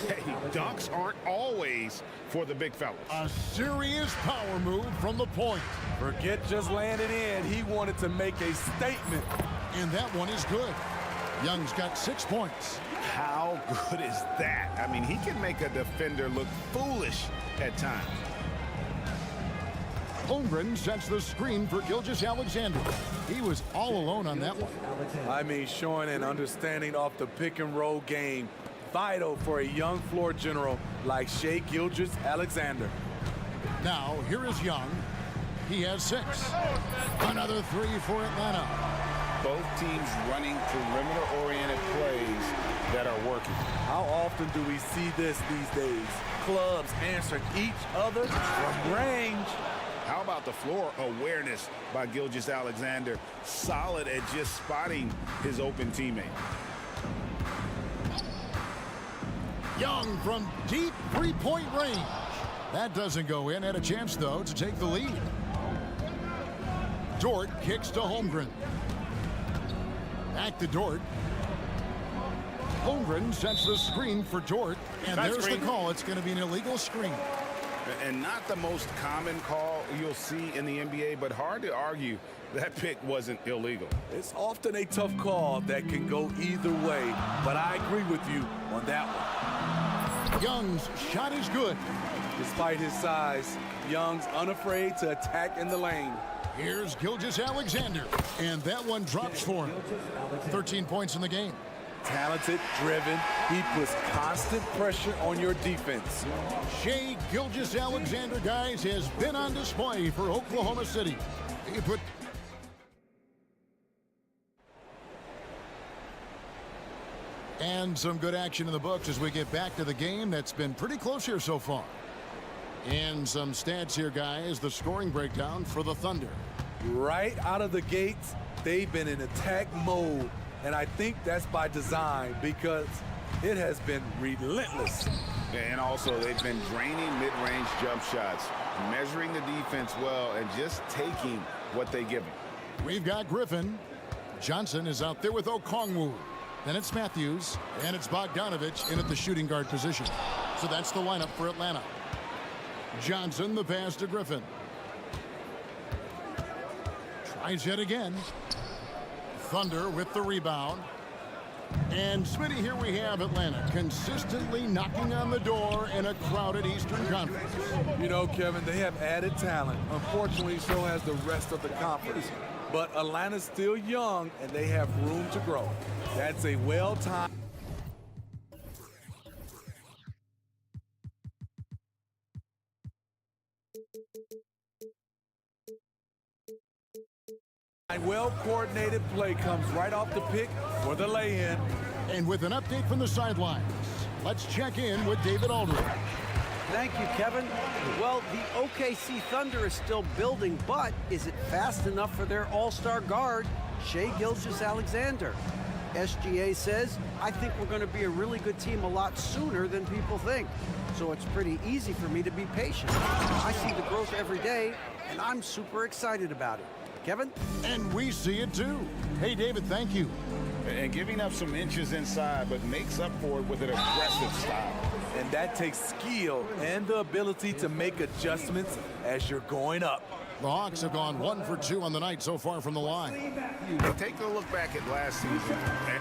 Hey, dunks aren't always for the big fellas. A serious power move from the point. Forget just landing in. He wanted to make a statement. And that one is good. Young's got 6 points. How good is that? I mean, he can make a defender look foolish at times. Holmgren sets the screen for Gilgeous-Alexander. He was all alone on that one. I mean, showing an understanding off the pick and roll game. Vital for a young floor general like Shai Gilgeous-Alexander. Now, here is Young. He has 6. Another 3 for Atlanta. Both teams running perimeter-oriented plays that are working. How often do we see this these days? Clubs answering each other from range. How about the floor awareness by Gilgeous-Alexander? Solid at just spotting his open teammate. Young from deep three-point range. That doesn't go in. Had a chance, though, to take the lead. Dort kicks to Holmgren. Back to Dort. Holmgren sets the screen for Dort. And there's the call. It's going to be an illegal screen. And not the most common call you'll see in the NBA, but hard to argue that pick wasn't illegal. It's often a tough call that can go either way, but I agree with you on that one. Young's shot is good. Despite his size, Young's unafraid to attack in the lane. Here's Gilgeous-Alexander, and that one drops for him. 13 points in the game. Talented, driven, he puts constant pressure on your defense. Shai Gilgeous-Alexander, guys, has been on display for Oklahoma City. He put and some good action in the books as we get back to the game that's been pretty close here so far. And some stats here, guys. The scoring breakdown for the Thunder. Right out of the gates, they've been in attack mode. And I think that's by design because it has been relentless. And also, they've been draining mid-range jump shots, measuring the defense well, and just taking what they give them. We've got Griffin. Johnson is out there with Okongwu. Then it's Matthews, and it's Bogdanovich in at the shooting guard position. So that's the lineup for Atlanta. Johnson, the pass to Griffin. Tries yet again. Thunder with the rebound. And Smitty, here we have Atlanta consistently knocking on the door in a crowded Eastern Conference. You know, Kevin, they have added talent. Unfortunately, so has the rest of the conference. But Atlanta's still young, and they have room to grow. That's a well-timed. Well-coordinated play comes right off the pick for the lay-in. And with an update from the sidelines, let's check in with David Aldridge. Thank you, Kevin. Well, the OKC Thunder is still building, but is it fast enough for their all-star guard, Shai Gilgeous-Alexander? SGA says, I think we're going to be a really good team a lot sooner than people think. So it's pretty easy for me to be patient. I see the growth every day, and I'm super excited about it. Kevin? And we see it too. Hey, David, thank you. And giving up some inches inside, but makes up for it with an aggressive style. And that takes skill and the ability to make adjustments as you're going up. The Hawks have gone 1 for 2 on the night so far from the line. Take a look back at last season,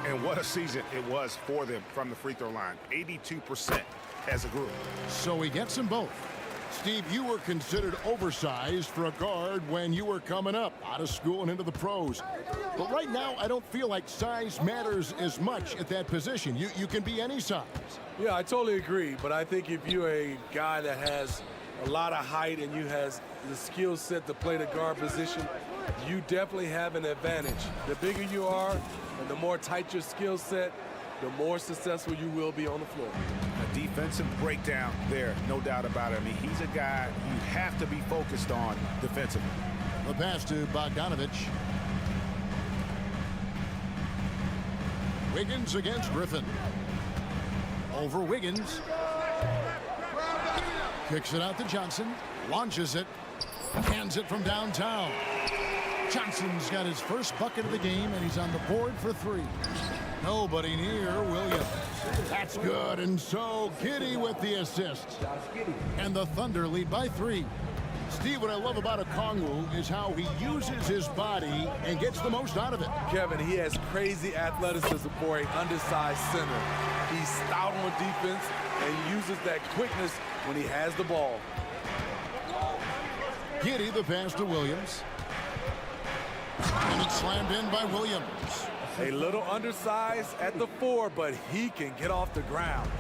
and what a season it was for them from the free throw line. 82% as a group. So he gets them both. Steve, you were considered oversized for a guard when you were coming up out of school and into the pros. But right now, I don't feel like size matters as much at that position. You can be any size. Yeah, I totally agree. But I think if you're a guy that has a lot of height and you has the skill set to play the guard position, you definitely have an advantage. The bigger you are and the more tight your skill set, the more successful you will be on the floor. A defensive breakdown there, no doubt about it. I mean, he's a guy you have to be focused on defensively. The pass to Bogdanovich. Wiggins against Griffin. Over Wiggins. Kicks it out to Johnson. Launches it. Hands it from downtown. Johnson's got his first bucket of the game, and he's on the board for 3. Nobody near Williams. That's good, and so Giddey with the assist. And the Thunder lead by 3. Steve, what I love about Okongwu is how he uses his body and gets the most out of it. Kevin, he has crazy athleticism for an undersized center. He's stout on defense and uses that quickness when he has the ball. Giddy the pass to Williams. And it's slammed in by Williams. A little undersized at the 4, but he can get off the ground.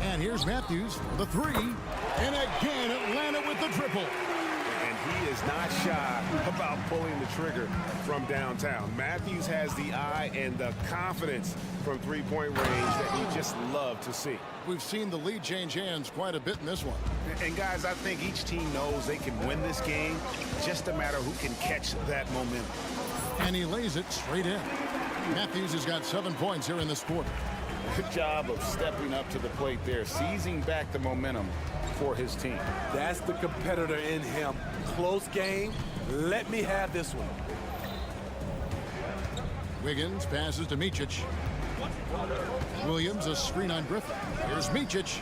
And here's Matthews for the 3. And again, Atlanta with the triple. And he is not shy about pulling the trigger from downtown. Matthews has the eye and the confidence from three-point range that we just love to see. We've seen the lead change hands quite a bit in this one. And guys, I think each team knows they can win this game. Just a matter who can catch that momentum. And he lays it straight in. Matthews has got 7 points here in this quarter. Good job of stepping up to the plate there, seizing back the momentum for his team. That's the competitor in him. Close game. Let me have this one. Wiggins passes to Micic. Williams a screen on Griffin. Here's Micic.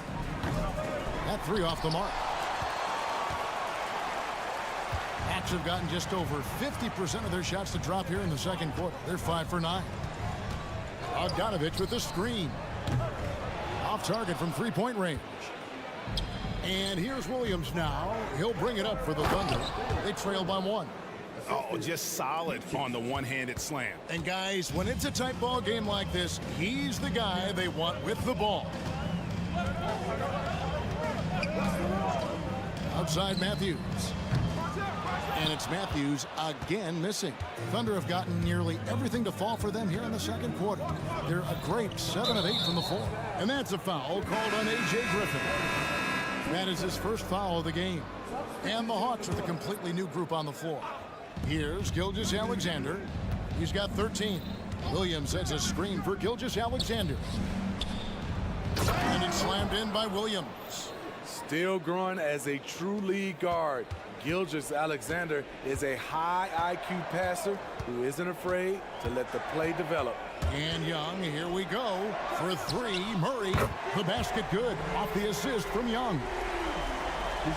That 3 off the mark. Hawks have gotten just over 50% of their shots to drop here in the second quarter. They're 5 for 9. Bogdanovich with the screen. Off target from 3-point range. And here's Williams now. He'll bring it up for the Thunder. They trail by 1. Oh, just solid on the one-handed slam. And guys, when it's a tight ball game like this, he's the guy they want with the ball. Outside Matthews. And it's Matthews again missing. Thunder have gotten nearly everything to fall for them here in the second quarter. They're a great 7 of 8 from the floor. And that's a foul called on A.J. Griffin. That is his first foul of the game. And the Hawks with a completely new group on the floor. Here's Gilgeous-Alexander. He's got 13. Williams sets a screen for Gilgeous-Alexander. And it's slammed in by Williams. Still growing as a true lead guard. Gilgeous-Alexander is a high IQ passer who isn't afraid to let the play develop. And Young, here we go. For 3, Murray. The basket good. Off the assist from Young.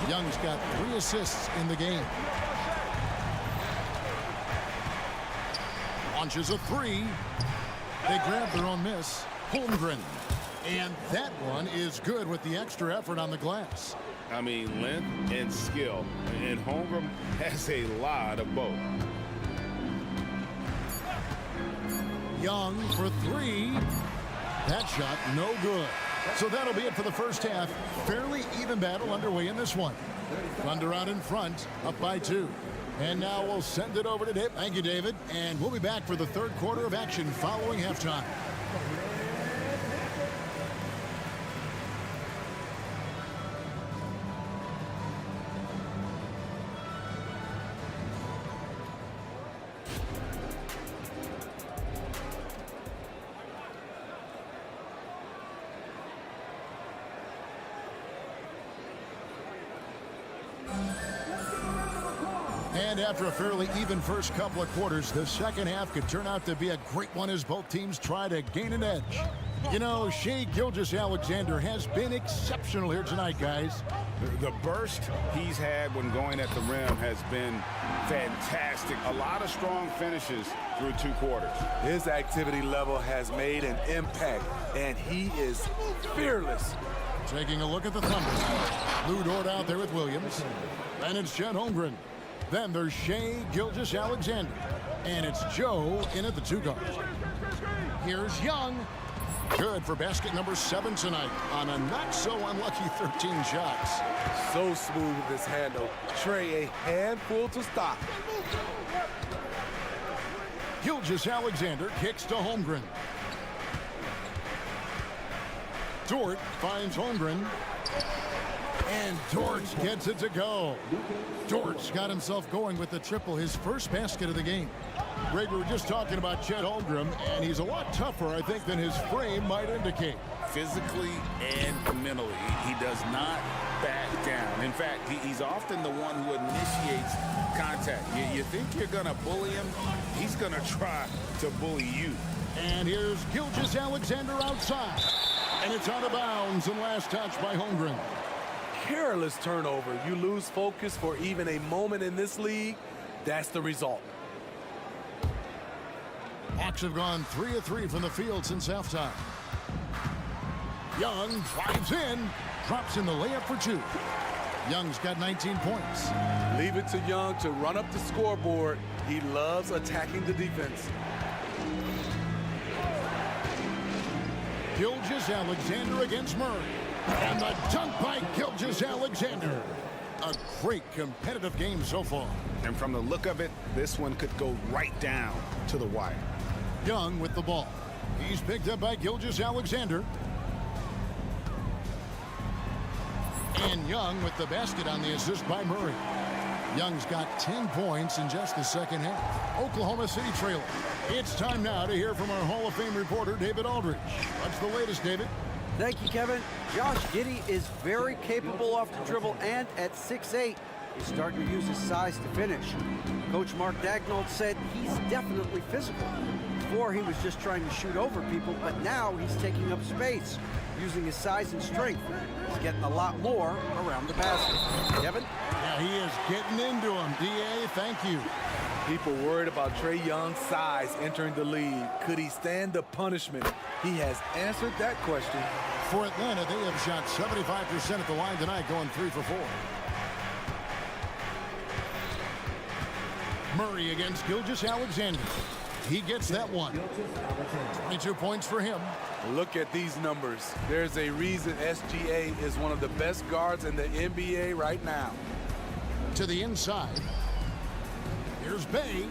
Young's got 3 assists in the game. Launches a 3. They grab their own miss. Holmgren. And that one is good with the extra effort on the glass. I mean, length and skill. And Holmgren has a lot of both. Young for 3. That shot no good. So that'll be it for the first half. Fairly even battle underway in this one. Thunder out in front, up by 2. And now we'll send it over to Dave. Thank you, David. And we'll be back for the third quarter of action following halftime. And after a fairly even first couple of quarters, the second half could turn out to be a great one as both teams try to gain an edge. You know, Shai Gilgeous-Alexander has been exceptional here tonight, guys. The burst he's had when going at the rim has been fantastic. A lot of strong finishes through 2 quarters. His activity level has made an impact, and he is fearless. Taking a look at the Thunder. Lou Dort out there with Williams. And it's Chet Holmgren. Then there's Shai Gilgeous-Alexander. And it's Joe in at the 2 guard. Here's Young. Good for basket number 7 tonight on a not-so-unlucky 13 shots. So smooth with his handle. Trey, a handful to stop. Gilgeous-Alexander kicks to Holmgren. Dort finds Holmgren. And Dort gets it to go. Dort's got himself going with the triple, his first basket of the game. Greg, we were just talking about Chet Holmgren, and he's a lot tougher, I think, than his frame might indicate. Physically and mentally, he does not back down. In fact, he's often the one who initiates contact. You think you're going to bully him, he's going to try to bully you. And here's Gilgeous-Alexander outside. And it's out of bounds and last touch by Holmgren. Careless turnover. You lose focus for even a moment in this league. That's the result. Hawks have gone 3 of 3 from the field since halftime. Young drives in, drops in the layup for 2. Young's got 19 points. Leave it to Young to run up the scoreboard. He loves attacking the defense. Gilgeous-Alexander against Murray. And the dunk by Gilgeous-Alexander. A great competitive game so far. And from the look of it, this one could go right down to the wire. Young with the ball. He's picked up by Gilgeous-Alexander. And Young with the basket on the assist by Murray. Young's got 10 points in just the second half. Oklahoma City trailing. It's time now to hear from our Hall of Fame reporter, David Aldridge. What's the latest, David? Thank you, Kevin. Josh Giddey is very capable off the dribble, and at 6'8", he's starting to use his size to finish. Coach Mark Daigneault said he's definitely physical. Before, he was just trying to shoot over people, but now he's taking up space, using his size and strength. He's getting a lot more around the basket. Kevin? Yeah, he is getting into him. D.A., thank you. People worried about Trae Young's size entering the league. Could he stand the punishment? He has answered that question. For Atlanta, they have shot 75% at the line tonight, going 3 for 4. Murray against Gilgeous-Alexander. He gets that one. 22 points for him. Look at these numbers. There's a reason SGA is one of the best guards in the NBA right now. To the inside. Here's Bay.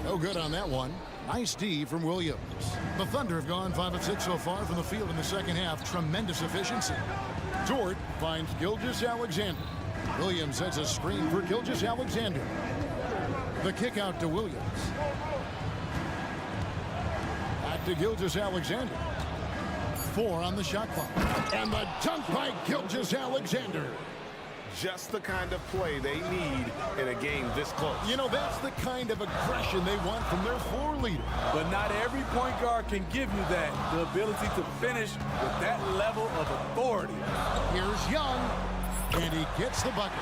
No good on that one. Nice D from Williams. The Thunder have gone 5 of 6 so far from the field in the second half. Tremendous efficiency. Dort finds Gilgeous-Alexander. Williams sets a screen for Gilgeous-Alexander. The kick out to Williams. Back to Gilgeous-Alexander. 4 on the shot clock. And the dunk by Gilgeous-Alexander. Just the kind of play they need in a game this close. You know, that's the kind of aggression they want from their floor leader. But not every point guard can give you that. The ability to finish with that level of authority. Here's Young. And he gets the bucket.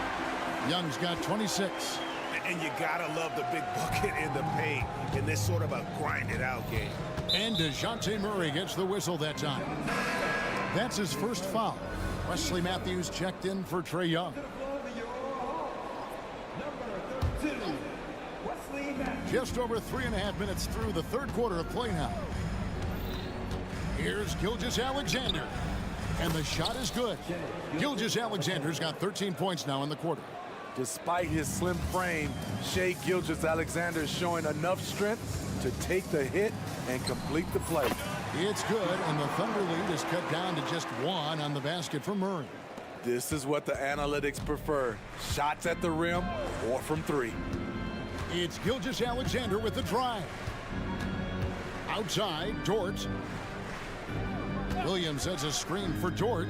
Young's got 26. And you gotta love the big bucket in the paint in this sort of a grind-it-out game. And DeJounte Murray gets the whistle that time. That's his first foul. Wesley Matthews checked in for Trae Young. Just over 3.5 minutes through the third quarter of play now. Here's Gilgeous-Alexander. And the shot is good. Gilgeous-Alexander's got 13 points now in the quarter. Despite his slim frame, Shai Gilgeous-Alexander is showing enough strength to take the hit and complete the play. It's good, and the Thunder lead is cut down to just 1 on the basket for Murray. This is what the analytics prefer. Shots at the rim or from 3. It's Gilgeous-Alexander with the drive. Outside, Dort. Williams sets a screen for Dort.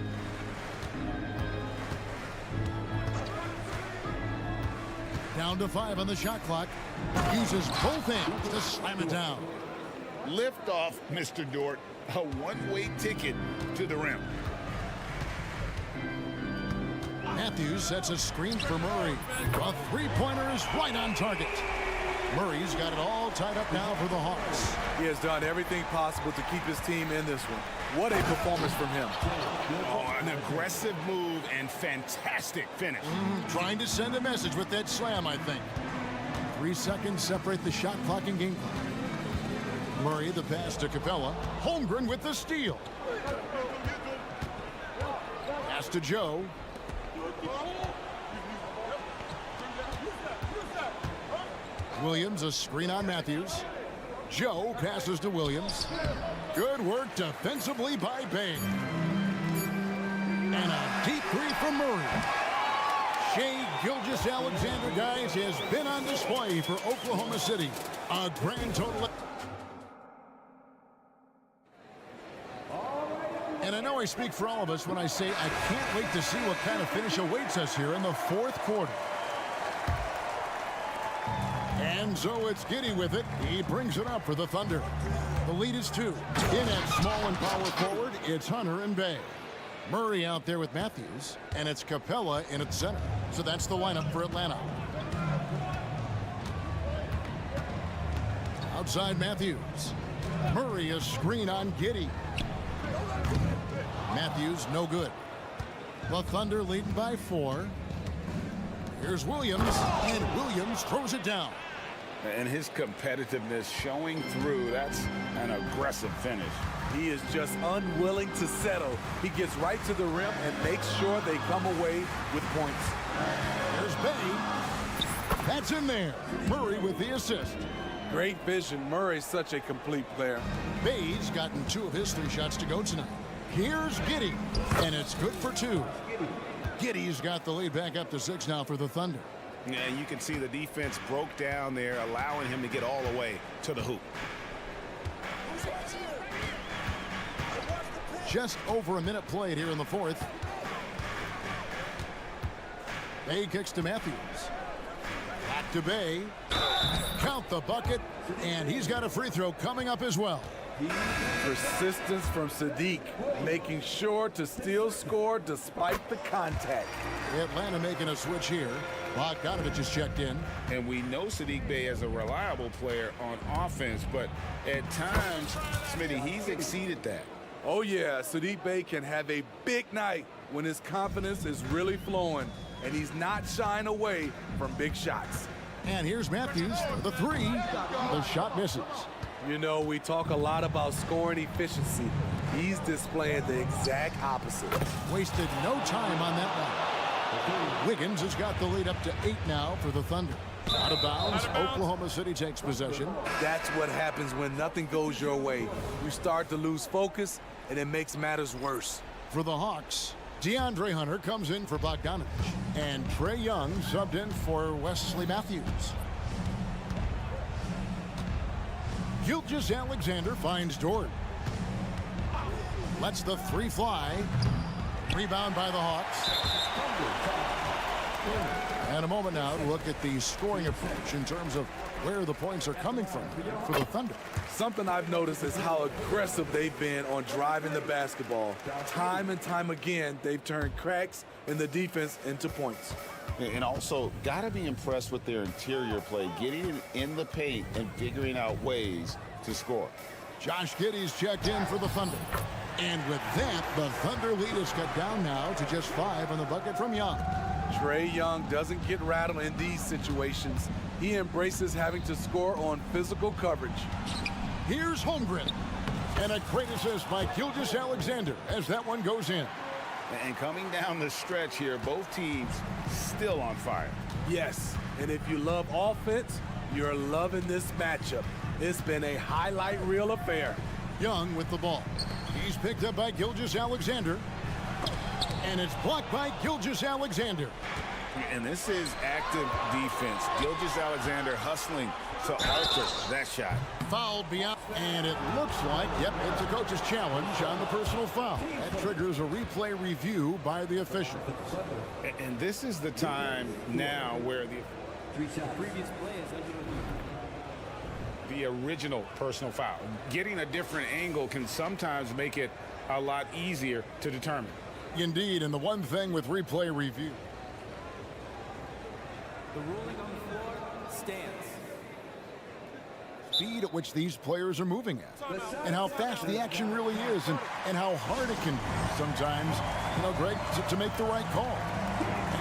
Down to 5 on the shot clock. Uses both hands to slam it down. Lift off, Mr. Dort. A one-way ticket to the rim. Matthews sets a screen for Murray. A three-pointer is right on target. Murray's got it all tied up now for the Hawks. He has done everything possible to keep his team in this one. What a performance from him. Oh, an aggressive move and fantastic finish. Trying to send a message with that slam, I think. 3 seconds separate the shot clock and game clock. Murray the pass to Capella. Holmgren with the steal. Pass to Joe. Williams a screen on Matthews. Joe passes to Williams. Good work defensively by Bay. And a deep three from Murray. Shai Gilgeous-Alexander, guys, has been on display for Oklahoma City. A grand total. And I know I speak for all of us when I say I can't wait to see what kind of finish awaits us here in the fourth quarter. And so it's Giddey with it. He brings it up for the Thunder. The lead is 2. In at small and power forward, it's Hunter and Bay. Murray out there with Matthews, and it's Capella in at center. So that's the lineup for Atlanta. Outside Matthews. Murray a screen on Giddey. Matthews no good. The Thunder leading by 4. Here's Williams, and Williams throws it down. And his competitiveness showing through. That's an aggressive finish. He is just unwilling to settle. He gets right to the rim and makes sure they come away with points. There's Bay. That's in there. Murray with the assist. Great vision. Murray's such a complete player. Bay's gotten 2 of his 3 shots to go tonight. Here's Giddey, and it's good for 2. Giddey's got the lead back up to 6 now for the Thunder. Yeah, you can see the defense broke down there, allowing him to get all the way to the hoop. Just over a minute played here in the 4th. Bay kicks to Matthews. Back to Bay. Count the bucket, and he's got a free throw coming up as well. Persistence from Sadiq, making sure to still score despite the contact. Atlanta making a switch here. Bogdanovich is checked in. And we know Sadiq Bey is a reliable player on offense, but at times, Smitty, he's exceeded that. Oh yeah, Sadiq Bey can have a big night when his confidence is really flowing and he's not shying away from big shots. And here's Matthews for the 3. The shot misses. You know, we talk a lot about scoring efficiency. He's displaying the exact opposite. Wasted no time on that one. Wiggins has got the lead up to 8 now for the Thunder. Out of bounds, Oklahoma City takes possession. That's what happens when nothing goes your way. You start to lose focus, and it makes matters worse. For the Hawks, DeAndre Hunter comes in for Bogdanovich. And Trae Young subbed in for Wesley Matthews. Gilgeous-Alexander finds Dort. Lets the 3 fly. Rebound by the Hawks. And a moment now to look at the scoring approach in terms of where the points are coming from for the Thunder. Something I've noticed is how aggressive they've been on driving the basketball. Time and time again, they've turned cracks in the defense into points. And also, got to be impressed with their interior play, getting in the paint and figuring out ways to score. Josh Giddey's checked in for the Thunder. And with that, the Thunder lead is cut down now to just 5 on the bucket from Young. Trae Young doesn't get rattled in these situations. He embraces having to score on physical coverage. Here's Holmgren. And a great assist by Gilgeous-Alexander as that one goes in. And coming down the stretch here, both teams still on fire. Yes, and if you love offense, you're loving this matchup. It's been a highlight reel affair. Young with the ball. He's picked up by Gilgeous-Alexander. And it's blocked by Gilgeous-Alexander. And this is active defense. Gilgeous-Alexander hustling to alter that shot. Fouled beyond, and it looks like, yep, it's a coach's challenge on the personal foul. That triggers a replay review by the official. And this is the time now where the original personal foul. Getting a different angle can sometimes make it a lot easier to determine. Indeed, and the one thing with replay review. The ruling on the floor stands. Speed at which these players are moving at, and how fast the action really is, and how hard it can be sometimes, Greg, to make the right call.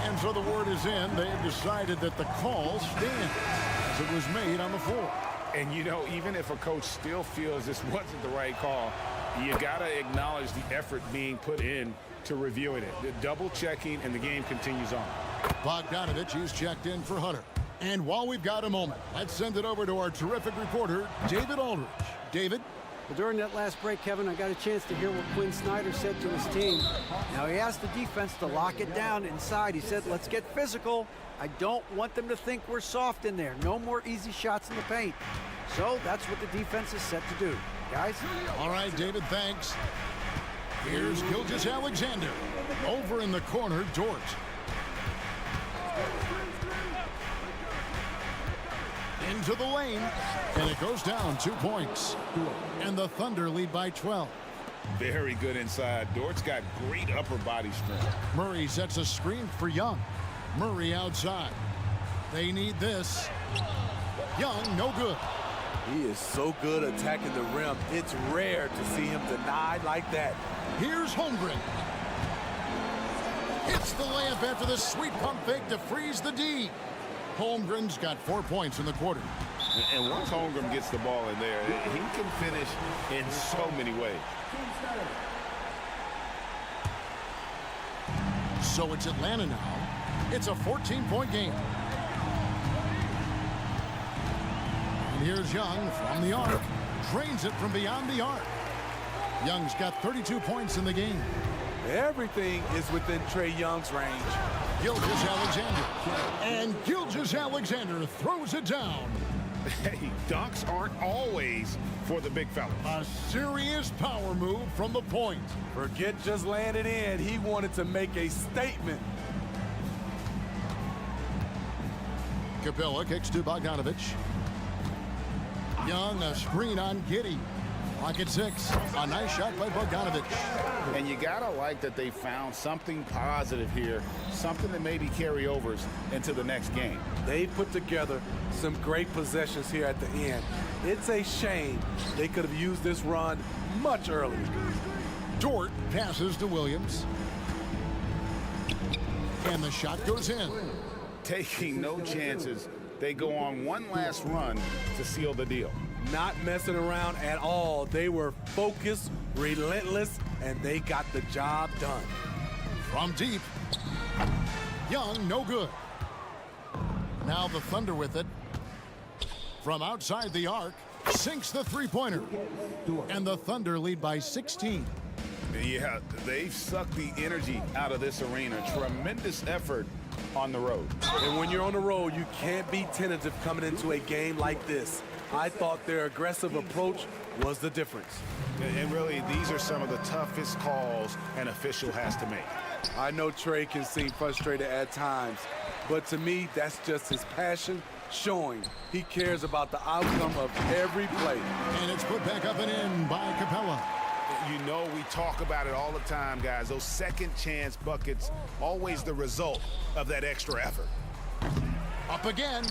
And so the word is in. They have decided that the call stands as it was made on the floor. And, even if a coach still feels this wasn't the right call, you got to acknowledge the effort being put in to reviewing it. The double checking, and the game continues on. Bogdanovich is checked in for Hunter. And while we've got a moment, let's send it over to our terrific reporter, David Aldridge. David? Well, during that last break, Kevin, I got a chance to hear what Quinn Snyder said to his team. Now, he asked the defense to lock it down inside. He said, let's get physical. I don't want them to think we're soft in there. No more easy shots in the paint. So that's what the defense is set to do. Guys? All right, David, thanks. Here's Gilgeous-Alexander. Over in the corner, Dort. Into the lane, and it goes down 2 points. And the Thunder lead by 12. Very good inside. Dort's got great upper body strength. Murray sets a screen for Young. Murray outside. They need this. Young, no good. He is so good attacking the rim. It's rare to see him denied like that. Here's Holmgren. Hits the layup after the sweet pump fake to freeze the D. Holmgren's got 4 points in the quarter. And once Holmgren gets the ball in there, he can finish in so many ways. So it's Atlanta now. It's a 14-point game. And here's Young from the arc. Drains it from beyond the arc. Young's got 32 points in the game. Everything is within Trae Young's range. Gilgeous-Alexander. And Gilgeous-Alexander throws it down. Hey, dunks aren't always for the big fella. A serious power move from the point. Forget just laying it in. He wanted to make a statement. Capella kicks to Bogdanovich. Young, a screen on Giddey. Clock at 6. A nice shot by Bogdanovich. And you gotta like that they found something positive here, something that maybe carry overs into the next game. They put together some great possessions here at the end. It's a shame they could have used this run much earlier. Dort passes to Williams. And the shot goes in. Taking no chances. They go on one last run to seal the deal. Not messing around at all. They were focused, relentless, and they got the job done. From deep. Young, no good. Now the Thunder with it. From outside the arc, sinks the three-pointer. And the Thunder lead by 16. Yeah, they've sucked the energy out of this arena. Tremendous effort on the road. And when you're on the road, you can't be tentative coming into a game like this. I thought their aggressive approach was the difference. And really, these are some of the toughest calls an official has to make. I know Trae can seem frustrated at times, but to me, that's just his passion showing. He cares about the outcome of every play. And it's put back up and in by Capella. You know, we talk about it all the time, guys. Those second chance buckets, always the result of that extra effort. Up again.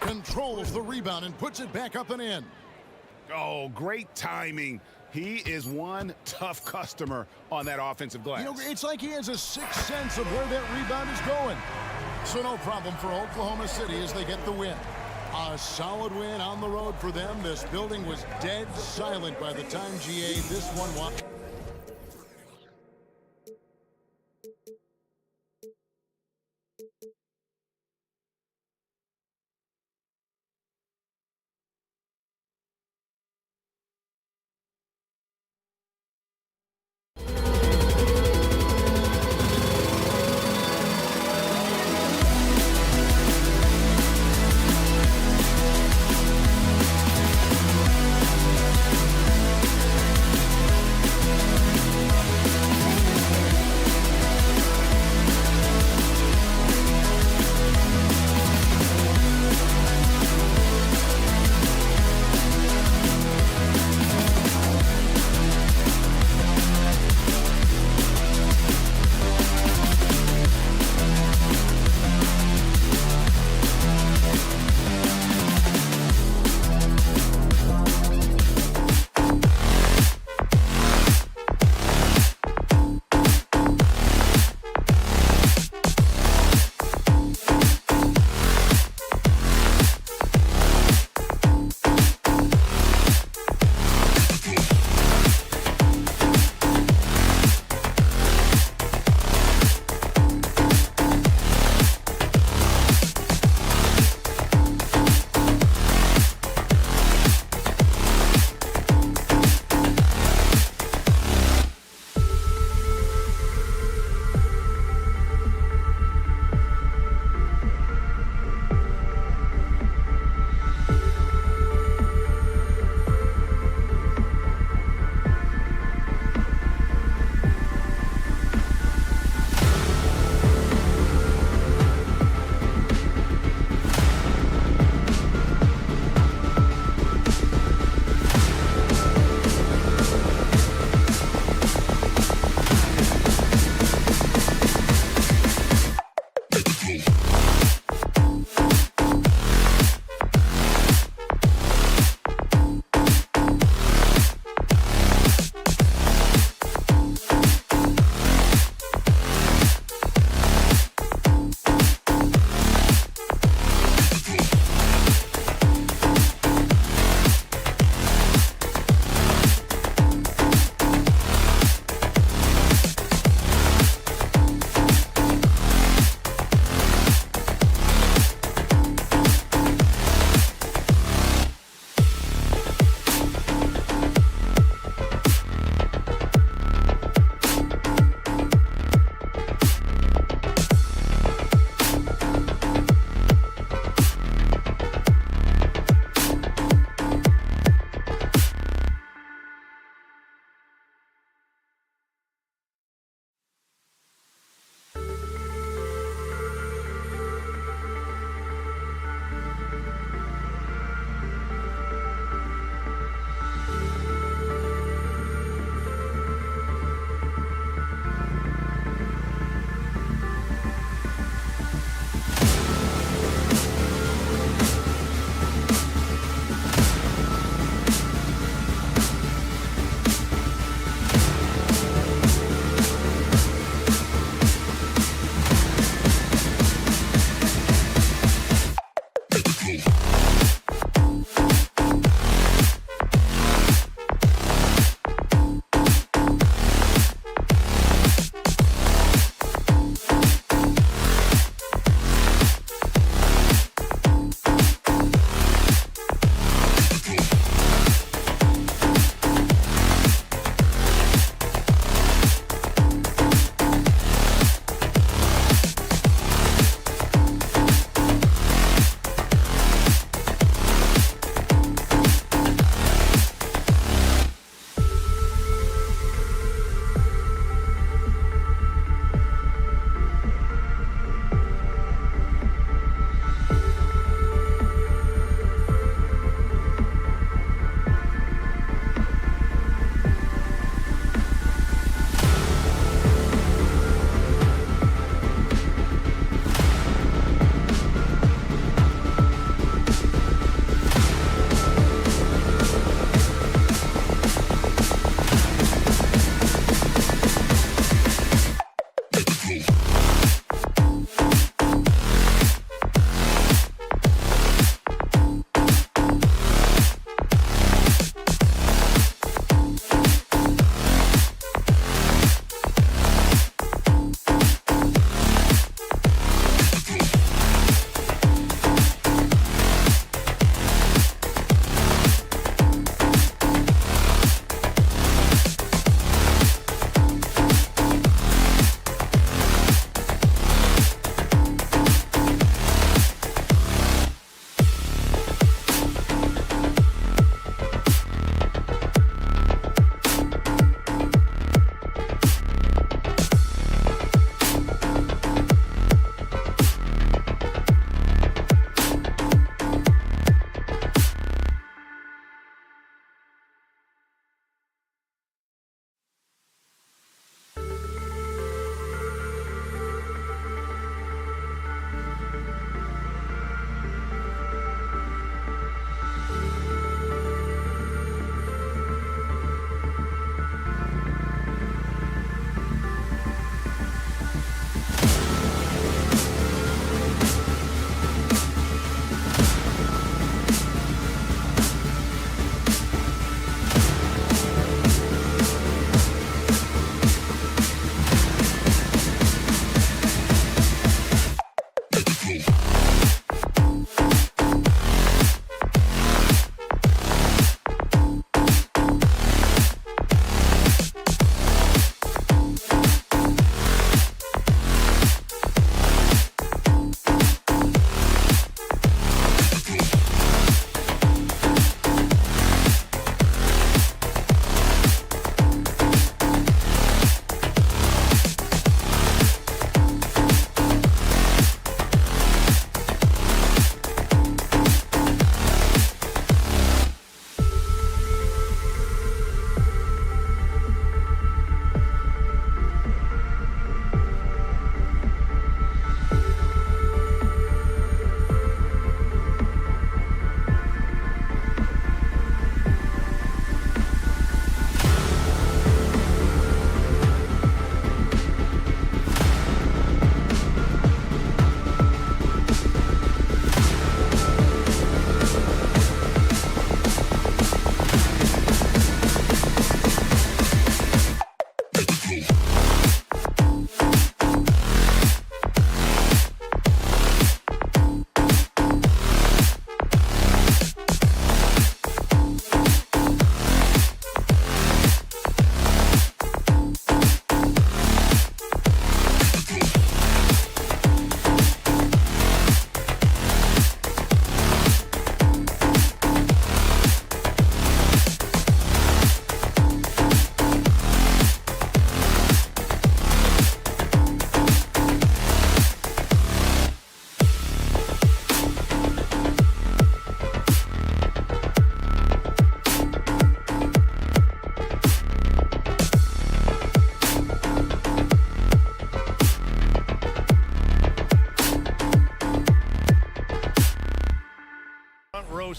Controls the rebound and puts it back up and in. Oh, great timing. He is one tough customer on that offensive glass. You know, it's like he has a sixth sense of where that rebound is going. So no problem for Oklahoma City as they get the win. A solid win on the road for them. This building was dead silent by the time GA this one won.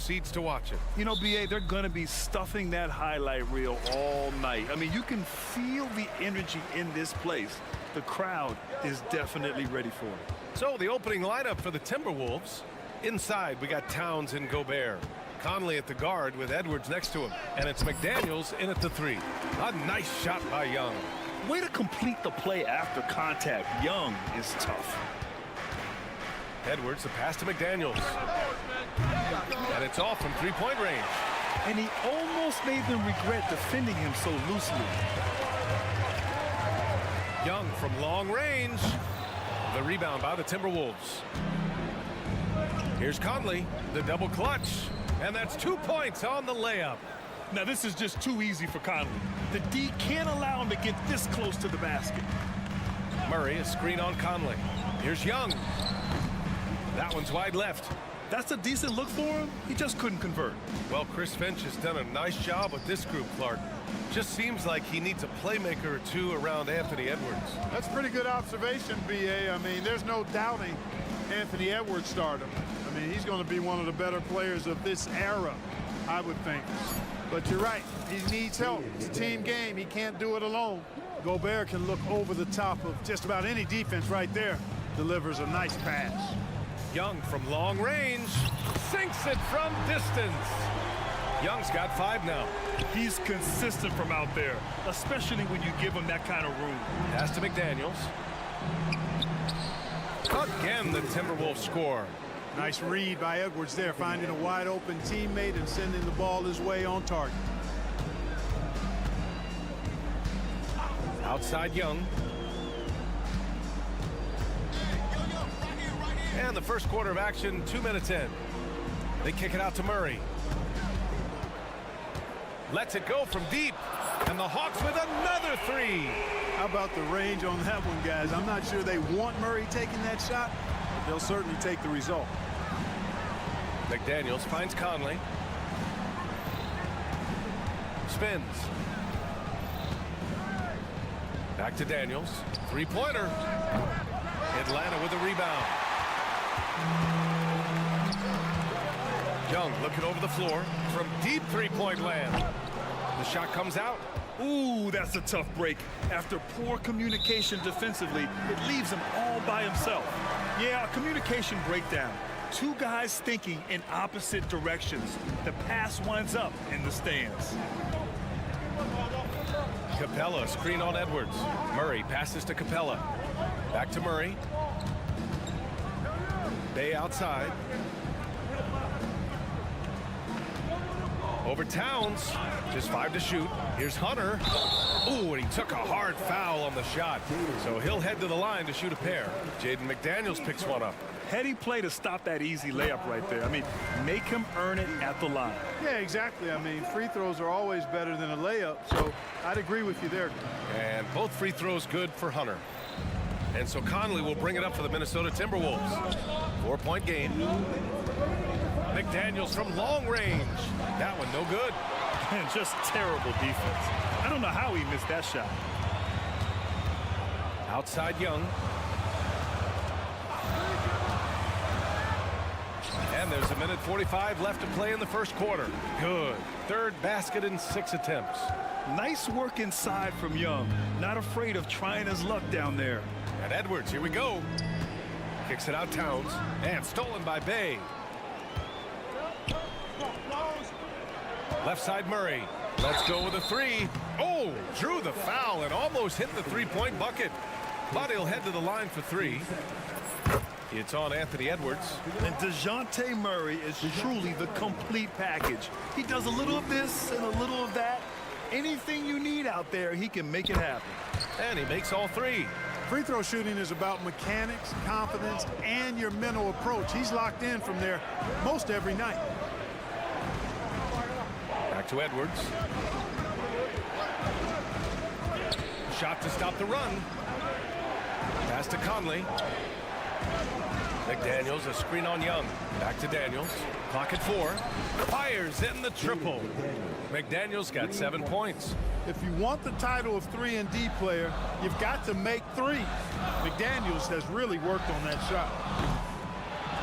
seats to watch it. You know, BA, they're going to be stuffing that highlight reel all night. I mean, you can feel the energy in this place. The crowd is definitely ready for it. So the opening lineup for the Timberwolves. Inside, we got Towns and Gobert. Conley at the guard with Edwards next to him. And it's McDaniels in at the 3. A nice shot by Young. Way to complete the play after contact. Young is tough. Edwards, the pass to McDaniels. And it's off from three-point range. And he almost made them regret defending him so loosely. Young from long range. The rebound by the Timberwolves. Here's Conley, the double clutch. And that's 2 points on the layup. Now, this is just too easy for Conley. The D can't allow him to get this close to the basket. Murray, a screen on Conley. Here's Young. That one's wide left. That's a decent look for him. He just couldn't convert. Well, Chris Finch has done a nice job with this group, Clark. Just seems like he needs a playmaker or two around Anthony Edwards. That's pretty good observation, BA. I mean, there's no doubting Anthony Edwards' stardom. I mean, he's going to be one of the better players of this era, I would think. But you're right. He needs help. It's a team game. He can't do it alone. Gobert can look over the top of just about any defense right there. Delivers a nice pass. Young from long range. Sinks it from distance. Young's got 5 now. He's consistent from out there, especially when you give him that kind of room. Pass to McDaniels. Again, the Timberwolves score. Nice read by Edwards there, finding a wide open teammate and sending the ball his way on target. Outside Young. And the first quarter of action, 2 minutes in. They kick it out to Murray. Lets it go from deep. And the Hawks with another 3. How about the range on that one, guys? I'm not sure they want Murray taking that shot, but they'll certainly take the result. McDaniels finds Conley. Spins. Back to Daniels. Three-pointer. Atlanta with the rebound. Young looking over the floor from deep three-point land. The shot comes out. Ooh, that's a tough break. After poor communication defensively, it leaves him all by himself. Yeah, a communication breakdown. 2 guys thinking in opposite directions. The pass winds up in the stands. Capella, screen on Edwards. Murray passes to Capella. Back to Murray. Bay outside. Over Towns. Just 5 to shoot. Here's Hunter. Ooh, and he took a hard foul on the shot. So he'll head to the line to shoot a pair. Jaden McDaniels picks one up. Heady play to stop that easy layup right there. I mean, make him earn it at the line. Yeah, exactly. I mean, free throws are always better than a layup, so I'd agree with you there. And both free throws good for Hunter. And so Conley will bring it up for the Minnesota Timberwolves. 4-point game. McDaniels from long range. That one no good. And just terrible defense. I don't know how he missed that shot. Outside Young. And there's 1:45 left to play in the first quarter. Good. 3rd basket in 6 attempts. Nice work inside from Young. Not afraid of trying his luck down there. And Edwards, here we go. Kicks it out Towns. And stolen by Bay. Left side Murray. Let's go with a 3. Oh, drew the foul and almost hit the 3-point bucket. But he'll head to the line for 3. It's on Anthony Edwards. And DeJounte Murray is truly the complete package. He does a little of this and a little of that. Anything you need out there, he can make it happen. And he makes all 3. Free throw shooting is about mechanics, confidence, and your mental approach. He's locked in from there most every night. Back to Edwards. Shot to stop the run. Pass to Conley. McDaniels, a screen on Young. Back to Daniels. Clock at 4. Fires in the triple. McDaniels got 7 points. If you want the title of 3-and-D player, you've got to make 3. McDaniels has really worked on that shot.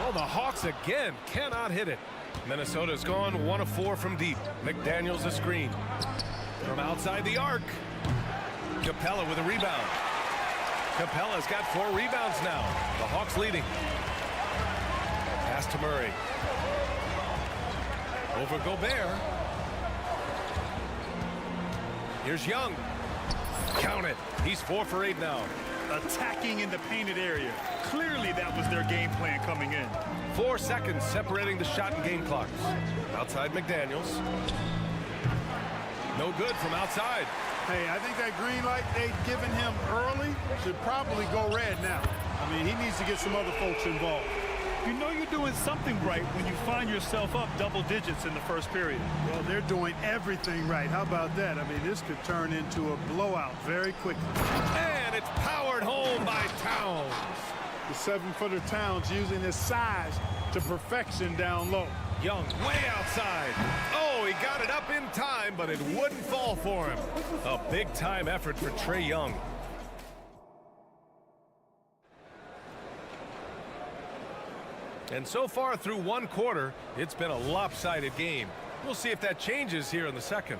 Oh, the Hawks again cannot hit it. Minnesota's gone 1 of 4 from deep. McDaniels a screen. From outside the arc. Capella with a rebound. Capella's got 4 rebounds now. The Hawks leading. Pass to Murray. Over Gobert. Here's Young. Count it. He's 4 for 8 now. Attacking in the painted area. Clearly that was their game plan coming in. 4 seconds separating the shot and game clocks. Outside McDaniels. No good from outside. Hey, I think that green light they'd given him early should probably go red now. I mean, he needs to get some other folks involved. You know you're doing something right when you find yourself up double digits in the first period. Well, they're doing everything right. How about that? I mean, this could turn into a blowout very quickly. And it's powered home by Towns. The 7-footer Towns using his size to perfection down low. Young way outside. Oh, he got it up in time, but it wouldn't fall for him. A big-time effort for Trae Young. And so far through 1 quarter, it's been a lopsided game. We'll see if that changes here in the second.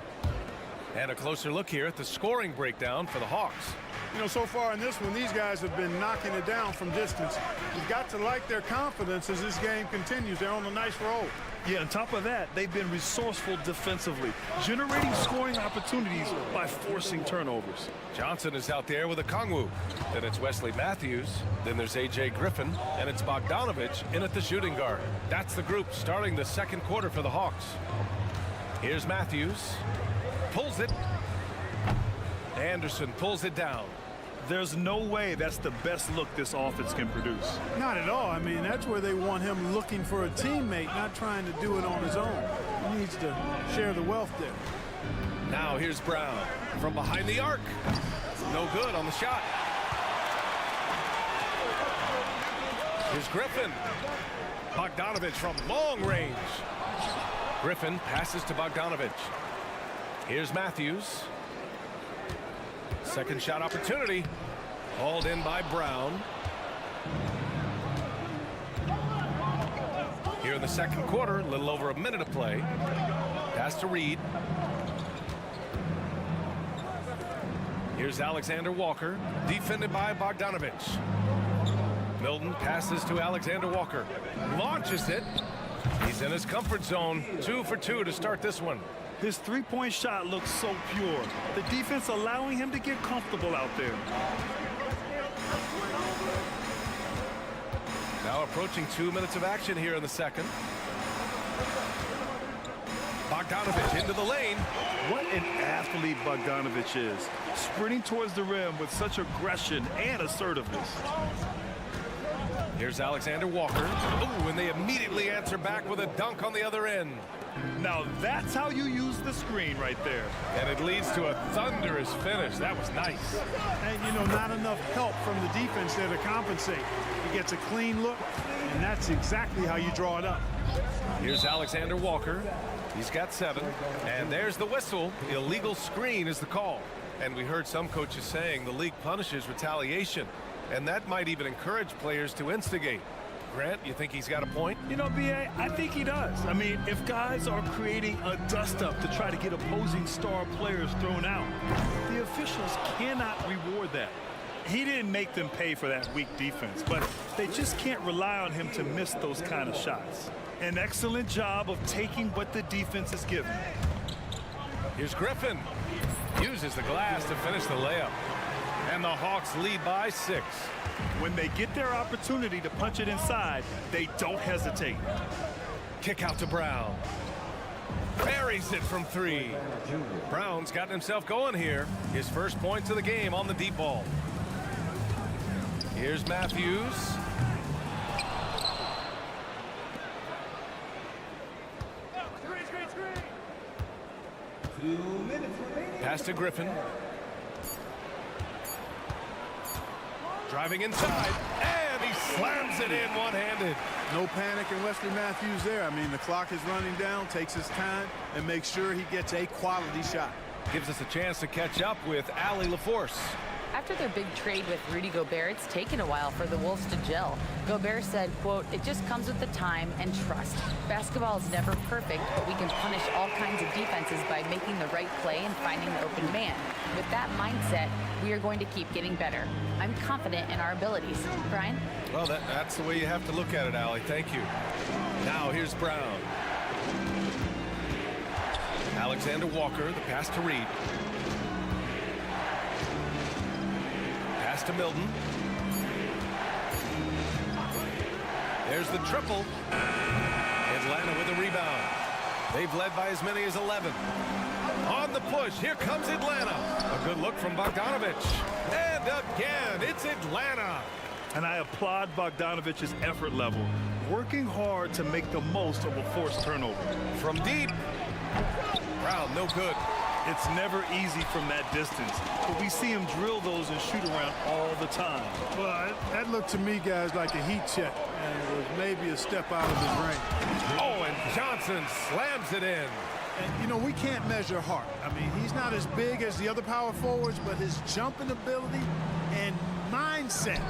And a closer look here at the scoring breakdown for the Hawks. You know, so far in this one, these guys have been knocking it down from distance. You've got to like their confidence as this game continues. They're on a nice roll. Yeah, on top of that, they've been resourceful defensively, generating scoring opportunities by forcing turnovers. Johnson is out there with a Kongwu. Then it's Wesley Matthews. Then there's A.J. Griffin. And it's Bogdanovich in at the shooting guard. That's the group starting the second quarter for the Hawks. Here's Matthews. Pulls it. Anderson pulls it down. There's no way that's the best look this offense can produce. Not at all. I mean, that's where they want him looking for a teammate, not trying to do it on his own. He needs to share the wealth there. Now here's Brown from behind the arc. No good on the shot. Here's Griffin. Bogdanovich from long range. Griffin passes to Bogdanovich. Here's Matthews. Second shot opportunity. Hauled in by Brown. Here in the second quarter, a little over a minute to play. Pass to Reed. Here's Alexander Walker, defended by Bogdanovich. Milton passes to Alexander Walker. Launches it. He's in his comfort zone. 2 for 2 to start this one. His three-point shot looks so pure. The defense allowing him to get comfortable out there. Now approaching 2 minutes of action here in the second. Bogdanovich into the lane. What an athlete Bogdanovich is. Sprinting towards the rim with such aggression and assertiveness. Here's Alexander Walker. Ooh, and they immediately answer back with a dunk on the other end. Now that's how you use the screen right there. And it leads to a thunderous finish. That was nice. And, you know, not enough help from the defense there to compensate. He gets a clean look, and that's exactly how you draw it up. Here's Alexander Walker. He's got 7. And there's the whistle. Illegal screen is the call. And we heard some coaches saying the league punishes retaliation. And that might even encourage players to instigate. Grant, you think he's got a point? You know, B.A., I think he does. I mean, if guys are creating a dust-up to try to get opposing star players thrown out, the officials cannot reward that. He didn't make them pay for that weak defense, but they just can't rely on him to miss those kind of shots. An excellent job of taking what the defense is given. Here's Griffin. Uses the glass to finish the layup. And the Hawks lead by 6. When they get their opportunity to punch it inside, they don't hesitate. Kick out to Brown. Buries it from 3. Brown's gotten himself going here. His first points of the game on the deep ball. Here's Matthews. Pass to Griffin. Driving inside, and he slams it in one-handed. No panic in Wesley Matthews there. I mean, the clock is running down, takes his time, and makes sure he gets a quality shot. Gives us a chance to catch up with Allie LaForce. after their big trade with Rudy Gobert, it's taken a while for the Wolves to gel. Gobert said, quote, "It just comes with the time and trust. Basketball is never perfect, but we can punish all kinds of defenses by making the right play and finding the open man. With that mindset, we are going to keep getting better. I'm confident in our abilities." Brian? Well, that's the way you have to look at it, Allie. Thank you. Now here's Brown. Alexander Walker, the pass to Reed. Pass to Milton. There's the triple. Atlanta with a rebound. They've led by as many as 11. On the push, here comes Atlanta. A good look from Bogdanovich. And again, it's Atlanta. And I applaud Bogdanovich's effort level, working hard to make the most of a forced turnover. From deep. Brown, no good. It's never easy from that distance, but we see him drill those and shoot around all the time. Well, that looked to me, guys, like a heat check, and it was maybe a step out of his range. Oh, and Johnson slams it in. And, you know, we can't measure heart. I mean, he's not as big as the other power forwards, but his jumping ability and mindset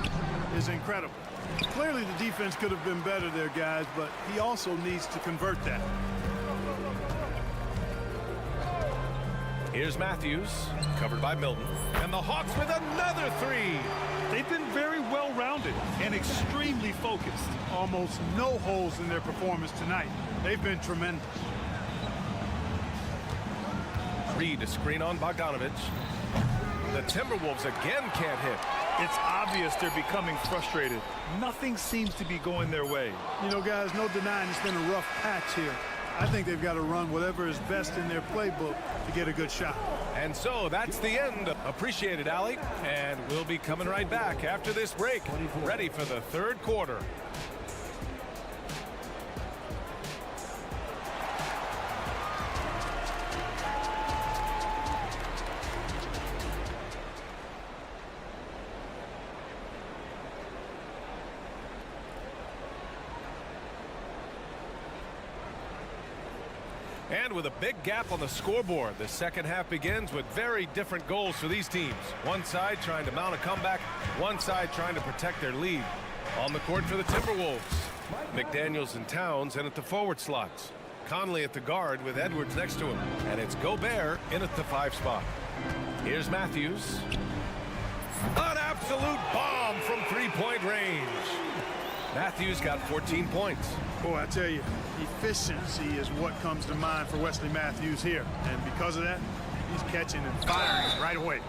is incredible. Clearly, the defense could have been better there, guys, but he also needs to convert that. Here's Matthews, covered by Milton. And the Hawks with another three. They've been very well-rounded and extremely focused. Almost no holes in their performance tonight. They've been tremendous. Reed, a screen on Bogdanovich. The Timberwolves again can't hit. It's obvious they're becoming frustrated. Nothing seems to be going their way. You know, guys, no denying it's been a rough patch here. I think they've got to run whatever is best in their playbook to get a good shot. And so that's the end. Appreciate it, Allie. And we'll be coming right back after this break. Ready for the third quarter. And with a big gap on the scoreboard, the second half begins with very different goals for these teams. One side trying to mount a comeback, one side trying to protect their lead. On the court for the Timberwolves, McDaniels and Towns in at the forward slots. Conley at the guard with Edwards next to him. And it's Gobert in at the 5 spot. Here's Matthews. An absolute bomb from three-point range. Matthews got 14 points. Boy, I tell you, efficiency is what comes to mind for Wesley Matthews here. And because of that, he's catching and firing right away.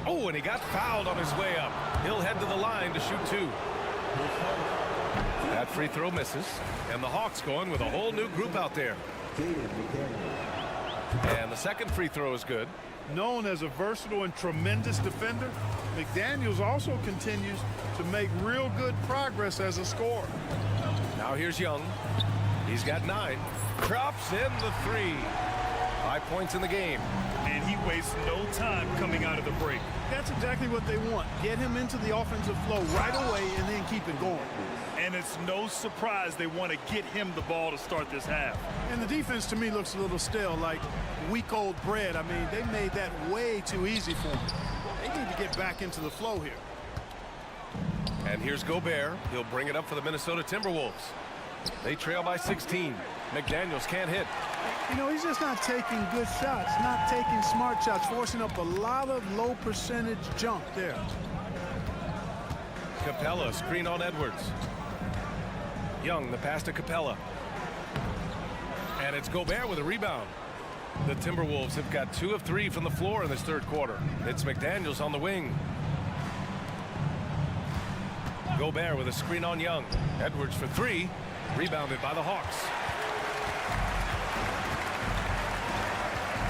Oh, and he got fouled on his way up. He'll head to the line to shoot 2. That free throw misses. And the Hawks going with a whole new group out there. And the second free throw is good. Known as a versatile and tremendous defender, McDaniels also continues to make real good progress as a scorer. Now here's Young. He's got 9. Drops in the 3. 5 points in the game. And he wastes no time coming out of the break. That's exactly what they want. Get him into the offensive flow right away and then keep it going. And it's no surprise they want to get him the ball to start this half. And the defense to me looks a little stale, like week-old bread. I mean, they made that way too easy for them. They need to get back into the flow here. And here's Gobert. He'll bring it up for the Minnesota Timberwolves. They trail by 16. McDaniels can't hit. You know, he's just not taking good shots, not taking smart shots, forcing up a lot of low percentage jump there. Capella, screen on Edwards. Young, the pass to Capella. And it's Gobert with a rebound. The Timberwolves have got 2 of 3 from the floor in this third quarter. It's McDaniels on the wing. Gobert with a screen on Young. Edwards for 3. Rebounded by the Hawks.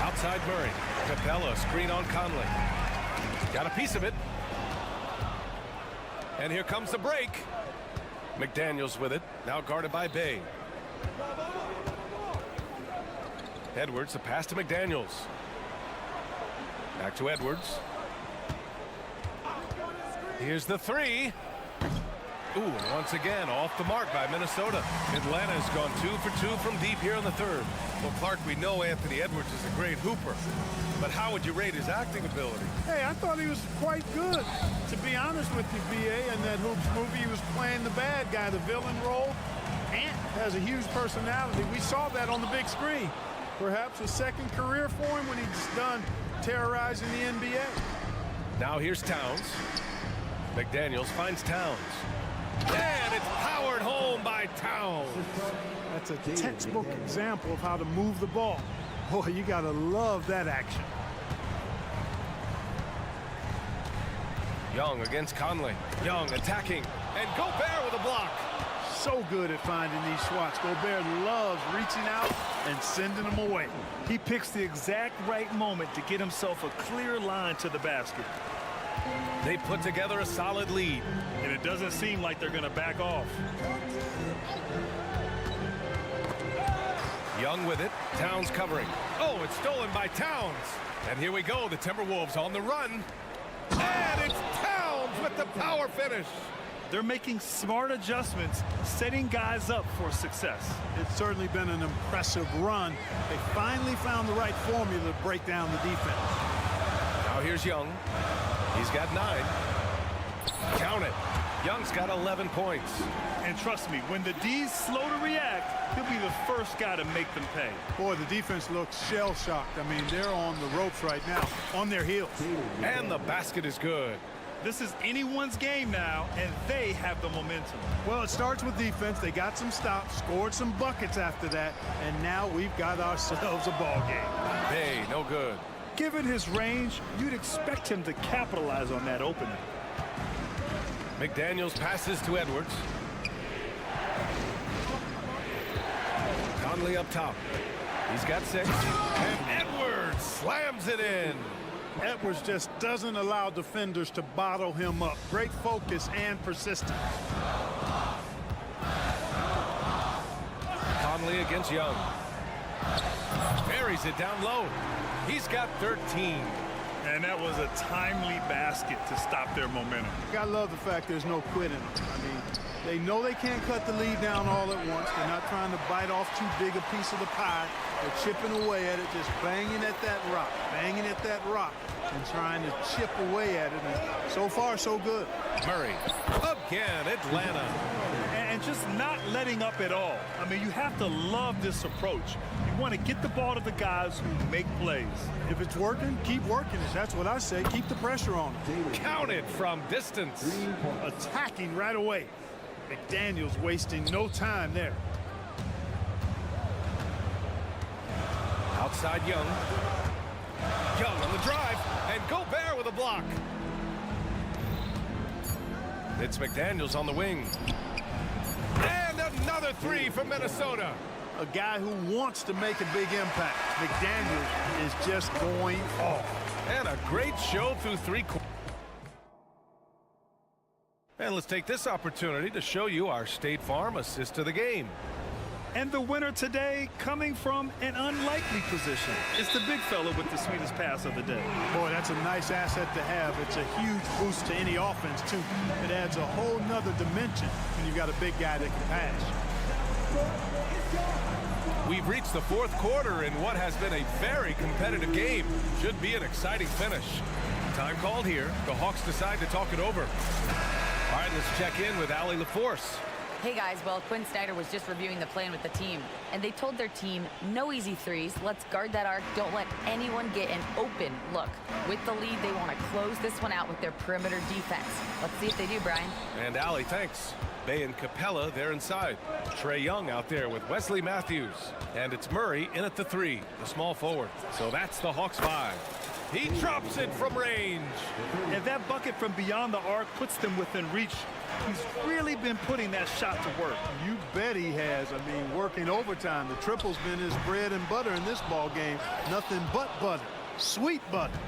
Outside Murray. Capella, screen on Conley. Got a piece of it. And here comes the break. McDaniels with it. Now guarded by Bay. Edwards, a pass to McDaniels. Back to Edwards. Here's the 3. Ooh, and once again, off the mark by Minnesota. Atlanta's gone 2 for 2 from deep here in the third. Well, Clark, we know Anthony Edwards is a great hooper, but how would you rate his acting ability? Hey, I thought he was quite good. To be honest with you, BA, in that Hoops movie, he was playing the bad guy, the villain role. Ant has a huge personality. We saw that on the big screen. Perhaps a second career for him when he's done terrorizing the NBA. Now here's Towns. McDaniels finds Towns. And it's powered home by Towns. That's a textbook example of how to move the ball. Boy, you gotta love that action. Young against Conley. Young attacking. And Gobert with a block. So good at finding these swats. Gobert loves reaching out and sending them away. He picks the exact right moment to get himself a clear line to the basket. They put together a solid lead. And it doesn't seem like they're going to back off. Young with it. Towns covering. Oh, it's stolen by Towns. And here we go. The Timberwolves on the run. And it's Towns with the power finish. They're making smart adjustments, setting guys up for success. It's certainly been an impressive run. They finally found the right formula to break down the defense. Now here's Young. He's got 9. Count it. Young's got 11 points. And trust me, when the D's slow to react, he'll be the first guy to make them pay. Boy, the defense looks shell-shocked. I mean, they're on the ropes right now, on their heels. And the basket is good. This is anyone's game now, and they have the momentum. Well, it starts with defense. They got some stops, scored some buckets after that, and now we've got ourselves a ball game. Hey, no good. Given his range, you'd expect him to capitalize on that opening. McDaniels passes to Edwards. Conley up top. He's got 6. And Edwards slams it in. Edwards just doesn't allow defenders to bottle him up. Great focus and persistence. Conley against Young. Buries it down low. He's got 13. And that was a timely basket to stop their momentum. Gotta love the fact there's no quitting. I mean, they know they can't cut the lead down all at once. They're not trying to bite off too big a piece of the pie. They're chipping away at it, just banging at that rock, and trying to chip away at it. And so far, so good. Murray again, Atlanta. And just not letting up at all. I mean, you have to love this approach. You want to get the ball to the guys who make plays. If it's working, keep working it. That's what I say. Keep the pressure on them. Count it from distance. Attacking right away. McDaniels wasting no time there. Outside Young. Young on the drive, and Gobert with a block. It's McDaniels on the wing. And another 3 from Minnesota. A guy who wants to make a big impact. McDaniels is just going off. And a great show through 3 quarters. And let's take this opportunity to show you our State Farm assist of the game. And the winner today coming from an unlikely position. It's the big fella with the sweetest pass of the day. Boy, that's a nice asset to have. It's a huge boost to any offense, too. It adds a whole nother dimension when you've got a big guy that can pass. We've reached the 4th quarter in what has been a very competitive game. Should be an exciting finish. Time called here. The Hawks decide to talk it over. All right, let's check in with Allie LaForce. Hey guys, well, Quinn Snyder was just reviewing the plan with the team, and they told their team, no easy threes, let's guard that arc, don't let anyone get an open look. With the lead, they want to close this one out with their perimeter defense. Let's see if they do, Brian. And Allie, thanks. Bay and Capella, they're inside. Trey Young out there with Wesley Matthews. And it's Murray in at the 3, the small forward. So that's the Hawks 5. He drops it from range. And that bucket from beyond the arc puts them within reach. He's really been putting that shot to work. You bet he has. I mean, working overtime. The triple's been his bread and butter in this ball game. Nothing but butter. Sweet butter.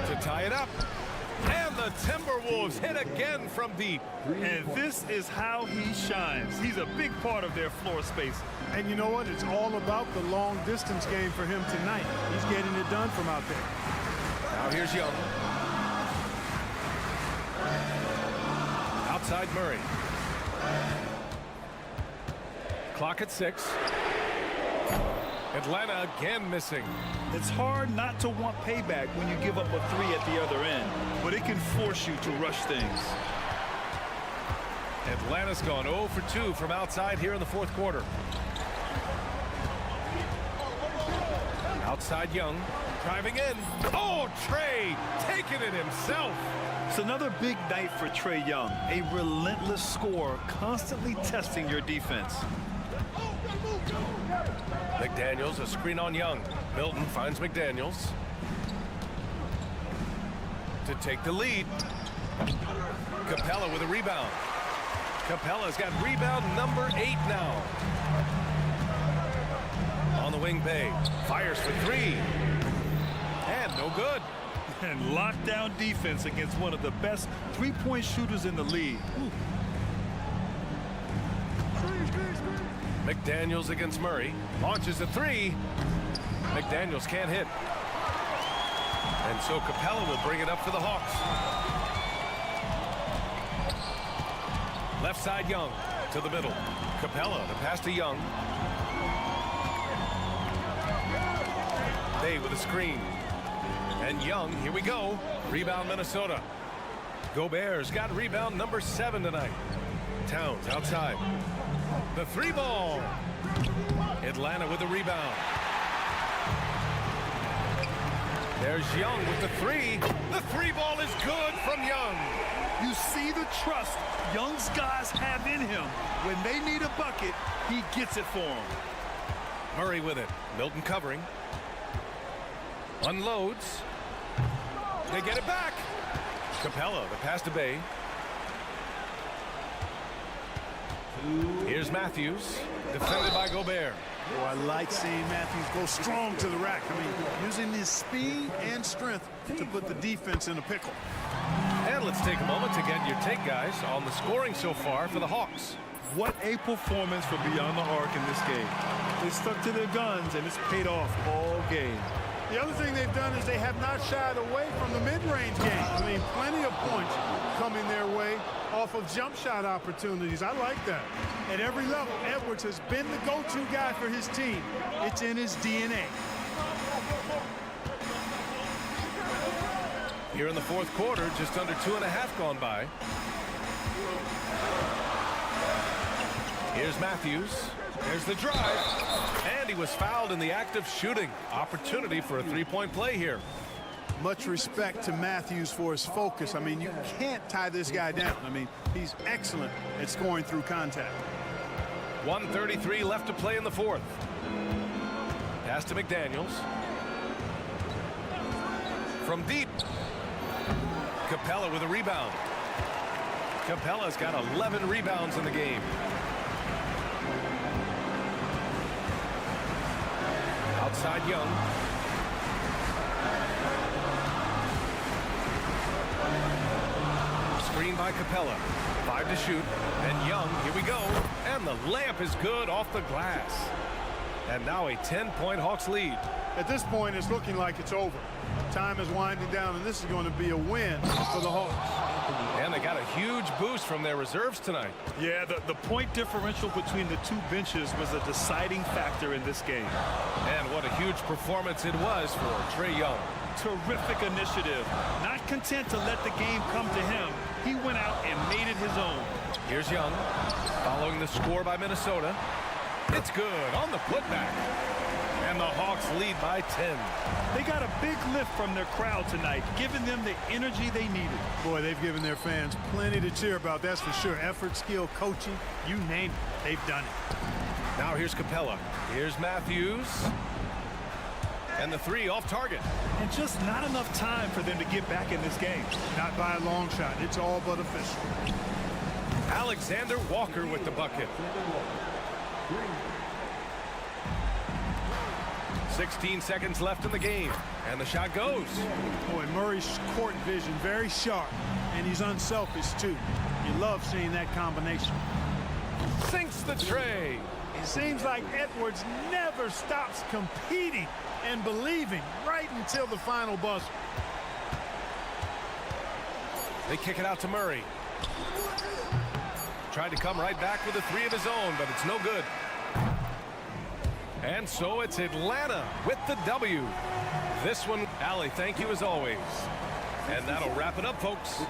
To tie it up. And the Timberwolves hit again from deep. And this is how he shines. He's a big part of their floor space. And you know what? It's all about the long distance game for him tonight. He's getting it done from out there. Now here's Young. outside Murray. Clock at 6. Atlanta again missing. It's hard not to want payback when you give up a 3 at the other end, but it can force you to rush things. Atlanta's gone 0 for 2 from outside here in the fourth quarter. Outside Young, driving in. Oh, Trey taking it himself. It's another big night for Trae Young, a relentless scorer, constantly testing your defense. McDaniels, a screen on Young. Milton finds McDaniels to take the lead. Capella with a rebound. Capella's got rebound number 8 now. On the wing, Bay fires for 3. And no good. And lockdown defense against one of the best three-point shooters in the league. Ooh. McDaniels against Murray. Launches a 3. McDaniels can't hit. And so Capella will bring it up for the Hawks. Left side Young to the middle. Capella, the pass to Young. Bay with a screen. And Young, here we go. Rebound Minnesota. Gobert's got rebound number 7 tonight. Towns outside. The 3 ball. Atlanta with the rebound. There's Young with the 3. The 3 ball is good from Young. You see the trust Young's guys have in him. When they need a bucket, he gets it for them. Murray with it. Milton covering. Unloads. They get it back. Capella, the pass to Bay. Here's Matthews, defended by Gobert. Oh, I like seeing Matthews go strong to the rack. I mean, using his speed and strength to put the defense in a pickle. And let's take a moment to get your take, guys, on the scoring so far for the Hawks. What a performance for Beyond the Arc in this game. They stuck to their guns, and it's paid off all game. The other thing they've done is they have not shied away from the mid-range game. I mean, plenty of points coming their way off of jump shot opportunities. I like that. At every level, Edwards has been the go-to guy for his team. It's in his DNA. Here in the fourth quarter, just under 2.5 gone by. Here's Matthews. There's the drive. And he was fouled in the act of shooting. Opportunity for a 3-point play here. Much respect to Matthews for his focus. I mean, you can't tie this guy down. I mean, he's excellent at scoring through contact. 1:33 left to play in the fourth. Pass to McDaniels. From deep. Capella with a rebound. Capella's got 11 rebounds in the game. Outside Young. Screen by Capella. 5 to shoot. And Young, here we go. And the layup is good off the glass. And now a 10-point Hawks lead. At this point, it's looking like it's over. Time is winding down, and this is going to be a win for the Hawks. And they got a huge boost from their reserves tonight. Yeah, the point differential between the two benches was a deciding factor in this game. And what a huge performance it was for Trae Young. Terrific initiative. Not content to let the game come to him, he went out and made it his own. Here's Young, following the score by Minnesota. It's good on the putback. And the Hawks lead by 10. They got a big lift from their crowd tonight, giving them the energy they needed. Boy, they've given their fans plenty to cheer about, that's for sure. Effort, skill, coaching, you name it, they've done it. Now here's Capella. Here's Matthews. And the 3 off target. And just not enough time for them to get back in this game. Not by a long shot. It's all but official. Alexander Walker with the bucket. 16 seconds left in the game. And the shot goes. Boy, Murray's court vision very sharp. And he's unselfish, too. You love seeing that combination. Sinks the tray. It seems like Edwards never stops competing and believing right until the final buzzer. They kick it out to Murray. tried to come right back with a 3 of his own, but it's no good. And so it's Atlanta with the W. This one, Allie, thank you as always. And that'll wrap it up, folks.